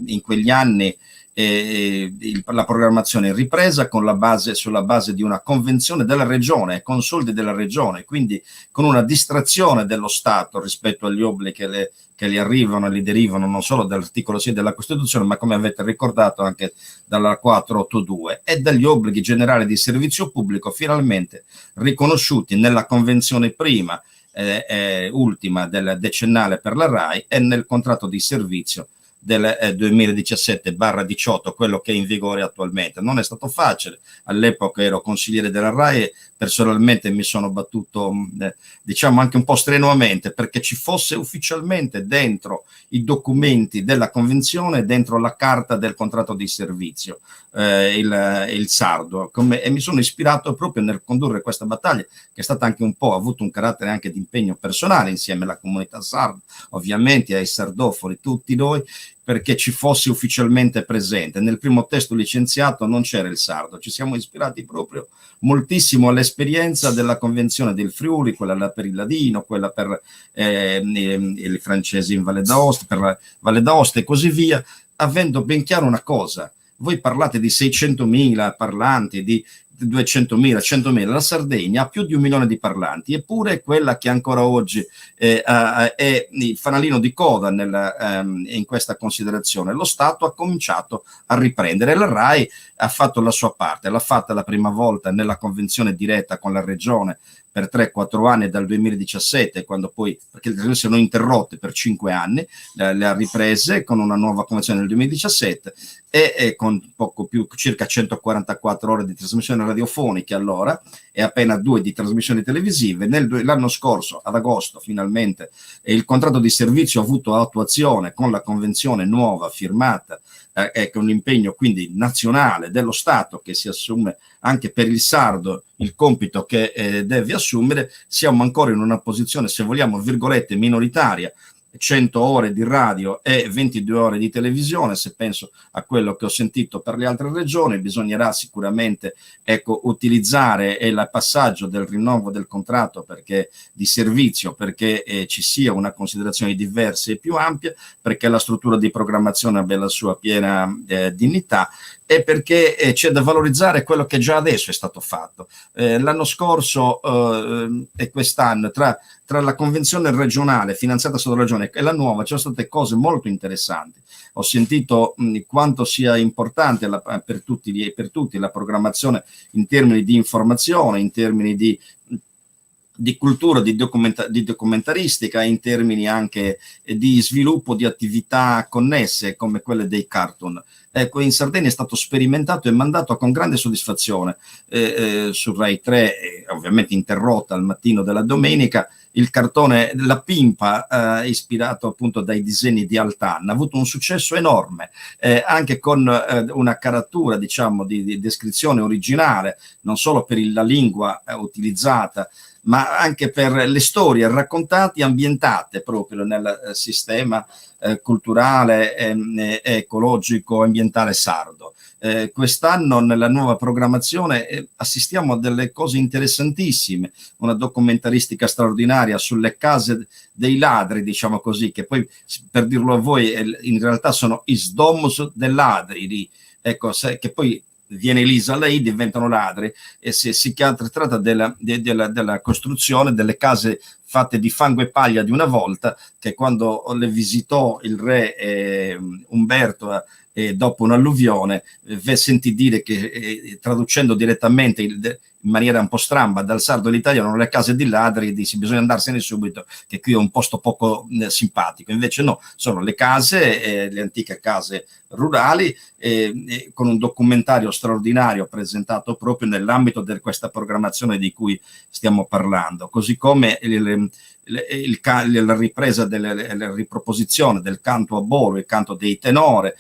in quegli anni la programmazione è ripresa sulla base di una convenzione della regione, con soldi della regione, quindi con una distrazione dello Stato rispetto agli obblighi che gli arrivano e li derivano non solo dall'articolo 6 della Costituzione, ma come avete ricordato anche dalla 482, e dagli obblighi generali di servizio pubblico finalmente riconosciuti nella convenzione prima ultima del decennale per la RAI e nel contratto di servizio del 2017/18, quello che è in vigore attualmente. Non è stato facile, all'epoca ero consigliere della RAI e personalmente mi sono battuto diciamo anche un po' strenuamente perché ci fosse ufficialmente dentro i documenti della convenzione, dentro la carta del contratto di servizio, il sardo, e mi sono ispirato proprio nel condurre questa battaglia, che è stata anche un po', ha avuto un carattere anche di impegno personale insieme alla comunità sarda, ovviamente ai sardofoni, tutti noi, perché ci fosse ufficialmente presente. Nel primo testo licenziato non c'era il sardo, ci siamo ispirati proprio moltissimo all'esperienza della convenzione del Friuli, quella per il ladino, quella per i francesi in Valle d'Aosta, per Valle d'Aosta e così via, avendo ben chiaro una cosa: voi parlate di 600.000 parlanti, di 200.000, 100.000, la Sardegna ha più di 1 milione di parlanti, eppure è quella che ancora oggi è il fanalino di coda in questa considerazione. Lo Stato ha cominciato a riprendere, la RAI ha fatto la sua parte, l'ha fatta la prima volta nella convenzione diretta con la regione per 3-4 anni dal 2017, quando poi, perché le trasmissioni sono interrotte per 5 anni, le ha riprese con una nuova convenzione nel 2017 e con poco più, circa 144 ore di trasmissioni radiofoniche allora e appena 2 di trasmissioni televisive. L'anno scorso, ad agosto, finalmente il contratto di servizio ha avuto attuazione con la convenzione nuova firmata con l'impegno quindi nazionale dello Stato, che si assume anche per il sardo il compito che deve assumere. Siamo ancora in una posizione, se vogliamo, virgolette, minoritaria, 100 ore di radio e 22 ore di televisione. Se penso a quello che ho sentito per le altre regioni, bisognerà sicuramente utilizzare il passaggio del rinnovo del contratto di servizio, perché ci sia una considerazione diversa e più ampia, perché la struttura di programmazione abbia la sua piena dignità e perché c'è da valorizzare quello che già adesso è stato fatto. L'anno scorso e quest'anno, tra la convenzione regionale finanziata dalla regione e la nuova, ci sono state cose molto interessanti. Ho sentito quanto sia importante per tutti la programmazione in termini di informazione, in termini di cultura, di documentaristica, in termini anche di sviluppo di attività connesse come quelle dei cartoon. Ecco, in Sardegna è stato sperimentato e mandato con grande soddisfazione su Rai 3, ovviamente interrotta al mattino della domenica, il cartone La Pimpa, ispirato appunto dai disegni di Altan. Ha avuto un successo enorme, anche con una caratura, diciamo, di descrizione originale, non solo per la lingua utilizzata, ma anche per le storie raccontate, ambientate proprio nel sistema culturale, ecologico, ambientale sardo. Quest'anno nella nuova programmazione assistiamo a delle cose interessantissime, una documentaristica straordinaria sulle case dei ladri, diciamo così, che poi, per dirlo a voi, in realtà sono is domus dei ladri, ecco, che poi viene Elisa lei, diventano ladri, e si tratta della costruzione delle case fatte di fango e paglia di una volta, che quando le visitò il re Umberto dopo un'alluvione, sentì dire che, traducendo direttamente in maniera un po' stramba dal sardo all'italiano, le case di ladri, dice bisogna andarsene subito, che qui è un posto poco simpatico. Invece no, sono le case, le antiche case rurali, con un documentario straordinario presentato proprio nell'ambito di questa programmazione di cui stiamo parlando, così come la ripresa la riproposizione del canto a Boro, il canto dei tenore,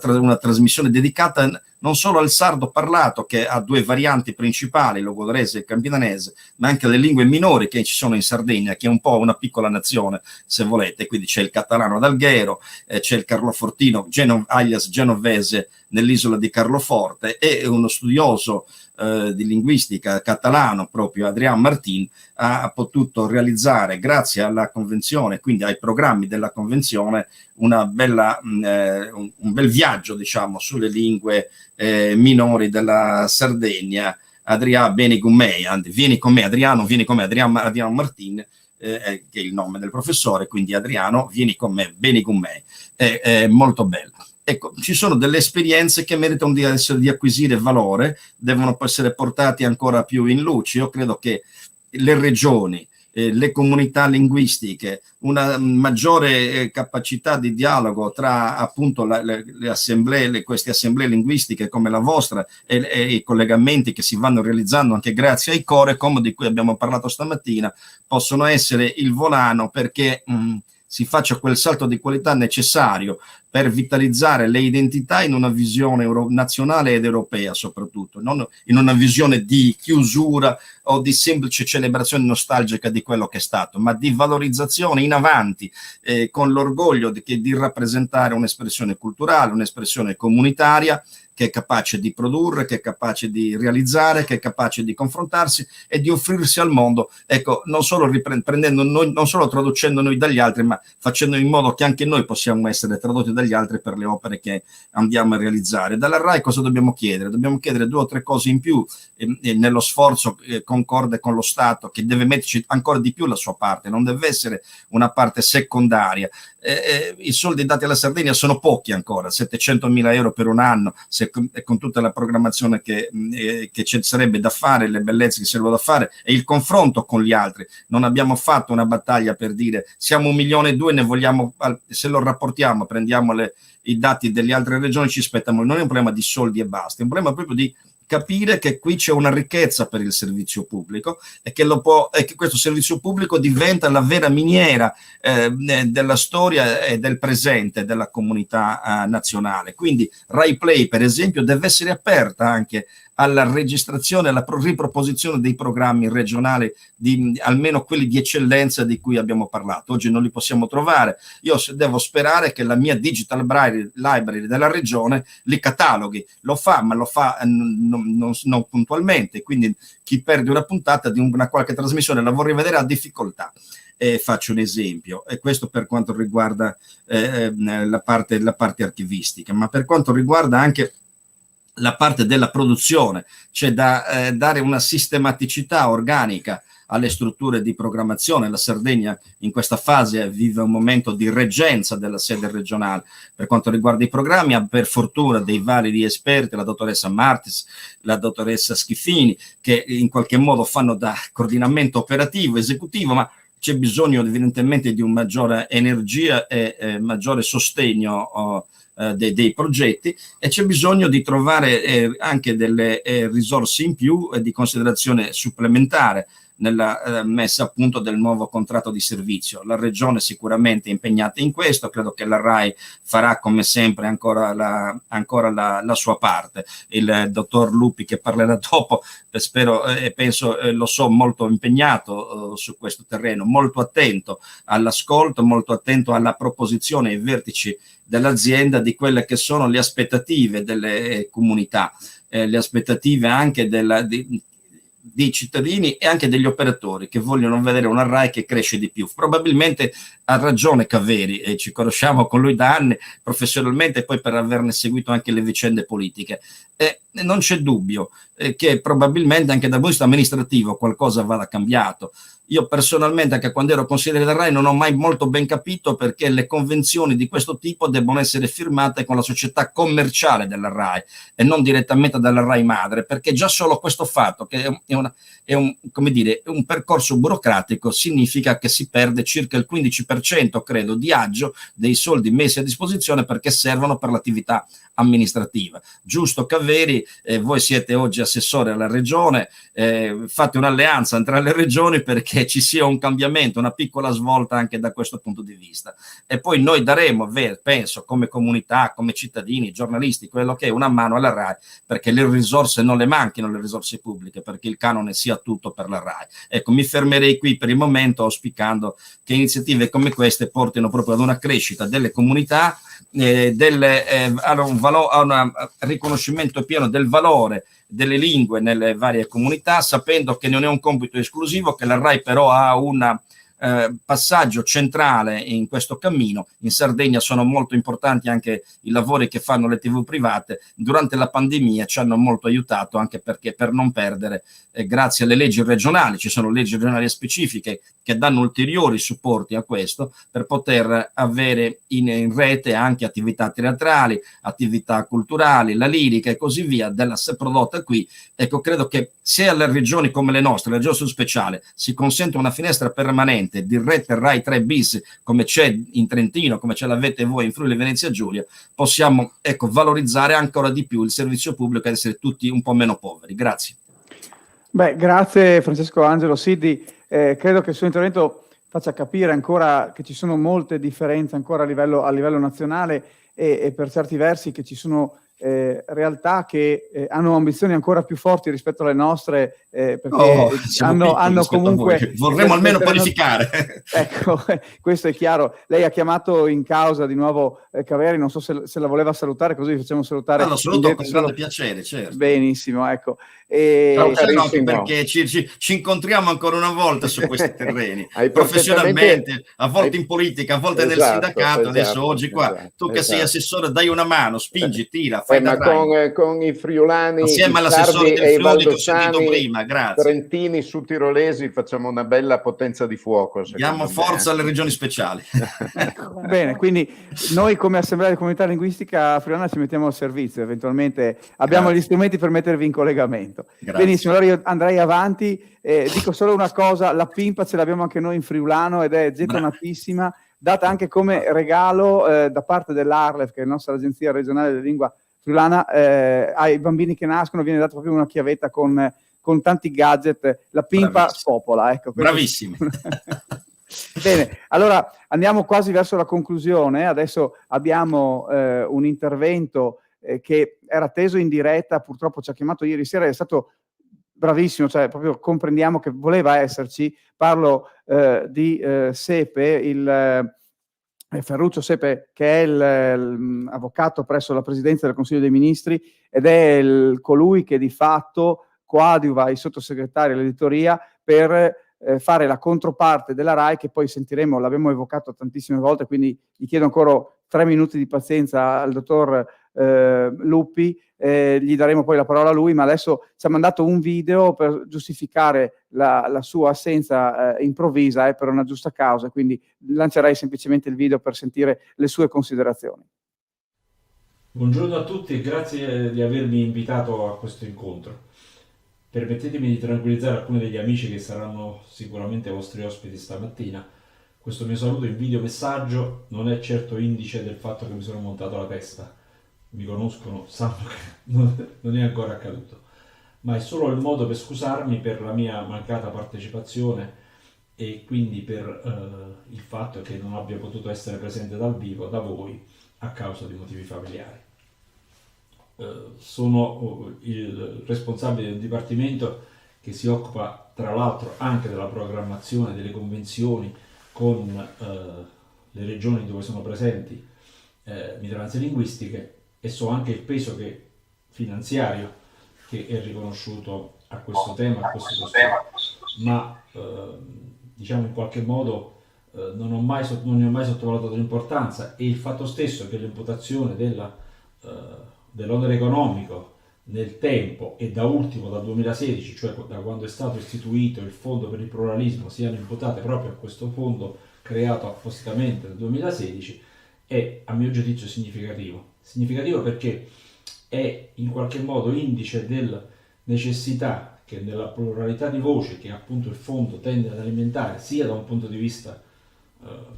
una trasmissione dedicata non solo al sardo parlato, che ha due varianti principali, il logudorese e il campidanese, ma anche alle lingue minori che ci sono in Sardegna, che è un po' una piccola nazione, se volete. Quindi c'è il catalano d'Alghero, c'è il carlofortino alias genovese nell'isola di Carloforte, e uno studioso di linguistica catalano, proprio Adrián Martín, ha potuto realizzare, grazie alla convenzione, quindi ai programmi della convenzione, un bel viaggio, diciamo, sulle lingue minori della Sardegna. Adrià, vieni con me, vieni con me Adriano, vieni con me, Adrián Martín, che è il nome del professore, quindi Adriano, vieni con me, vieni con me, è molto bello. Ecco, ci sono delle esperienze che meritano di acquisire valore, devono essere portate ancora più in luce. Io credo che le regioni, le comunità linguistiche, una maggiore capacità di dialogo tra appunto le assemblee, queste assemblee linguistiche come la vostra e i collegamenti che si vanno realizzando anche grazie ai Corecom di cui abbiamo parlato stamattina, possono essere il volano perché si faccia quel salto di qualità necessario per vitalizzare le identità in una visione nazionale ed europea, soprattutto, non in una visione di chiusura o di semplice celebrazione nostalgica di quello che è stato, ma di valorizzazione in avanti, con l'orgoglio di rappresentare un'espressione culturale, un'espressione comunitaria, che è capace di produrre, che è capace di realizzare, che è capace di confrontarsi e di offrirsi al mondo, ecco, non solo riprendendo noi, non solo traducendo noi dagli altri, ma facendo in modo che anche noi possiamo essere tradotti dagli altri per le opere che andiamo a realizzare. Dalla RAI cosa dobbiamo chiedere? Dobbiamo chiedere 2 o 3 cose in più nello sforzo concorde con lo Stato, che deve metterci ancora di più la sua parte, non deve essere una parte secondaria. I soldi dati alla Sardegna sono pochi ancora, 700.000 euro per un anno, con tutta la programmazione che ci sarebbe da fare, le bellezze che servono da fare e il confronto con gli altri. Non abbiamo fatto una battaglia per dire siamo 1,2 milioni, ne vogliamo, se lo rapportiamo, prendiamo i dati delle altre regioni, ci spettano. Non è un problema di soldi e basta, è un problema proprio di capire che qui c'è una ricchezza per il servizio pubblico e che questo servizio pubblico diventa la vera miniera della storia e del presente della comunità nazionale. Quindi Rai Play, per esempio, deve essere aperta anche alla registrazione, alla riproposizione dei programmi regionali, almeno quelli di eccellenza di cui abbiamo parlato. Oggi non li possiamo trovare. Io devo sperare che la mia digital library della regione li cataloghi. Lo fa, ma lo fa non puntualmente. Quindi chi perde una puntata di una qualche trasmissione la vorrei vedere ha difficoltà. Faccio un esempio, e questo per quanto riguarda la parte archivistica, ma per quanto riguarda anche la parte della produzione, c'è da dare una sistematicità organica alle strutture di programmazione. La Sardegna in questa fase vive un momento di reggenza della sede regionale per quanto riguarda i programmi, ha per fortuna dei validi esperti, la dottoressa Martis, la dottoressa Schifini, che in qualche modo fanno da coordinamento operativo, esecutivo, ma c'è bisogno evidentemente di un maggiore energia e maggiore sostegno dei progetti, e c'è bisogno di trovare anche delle risorse in più e di considerazione supplementare nella messa a punto del nuovo contratto di servizio. La regione sicuramente è impegnata in questo, credo che la RAI farà come sempre ancora la sua parte. Il dottor Lupi, che parlerà dopo, spero e penso, lo so, molto impegnato su questo terreno, molto attento all'ascolto, molto attento alla proposizione ai vertici dell'azienda di quelle che sono le aspettative delle comunità, le aspettative anche dei cittadini e anche degli operatori che vogliono vedere una RAI che cresce di più. Probabilmente ha ragione Caveri, e ci conosciamo con lui da anni professionalmente e poi per averne seguito anche le vicende politiche. Non c'è dubbio che probabilmente anche dal punto di vista amministrativo qualcosa vada cambiato. Io personalmente, anche quando ero consigliere della RAI, non ho mai molto ben capito perché le convenzioni di questo tipo debbono essere firmate con la società commerciale della RAI e non direttamente dalla RAI madre, perché già solo questo fatto, che è un percorso burocratico, significa che si perde circa il 15% 30% credo di aggio dei soldi messi a disposizione perché servono per l'attività amministrativa. Giusto Caveri, voi siete oggi assessore alla regione, fate un'alleanza tra le regioni perché ci sia un cambiamento, una piccola svolta anche da questo punto di vista, e poi noi daremo, penso, come comunità, come cittadini, giornalisti, quello che è, una mano alla RAI perché le risorse non le manchino, le risorse pubbliche, perché il canone sia tutto per la RAI. Ecco, mi fermerei qui per il momento, auspicando che iniziative come queste portino proprio ad una crescita delle comunità, a un riconoscimento pieno del valore delle lingue nelle varie comunità, sapendo che non è un compito esclusivo, che la RAI però ha un passaggio centrale in questo cammino. In Sardegna sono molto importanti anche i lavori che fanno le TV private. Durante la pandemia ci hanno molto aiutato, anche perché per non perdere, grazie alle leggi regionali, ci sono leggi regionali specifiche che danno ulteriori supporti a questo, per poter avere in rete anche attività teatrali, attività culturali, la lirica e così via, prodotta qui. Ecco, credo che se alle regioni come le nostre, la regione speciale, si consente una finestra permanente di rete Rai 3 bis, come c'è in Trentino, come ce l'avete voi in Friuli Venezia Giulia, possiamo, ecco, valorizzare ancora di più il servizio pubblico ed essere tutti un po' meno poveri. Grazie. Beh, grazie Francesco Angelo Siddi. Credo che il suo intervento faccia capire ancora che ci sono molte differenze ancora a livello nazionale e per certi versi che ci sono realtà che hanno ambizioni ancora più forti rispetto alle nostre, perché hanno comunque vorremmo almeno qualificare. Ecco, questo è chiaro. Lei ha chiamato in causa di nuovo Caveri, non so se la voleva salutare, così vi facciamo salutare. Lo saluto con grande piacere, certo. Benissimo, ecco. Anche perché ci incontriamo ancora una volta su questi terreni, professionalmente, a volte in politica, a volte nel sindacato, adesso oggi qua. Tu che sei assessore, dai una mano, spingi, tira, fai da con i friulani, insieme all'assessore del Friuli che ho sentito prima, grazie. Trentini, sudtirolesi, facciamo una bella potenza di fuoco. Diamo forza alle regioni speciali. Bene, quindi noi come Assemblea di Comunità Linguistica Friulana ci mettiamo al servizio, eventualmente abbiamo gli strumenti per mettervi in collegamento. Grazie. Benissimo, allora io andrei avanti, dico solo una cosa: la pimpa ce l'abbiamo anche noi in friulano ed è gettonatissima, data anche come regalo da parte dell'Arlef, che è la nostra agenzia regionale della lingua friulana, ai bambini che nascono viene data proprio una chiavetta con tanti gadget, la pimpa spopola. Ecco, bravissimi. Bene, allora andiamo quasi verso la conclusione. Adesso abbiamo un intervento che era atteso in diretta, purtroppo ci ha chiamato ieri sera, è stato bravissimo, cioè proprio comprendiamo che voleva esserci. Parlo di Sepe, Ferruccio Sepe, che è l'avvocato presso la Presidenza del Consiglio dei Ministri ed è colui che di fatto coadiuva i sottosegretari all'editoria per fare la controparte della RAI, che poi sentiremo, l'abbiamo evocato tantissime volte, quindi gli chiedo ancora 3 minuti di pazienza al dottor Lupi, gli daremo poi la parola a lui, ma adesso ci ha mandato un video per giustificare la sua assenza improvvisa per una giusta causa, quindi lancerei semplicemente il video per sentire le sue considerazioni. Buongiorno a tutti e grazie di avermi invitato a questo incontro. Permettetemi di tranquillizzare alcuni degli amici che saranno sicuramente vostri ospiti stamattina. Questo mio saluto in videomessaggio non è certo indice del fatto che mi sono montato la testa. Mi conoscono, sanno che non è ancora accaduto, ma è solo il modo per scusarmi per la mia mancata partecipazione e quindi per il fatto che non abbia potuto essere presente dal vivo da voi a causa di motivi familiari. Sono il responsabile del dipartimento che si occupa tra l'altro anche della programmazione delle convenzioni con le regioni dove sono presenti minoranze linguistiche, e so anche il peso finanziario che è riconosciuto a questo tema, a questo costume. Ma diciamo in qualche modo non ne ho mai sottovalutato l'importanza, e il fatto stesso che l'imputazione dell'onere economico nel tempo e da ultimo dal 2016, cioè da quando è stato istituito il Fondo per il Pluralismo, siano imputate proprio a questo fondo creato appositamente nel 2016 è a mio giudizio significativo perché è in qualche modo indice della necessità che nella pluralità di voci che appunto il fondo tende ad alimentare sia da un punto di vista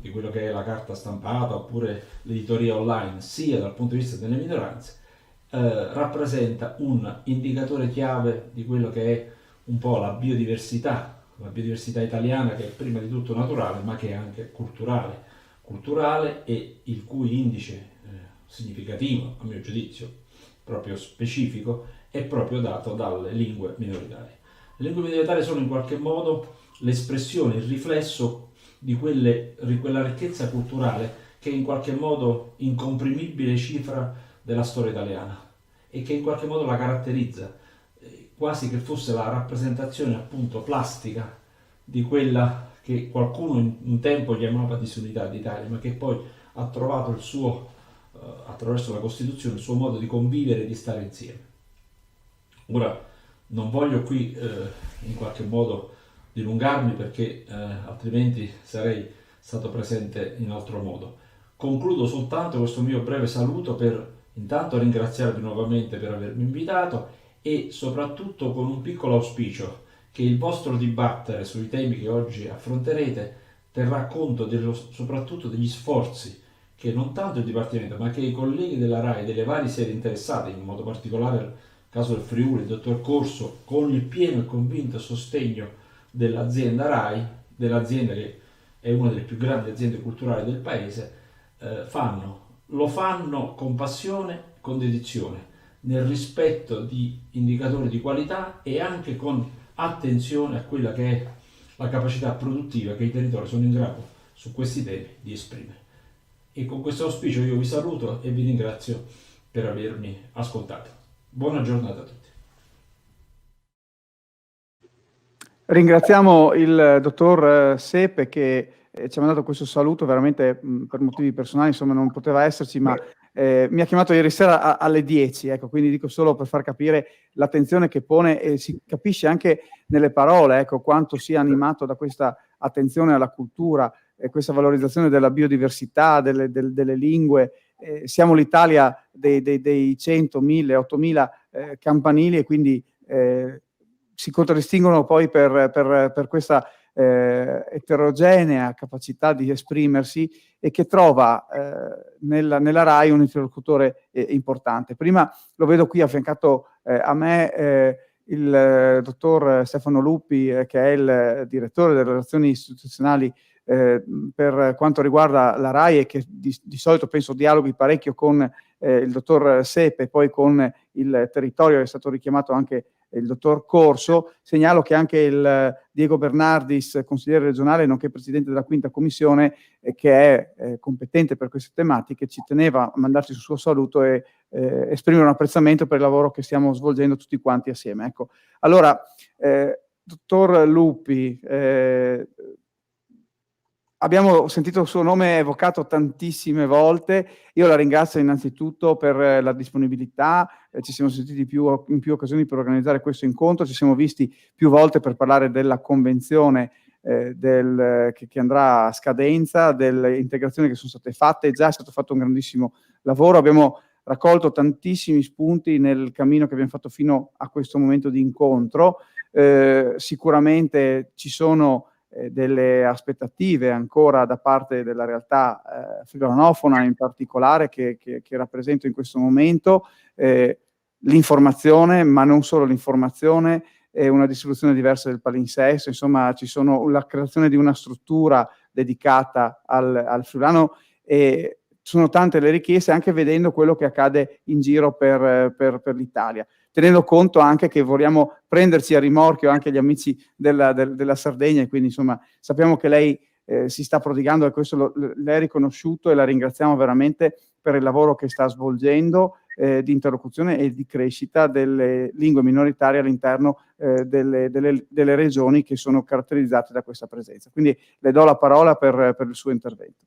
di quello che è la carta stampata oppure l'editoria online, sia dal punto di vista delle minoranze, rappresenta un indicatore chiave di quello che è un po' la biodiversità italiana, che è prima di tutto naturale ma che è anche culturale, e il cui indice significativo, a mio giudizio, proprio specifico, è proprio dato dalle lingue minoritarie. Le lingue minoritarie sono in qualche modo l'espressione, il riflesso di quella ricchezza culturale che è in qualche modo incomprimibile cifra della storia italiana e che in qualche modo la caratterizza, quasi che fosse la rappresentazione appunto plastica di quella che qualcuno un tempo chiamava disunità d'Italia, ma che poi ha trovato il suo, attraverso la Costituzione, il suo modo di convivere e di stare insieme. Ora, non voglio qui in qualche modo dilungarmi, perché altrimenti sarei stato presente in altro modo. Concludo soltanto questo mio breve saluto per intanto ringraziarvi nuovamente per avermi invitato, e soprattutto con un piccolo auspicio: che il vostro dibattere sui temi che oggi affronterete terrà conto soprattutto degli sforzi che non tanto il Dipartimento, ma che i colleghi della RAI, delle varie sedi interessate, in modo particolare nel caso del Friuli, il dottor Corso, con il pieno e convinto sostegno dell'azienda RAI, dell'azienda che è una delle più grandi aziende culturali del paese, lo fanno con passione, con dedizione, nel rispetto di indicatori di qualità e anche con attenzione a quella che è la capacità produttiva che i territori sono in grado su questi temi di esprimere. E con questo auspicio io vi saluto e vi ringrazio per avermi ascoltato. Buona giornata a tutti. Ringraziamo il dottor Sepe che ci ha mandato questo saluto, veramente per motivi personali, insomma non poteva esserci, ma mi ha chiamato ieri sera alle 10, ecco, quindi dico solo per far capire l'attenzione che pone, e si capisce anche nelle parole, ecco, quanto sia animato da questa attenzione alla cultura e questa valorizzazione della biodiversità, delle lingue. Siamo l'Italia dei 100, 1000, 8000 campanili, e quindi si contraddistinguono poi per questa eterogenea capacità di esprimersi, e che trova nella RAI un interlocutore importante. Prima lo vedo qui affiancato a me il dottor Stefano Lupi, che è il direttore delle relazioni istituzionali per quanto riguarda la RAI, e che di solito penso dialoghi parecchio con il dottor Sepe, poi con il territorio. È stato richiamato anche il dottor Corso. Segnalo che anche il Diego Bernardis, consigliere regionale nonché presidente della quinta commissione, che è competente per queste tematiche, ci teneva a mandarci il suo saluto e esprimere un apprezzamento per il lavoro che stiamo svolgendo tutti quanti assieme. Ecco. Allora, dottor Lupi, abbiamo sentito il suo nome evocato tantissime volte. Io la ringrazio innanzitutto per la disponibilità, ci siamo sentiti in più occasioni per organizzare questo incontro, ci siamo visti più volte per parlare della convenzione che andrà a scadenza, delle integrazioni che sono state fatte. Già è stato fatto un grandissimo lavoro, abbiamo raccolto tantissimi spunti nel cammino che abbiamo fatto fino a questo momento di incontro. Sicuramente ci sono delle aspettative ancora da parte della realtà friulanofona in particolare che rappresento in questo momento, l'informazione, ma non solo l'informazione, una distribuzione diversa del palinsesto, insomma ci sono la creazione di una struttura dedicata al friulano, e sono tante le richieste, anche vedendo quello che accade in giro per l'Italia, tenendo conto anche che vogliamo prenderci a rimorchio anche gli amici della Sardegna, e quindi insomma sappiamo che lei si sta prodigando, e questo l'è riconosciuto, e la ringraziamo veramente per il lavoro che sta svolgendo di interlocuzione e di crescita delle lingue minoritarie all'interno delle regioni che sono caratterizzate da questa presenza. Quindi le do la parola per il suo intervento.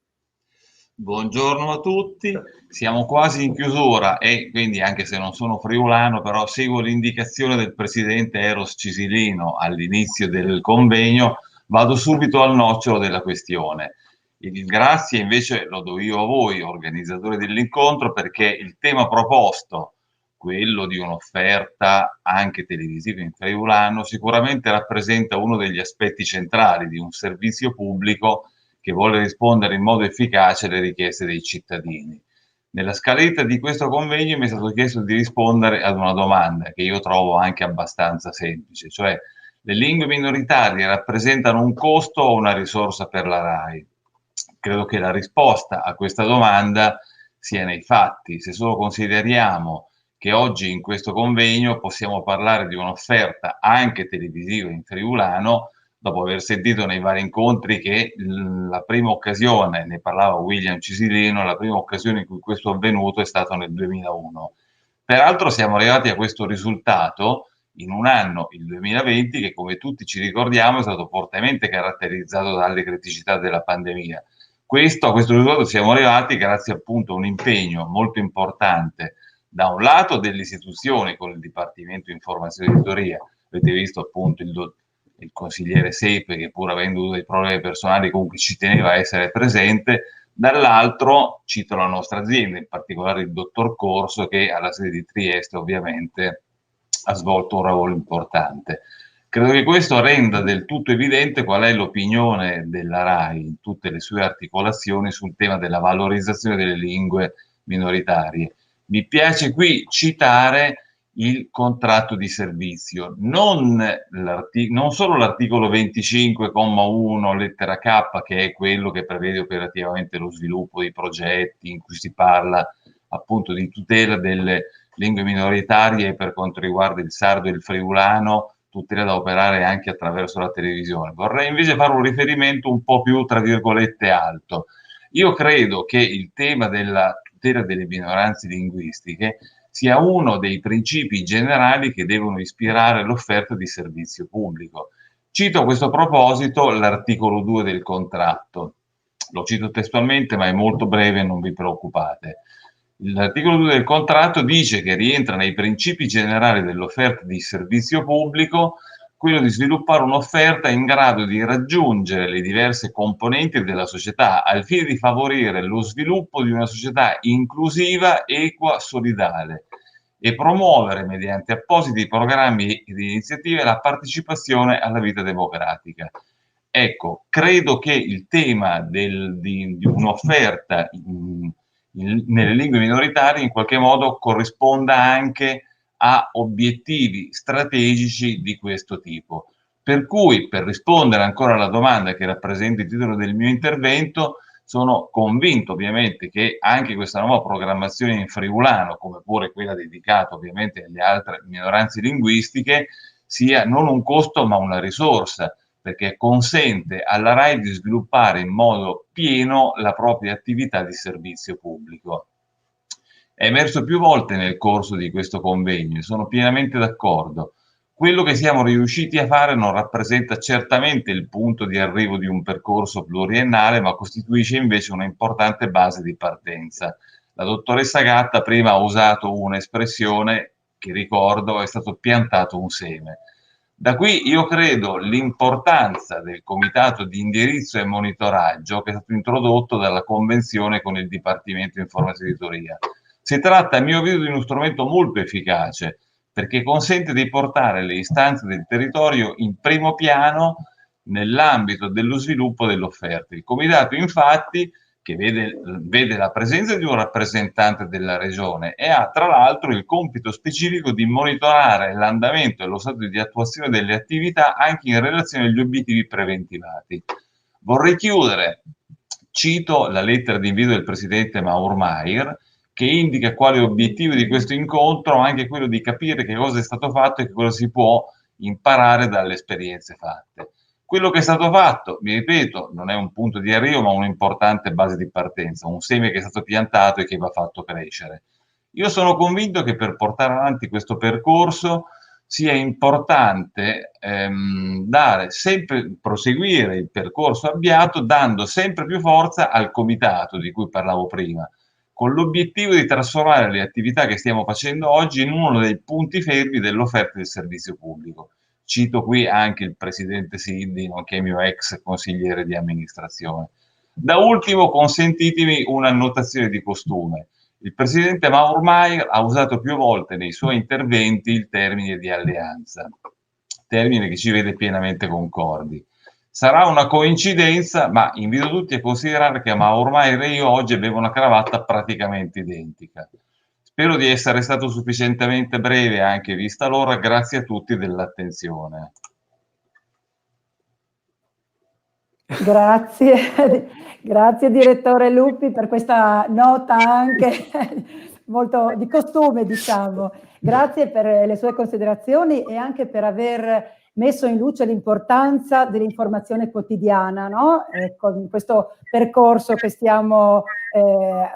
Buongiorno a tutti, siamo quasi in chiusura e quindi, anche se non sono friulano, però seguo l'indicazione del presidente Eros Cisilino all'inizio del convegno, vado subito al nocciolo della questione. Il grazie invece lo do io a voi, organizzatori dell'incontro, perché il tema proposto, quello di un'offerta anche televisiva in friulano, sicuramente rappresenta uno degli aspetti centrali di un servizio pubblico che vuole rispondere in modo efficace alle richieste dei cittadini. Nella scaletta di questo convegno mi è stato chiesto di rispondere ad una domanda che io trovo anche abbastanza semplice, cioè le lingue minoritarie rappresentano un costo o una risorsa per la RAI? Credo che la risposta a questa domanda sia nei fatti. Se solo consideriamo che oggi in questo convegno possiamo parlare di un'offerta anche televisiva in friulano, dopo aver sentito nei vari incontri che la prima occasione, ne parlava William Cisilino, la prima occasione in cui questo è avvenuto è stato nel 2001. Peraltro siamo arrivati a questo risultato in un anno, il 2020, che come tutti ci ricordiamo è stato fortemente caratterizzato dalle criticità della pandemia. A questo risultato siamo arrivati grazie appunto a un impegno molto importante da un lato delle istituzioni con il Dipartimento Informazione e Editoria, avete visto appunto il consigliere Sepe che pur avendo dei problemi personali comunque ci teneva a essere presente, dall'altro cito la nostra azienda, in particolare il dottor Corso che alla sede di Trieste ovviamente ha svolto un ruolo importante. Credo che questo renda del tutto evidente qual è l'opinione della RAI in tutte le sue articolazioni sul tema della valorizzazione delle lingue minoritarie. Mi piace qui citare il contratto di servizio, non solo l'articolo 25,1 lettera K, che è quello che prevede operativamente lo sviluppo dei progetti in cui si parla appunto di tutela delle lingue minoritarie per quanto riguarda il sardo e il friulano, tutela da operare anche attraverso la televisione. Vorrei invece fare un riferimento un po' più, tra virgolette, alto. Io credo che il tema della tutela delle minoranze linguistiche sia uno dei principi generali che devono ispirare l'offerta di servizio pubblico. Cito a questo proposito l'articolo 2 del contratto. Lo cito testualmente, ma è molto breve, non vi preoccupate. L'articolo 2 del contratto dice che rientra nei principi generali dell'offerta di servizio pubblico quello di sviluppare un'offerta in grado di raggiungere le diverse componenti della società al fine di favorire lo sviluppo di una società inclusiva, equa, solidale e promuovere mediante appositi programmi ed iniziative la partecipazione alla vita democratica. Ecco, credo che il tema di un'offerta nelle lingue minoritarie in qualche modo corrisponda anche a obiettivi strategici di questo tipo. Per cui, per rispondere ancora alla domanda che rappresenta il titolo del mio intervento, sono convinto ovviamente che anche questa nuova programmazione in friulano, come pure quella dedicata ovviamente alle altre minoranze linguistiche, sia non un costo ma una risorsa, perché consente alla RAI di sviluppare in modo pieno la propria attività di servizio pubblico. È emerso più volte nel corso di questo convegno e sono pienamente d'accordo. Quello che siamo riusciti a fare non rappresenta certamente il punto di arrivo di un percorso pluriennale, ma costituisce invece una importante base di partenza. La dottoressa Gatta prima ha usato un'espressione che ricordo è stato piantato un seme. Da qui io credo l'importanza del comitato di indirizzo e monitoraggio che è stato introdotto dalla convenzione con il Dipartimento Informazione e Editoria. Si tratta, a mio avviso, di uno strumento molto efficace perché consente di portare le istanze del territorio in primo piano nell'ambito dello sviluppo dell'offerta. Il comitato, infatti, che vede la presenza di un rappresentante della regione e ha tra l'altro il compito specifico di monitorare l'andamento e lo stato di attuazione delle attività anche in relazione agli obiettivi preventivati. Vorrei chiudere, cito la lettera di invito del presidente Maurmair, che indica quale obiettivo di questo incontro, anche quello di capire che cosa è stato fatto e che cosa si può imparare dalle esperienze fatte. Quello che è stato fatto, mi ripeto, non è un punto di arrivo, ma un'importante base di partenza, un seme che è stato piantato e che va fatto crescere. Io sono convinto che per portare avanti questo percorso sia importante proseguire il percorso avviato, dando sempre più forza al comitato di cui parlavo prima, con l'obiettivo di trasformare le attività che stiamo facendo oggi in uno dei punti fermi dell'offerta del servizio pubblico. Cito qui anche il presidente Siddi, nonché mio ex consigliere di amministrazione. Da ultimo, consentitemi un'annotazione di costume. Il presidente Maurmair ha usato più volte nei suoi interventi il termine di alleanza, termine che ci vede pienamente concordi. Sarà una coincidenza, ma invito tutti a considerare che ormai e io oggi abbiamo una cravatta praticamente identica. Spero di essere stato sufficientemente breve, anche vista l'ora. Grazie a tutti dell'attenzione. Grazie, grazie direttore Lupi per questa nota anche molto di costume, diciamo. Grazie per le sue considerazioni e anche per aver messo in luce l'importanza dell'informazione quotidiana, no? Con questo percorso che stiamo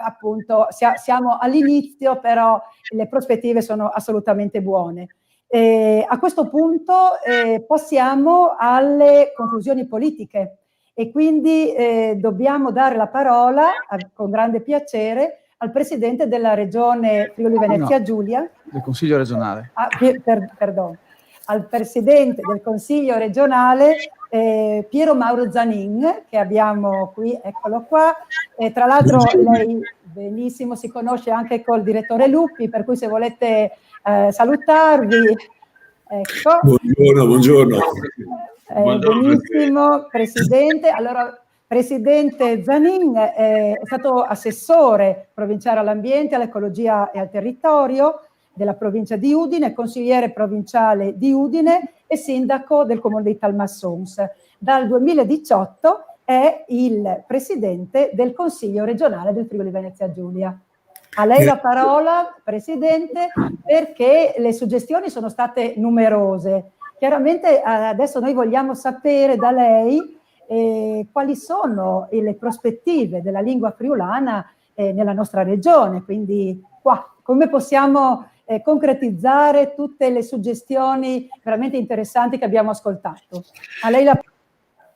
appunto, siamo all'inizio, però le prospettive sono assolutamente buone. A questo punto passiamo alle conclusioni politiche e quindi dobbiamo dare la parola con grande piacere al Presidente della Regione Friuli Venezia Giulia. Del Consiglio regionale. Perdono. Al Presidente del Consiglio regionale Piero Mauro Zanin, che abbiamo qui, eccolo qua. Tra l'altro lei benissimo si conosce anche col direttore Lupi, per cui se volete salutarvi. Ecco. Buongiorno. Benissimo, Presidente. Allora, Presidente Zanin è stato assessore provinciale all'ambiente, all'ecologia e al territorio della provincia di Udine, consigliere provinciale di Udine e sindaco del comune di Talmassons. Dal 2018 è il presidente del Consiglio regionale del Friuli Venezia Giulia. A lei la parola, Presidente, perché le suggestioni sono state numerose. Chiaramente adesso noi vogliamo sapere da lei quali sono le prospettive della lingua friulana nella nostra regione, quindi qua come possiamo concretizzare tutte le suggestioni veramente interessanti che abbiamo ascoltato. A lei la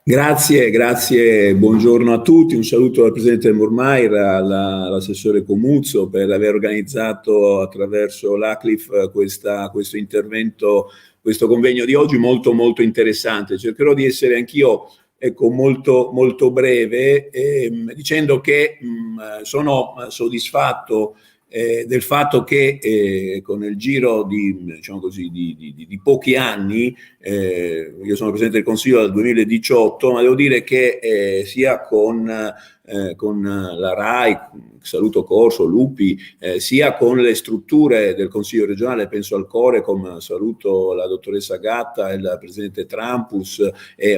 Grazie, buongiorno a tutti, un saluto al Presidente Mormair, all'assessore Comuzzo per aver organizzato attraverso l'ACLIF questo intervento, questo convegno di oggi molto interessante. Cercherò di essere anch'io molto breve dicendo che sono soddisfatto del fatto che con il giro di pochi anni, io sono Presidente del Consiglio dal 2018, ma devo dire che sia con la RAI, saluto Corso, Lupi, sia con le strutture del Consiglio regionale, penso al Corecom, saluto la dottoressa Gatta e il Presidente Trampus,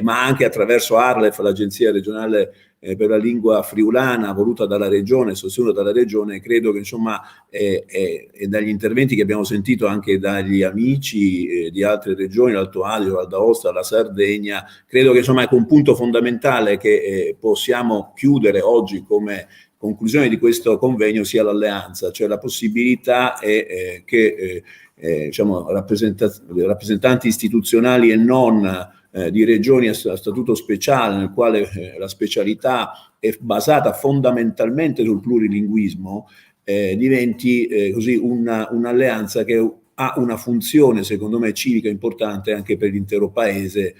ma anche attraverso Arlef, l'Agenzia regionale per la lingua friulana voluta dalla regione, sostenuta dalla regione. Credo che insomma e dagli interventi che abbiamo sentito anche dagli amici di altre regioni, l'Alto Adige, Val d'Aosta, la Sardegna, credo che insomma ecco un punto fondamentale che possiamo chiudere oggi come conclusione di questo convegno sia l'alleanza, cioè la possibilità che diciamo rappresentanti istituzionali e non di regioni a statuto speciale, nel quale la specialità è basata fondamentalmente sul plurilinguismo, diventi così un'alleanza che ha una funzione secondo me civica importante anche per l'intero paese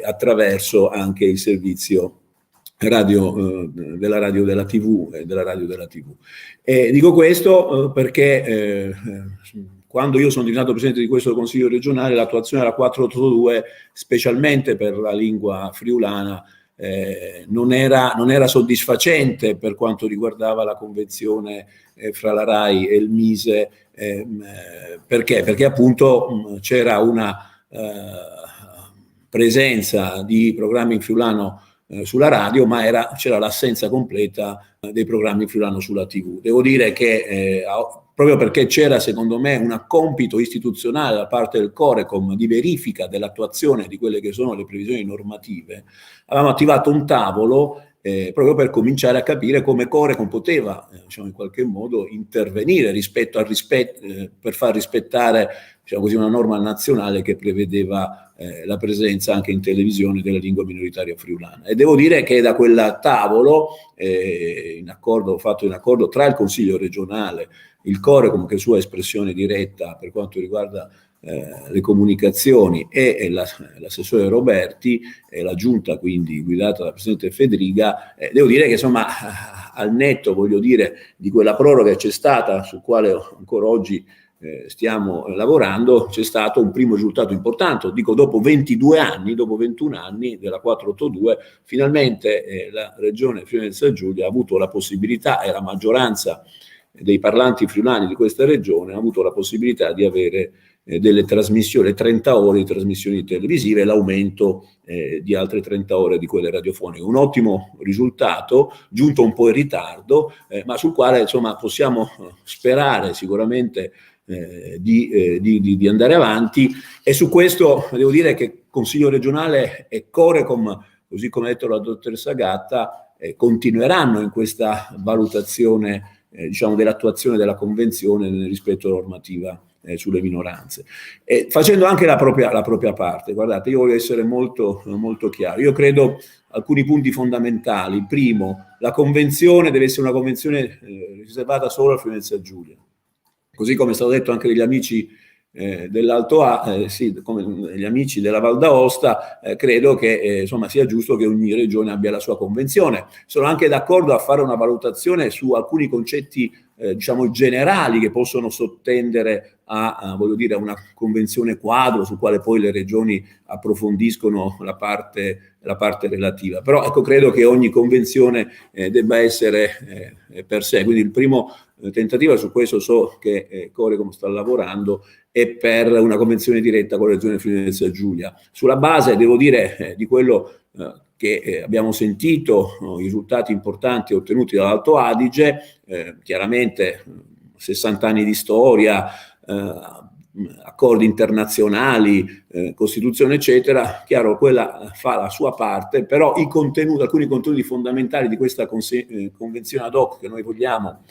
attraverso anche il servizio radio della radio della TV e della radio della TV. Dico questo perché quando io sono diventato presidente di questo Consiglio regionale, l'attuazione della 482, specialmente per la lingua friulana, non era soddisfacente per quanto riguardava la convenzione fra la RAI e il Mise. Perché? Perché appunto c'era una presenza di programmi in friulano sulla radio, ma c'era l'assenza completa dei programmi in friulano sulla TV. Devo dire che proprio perché c'era secondo me un compito istituzionale da parte del Corecom di verifica dell'attuazione di quelle che sono le previsioni normative, avevamo attivato un tavolo proprio per cominciare a capire come Corecom poteva diciamo, in qualche modo intervenire per far rispettare diciamo così, una norma nazionale che prevedeva la presenza anche in televisione della lingua minoritaria friulana. E devo dire che da quel tavolo, fatto in accordo tra il Consiglio regionale, il Corecom, che è sua espressione diretta per quanto riguarda le comunicazioni, e l'assessore Roberti, e la giunta quindi guidata dal Presidente Fedriga, devo dire che insomma al netto, voglio dire, di quella proroga che c'è stata, sul quale ancora oggi stiamo lavorando, c'è stato un primo risultato importante. Dico, dopo 22 anni, dopo 21 anni della 482, finalmente la regione Friuli-Venezia Giulia ha avuto la possibilità, e la maggioranza dei parlanti friulani di questa regione ha avuto la possibilità di avere delle trasmissioni, 30 ore di trasmissioni televisive e l'aumento di altre 30 ore di quelle radiofoniche. Un ottimo risultato, giunto un po' in ritardo, ma sul quale insomma possiamo sperare sicuramente di andare avanti, e su questo devo dire che Consiglio regionale e Corecom, così come ha detto la dottoressa Gatta, continueranno in questa valutazione diciamo dell'attuazione della Convenzione nel rispetto alla normativa sulle minoranze, facendo anche la propria parte. Guardate, io voglio essere molto chiaro. Io credo alcuni punti fondamentali. Primo, la Convenzione deve essere una Convenzione riservata solo al Friuli-Venezia Giulia, così come è stato detto anche dagli amici dell'Alto sì, come gli amici della Val d'Aosta. Credo che insomma sia giusto che ogni regione abbia la sua convenzione. Sono anche d'accordo a fare una valutazione su alcuni concetti diciamo generali che possono sottendere voglio dire, a una convenzione quadro su quale poi le regioni approfondiscono la parte relativa. Però ecco, credo che ogni convenzione debba essere per sé. Quindi il primo tentativo, su questo so che Corecom sta lavorando, è per una convenzione diretta con la regione Friuli-Venezia Giulia, sulla base, devo dire, di quello che abbiamo sentito, i risultati importanti ottenuti dall'Alto Adige, chiaramente 60 anni di storia, accordi internazionali, Costituzione eccetera. Chiaro, quella fa la sua parte, però alcuni contenuti fondamentali di questa convenzione ad hoc che noi vogliamo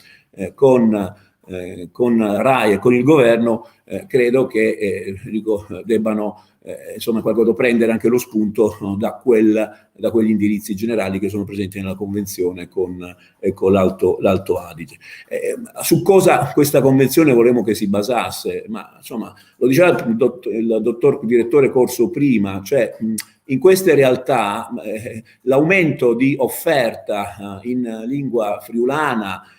con RAI e con il governo, credo che debbano insomma prendere anche lo spunto da quegli indirizzi generali che sono presenti nella Convenzione con l'Alto Adige. Su cosa questa Convenzione vorremmo che si basasse? Ma insomma, lo diceva il dottor direttore Corso prima, cioè in queste realtà l'aumento di offerta in lingua friulana,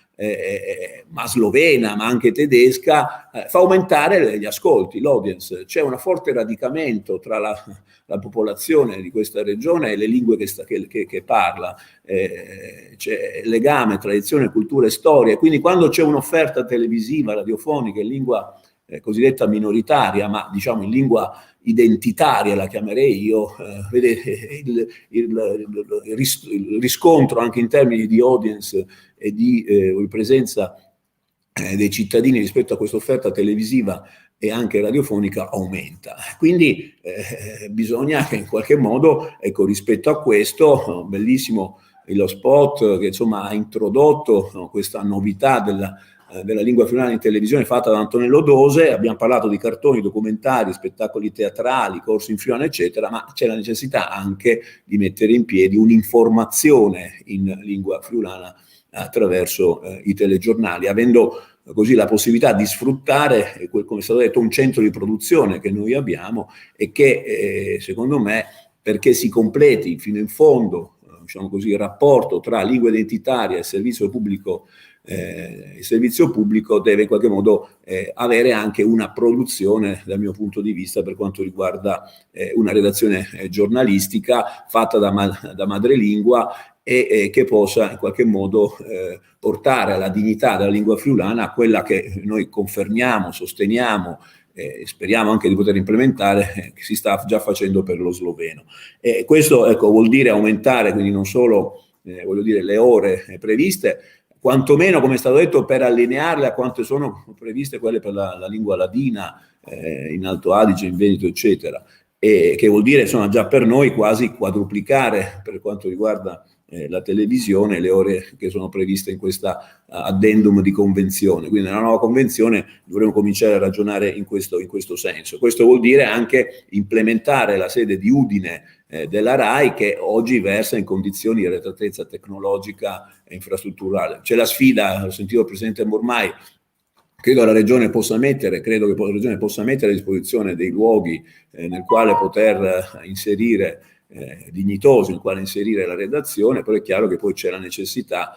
ma slovena, ma anche tedesca, fa aumentare gli ascolti, l'audience. C'è un forte radicamento tra la popolazione di questa regione e le lingue che parla. C'è legame, tradizione, cultura e storia. Quindi quando c'è un'offerta televisiva, radiofonica in lingua cosiddetta minoritaria, ma diciamo in lingua identitaria la chiamerei io, vedete il riscontro anche in termini di audience e di presenza dei cittadini rispetto a questa offerta televisiva e anche radiofonica aumenta. Quindi bisogna che in qualche modo, ecco, rispetto a questo, bellissimo lo spot che insomma ha introdotto questa novità della lingua friulana in televisione fatta da Antonello Dose. Abbiamo parlato di cartoni, documentari, spettacoli teatrali, corsi in friulano eccetera, ma c'è la necessità anche di mettere in piedi un'informazione in lingua friulana attraverso i telegiornali, avendo così la possibilità di sfruttare, come è stato detto, un centro di produzione che noi abbiamo e che secondo me, perché si completi fino in fondo diciamo così, il rapporto tra lingua identitaria e servizio pubblico, il servizio pubblico deve in qualche modo avere anche una produzione, dal mio punto di vista, per quanto riguarda una redazione giornalistica fatta da madrelingua e che possa in qualche modo portare la dignità della lingua friulana a quella che noi confermiamo, sosteniamo, speriamo anche di poter implementare, che si sta già facendo per lo sloveno. Questo ecco, vuol dire aumentare quindi non solo voglio dire, le ore previste, quantomeno come è stato detto per allinearle a quante sono previste quelle per la lingua ladina in Alto Adige, in Veneto eccetera, e che vuol dire insomma già per noi quasi quadruplicare per quanto riguarda la televisione, le ore che sono previste in questa addendum di convenzione. Quindi nella nuova convenzione dovremo cominciare a ragionare in questo senso. Questo vuol dire anche implementare la sede di Udine della RAI, che oggi versa in condizioni di arretratezza tecnologica e infrastrutturale. C'è la sfida, ho sentito il Presidente Mormai, credo che la Regione possa mettere a disposizione dei luoghi nel quale poter inserire dignitoso in quale inserire la redazione, però è chiaro che poi c'è la necessità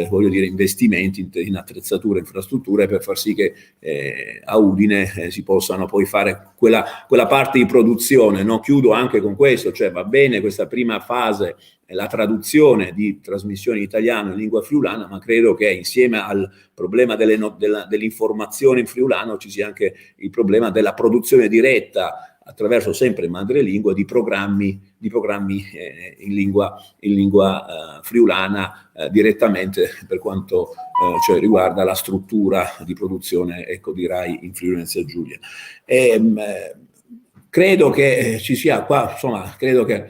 voglio dire, investimenti in attrezzature, infrastrutture, per far sì che a Udine si possano poi fare quella parte di produzione, no? Chiudo anche con questo, cioè va bene questa prima fase, la traduzione di trasmissioni in italiano in lingua friulana, ma credo che insieme al problema dell'informazione in friulano ci sia anche il problema della produzione diretta attraverso sempre madrelingua di programmi in lingua friulana direttamente per quanto cioè riguarda la struttura di produzione, ecco, di Rai in Friuli Venezia Giulia. Credo che ci sia qua, insomma, credo che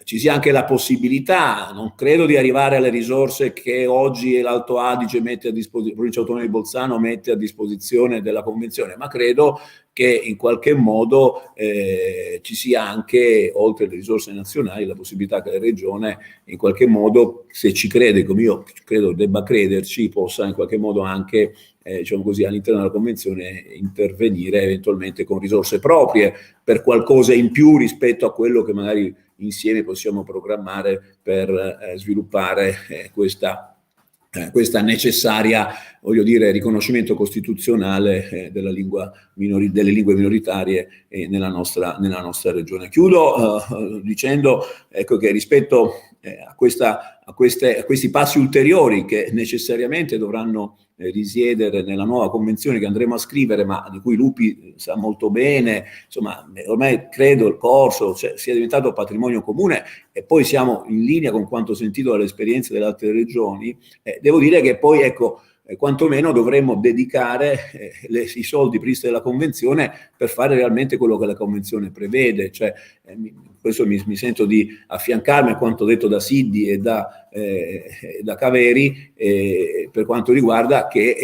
ci sia anche la possibilità, non credo di arrivare alle risorse che oggi l'Alto Adige mette a disposizione, Provincia Autonoma di Bolzano mette a disposizione della Convenzione, ma credo che in qualche modo ci sia anche, oltre alle risorse nazionali, la possibilità che la Regione in qualche modo, se ci crede, come io credo debba crederci, possa in qualche modo anche diciamo così, all'interno della Convenzione intervenire eventualmente con risorse proprie per qualcosa in più rispetto a quello che magari insieme possiamo programmare per sviluppare questa necessaria, voglio dire, riconoscimento costituzionale delle lingue minoritarie nella nostra regione. Chiudo dicendo, ecco, che rispetto a questi passi ulteriori che necessariamente dovranno risiedere nella nuova convenzione che andremo a scrivere, ma di cui Lupi sa molto bene, insomma, ormai credo il corso sia diventato patrimonio comune e poi siamo in linea con quanto sentito dalle esperienze delle altre regioni. Devo dire che poi, ecco, quantomeno dovremmo dedicare i soldi previsti dalla Convenzione per fare realmente quello che la Convenzione prevede, cioè questo mi sento di affiancarmi a quanto detto da Siddi e da Caveri per quanto riguarda che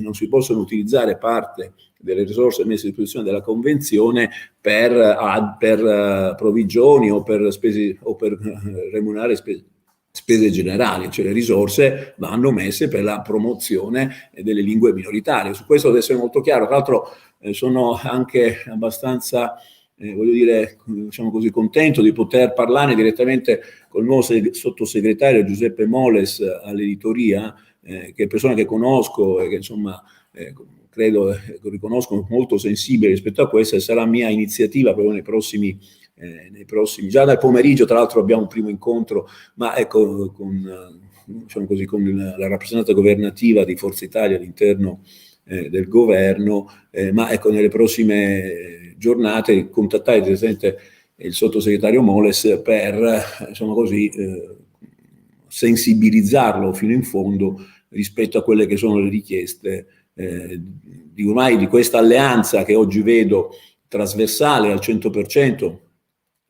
non si possono utilizzare parte delle risorse messe a disposizione della Convenzione per provvigioni o per spese o per remunerare spese generali, cioè le risorse vanno messe per la promozione delle lingue minoritarie. Su questo deve essere molto chiaro. Tra l'altro sono anche abbastanza, voglio dire, diciamo così, contento di poter parlare direttamente con il nuovo sottosegretario Giuseppe Moles all'editoria, che è persona che conosco e che insomma credo riconosco molto sensibile rispetto a questo, e sarà mia iniziativa proprio nei prossimi, già dal pomeriggio tra l'altro abbiamo un primo incontro, ma ecco diciamo così, con la rappresentanza governativa di Forza Italia all'interno del governo, ma ecco nelle prossime giornate contattare direttamente il sottosegretario Moles per insomma così sensibilizzarlo fino in fondo rispetto a quelle che sono le richieste di questa alleanza che oggi vedo trasversale al 100%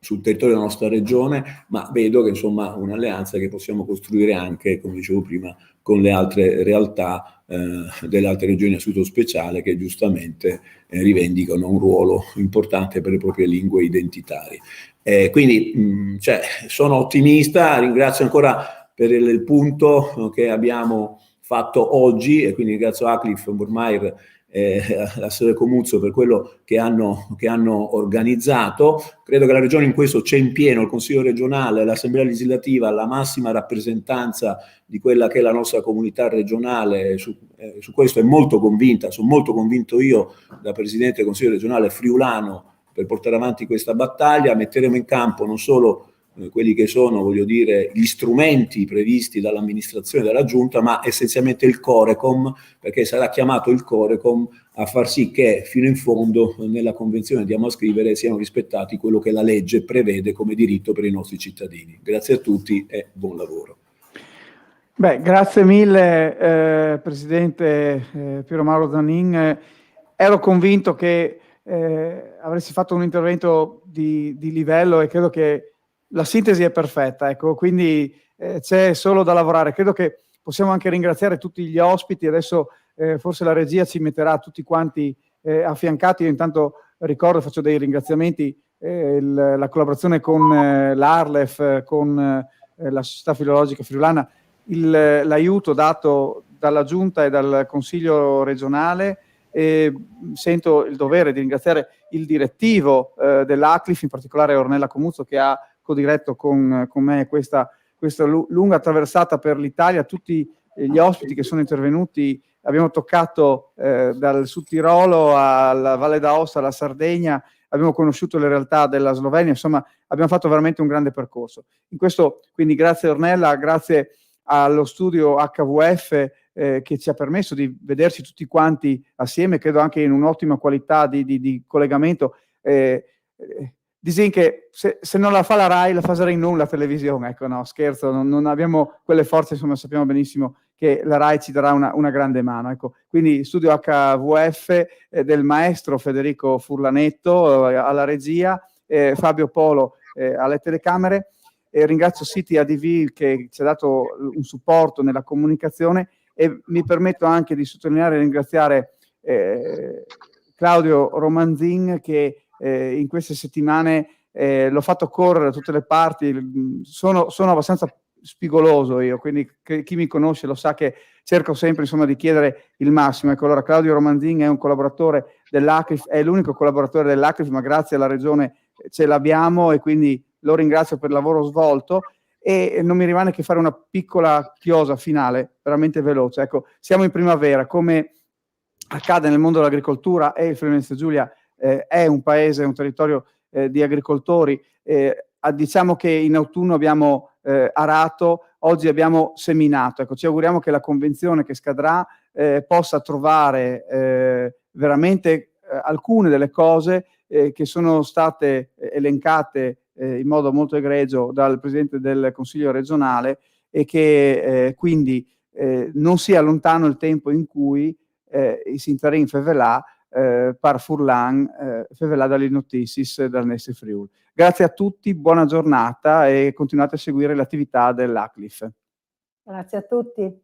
sul territorio della nostra regione, ma vedo che insomma un'alleanza che possiamo costruire anche, come dicevo prima, con le altre realtà delle altre regioni a statuto speciale che giustamente rivendicano un ruolo importante per le proprie lingue identitarie. Quindi sono ottimista, ringrazio ancora per il punto che abbiamo fatto oggi e quindi ringrazio Aclif, Burmeier e l'assessore Comuzzo per quello che hanno organizzato. Credo che la Regione in questo c'è in pieno, il Consiglio regionale, l'Assemblea legislativa, la massima rappresentanza di quella che è la nostra comunità regionale, su questo è molto convinta, sono molto convinto io da Presidente del Consiglio regionale friulano per portare avanti questa battaglia. Metteremo in campo non solo quelli che sono, voglio dire, gli strumenti previsti dall'amministrazione della Giunta, ma essenzialmente il Corecom, perché sarà chiamato il Corecom a far sì che fino in fondo nella convenzione andiamo a scrivere siano rispettati quello che la legge prevede come diritto per i nostri cittadini. Grazie a tutti e buon lavoro. Beh, grazie mille Presidente Piero Mauro Zanin. Ero convinto che avresti fatto un intervento di livello e credo che la sintesi è perfetta, ecco, quindi c'è solo da lavorare. Credo che possiamo anche ringraziare tutti gli ospiti. Adesso forse la regia ci metterà tutti quanti affiancati. Io intanto ricordo, faccio dei ringraziamenti, la collaborazione con l'Arlef, con la Società Filologica Friulana, l'aiuto dato dalla Giunta e dal Consiglio regionale, Sento il dovere di ringraziare il direttivo dell'ACLIF, in particolare Ornella Comuzzo, che ha codiretto con me questa lunga traversata per l'Italia, tutti gli ospiti che sono intervenuti. Abbiamo toccato dal Sud Tirolo alla Valle d'Aosta, alla Sardegna, abbiamo conosciuto le realtà della Slovenia, insomma abbiamo fatto veramente un grande percorso. In questo, quindi grazie Ornella, grazie allo studio HVF che ci ha permesso di vederci tutti quanti assieme, credo anche in un'ottima qualità di collegamento. Disin che se non la fa la RAI la farei non la televisione, ecco, no, scherzo, non abbiamo quelle forze, insomma sappiamo benissimo che la RAI ci darà una grande mano, ecco. Quindi studio HVF del maestro Federico Furlanetto alla regia, Fabio Polo alle telecamere, ringrazio City ADV che ci ha dato un supporto nella comunicazione, e mi permetto anche di sottolineare e ringraziare Claudio Romanzin che in queste settimane l'ho fatto correre da tutte le parti, sono abbastanza spigoloso io, quindi chi mi conosce lo sa che cerco sempre insomma di chiedere il massimo. Ecco, allora Claudio Romanzin è un collaboratore dell'ACLIF, è l'unico collaboratore dell'ACLIF, ma grazie alla Regione ce l'abbiamo e quindi lo ringrazio per il lavoro svolto. E non mi rimane che fare una piccola chiosa finale, veramente veloce. Ecco, siamo in primavera, come accade nel mondo dell'agricoltura, e il Friuli Venezia Giulia è un paese, un territorio di agricoltori. Diciamo che in autunno abbiamo arato, oggi abbiamo seminato. Ecco, ci auguriamo che la convenzione che scadrà possa trovare veramente alcune delle cose che sono state elencate in modo molto egregio dal Presidente del Consiglio regionale, e che quindi non sia lontano il tempo in cui i Sintarin Fevelà par Furlan Fevelà dalle noticies dal Neste Friuli. Grazie a tutti, buona giornata e continuate a seguire le attività dell'ACLIF. Grazie a tutti.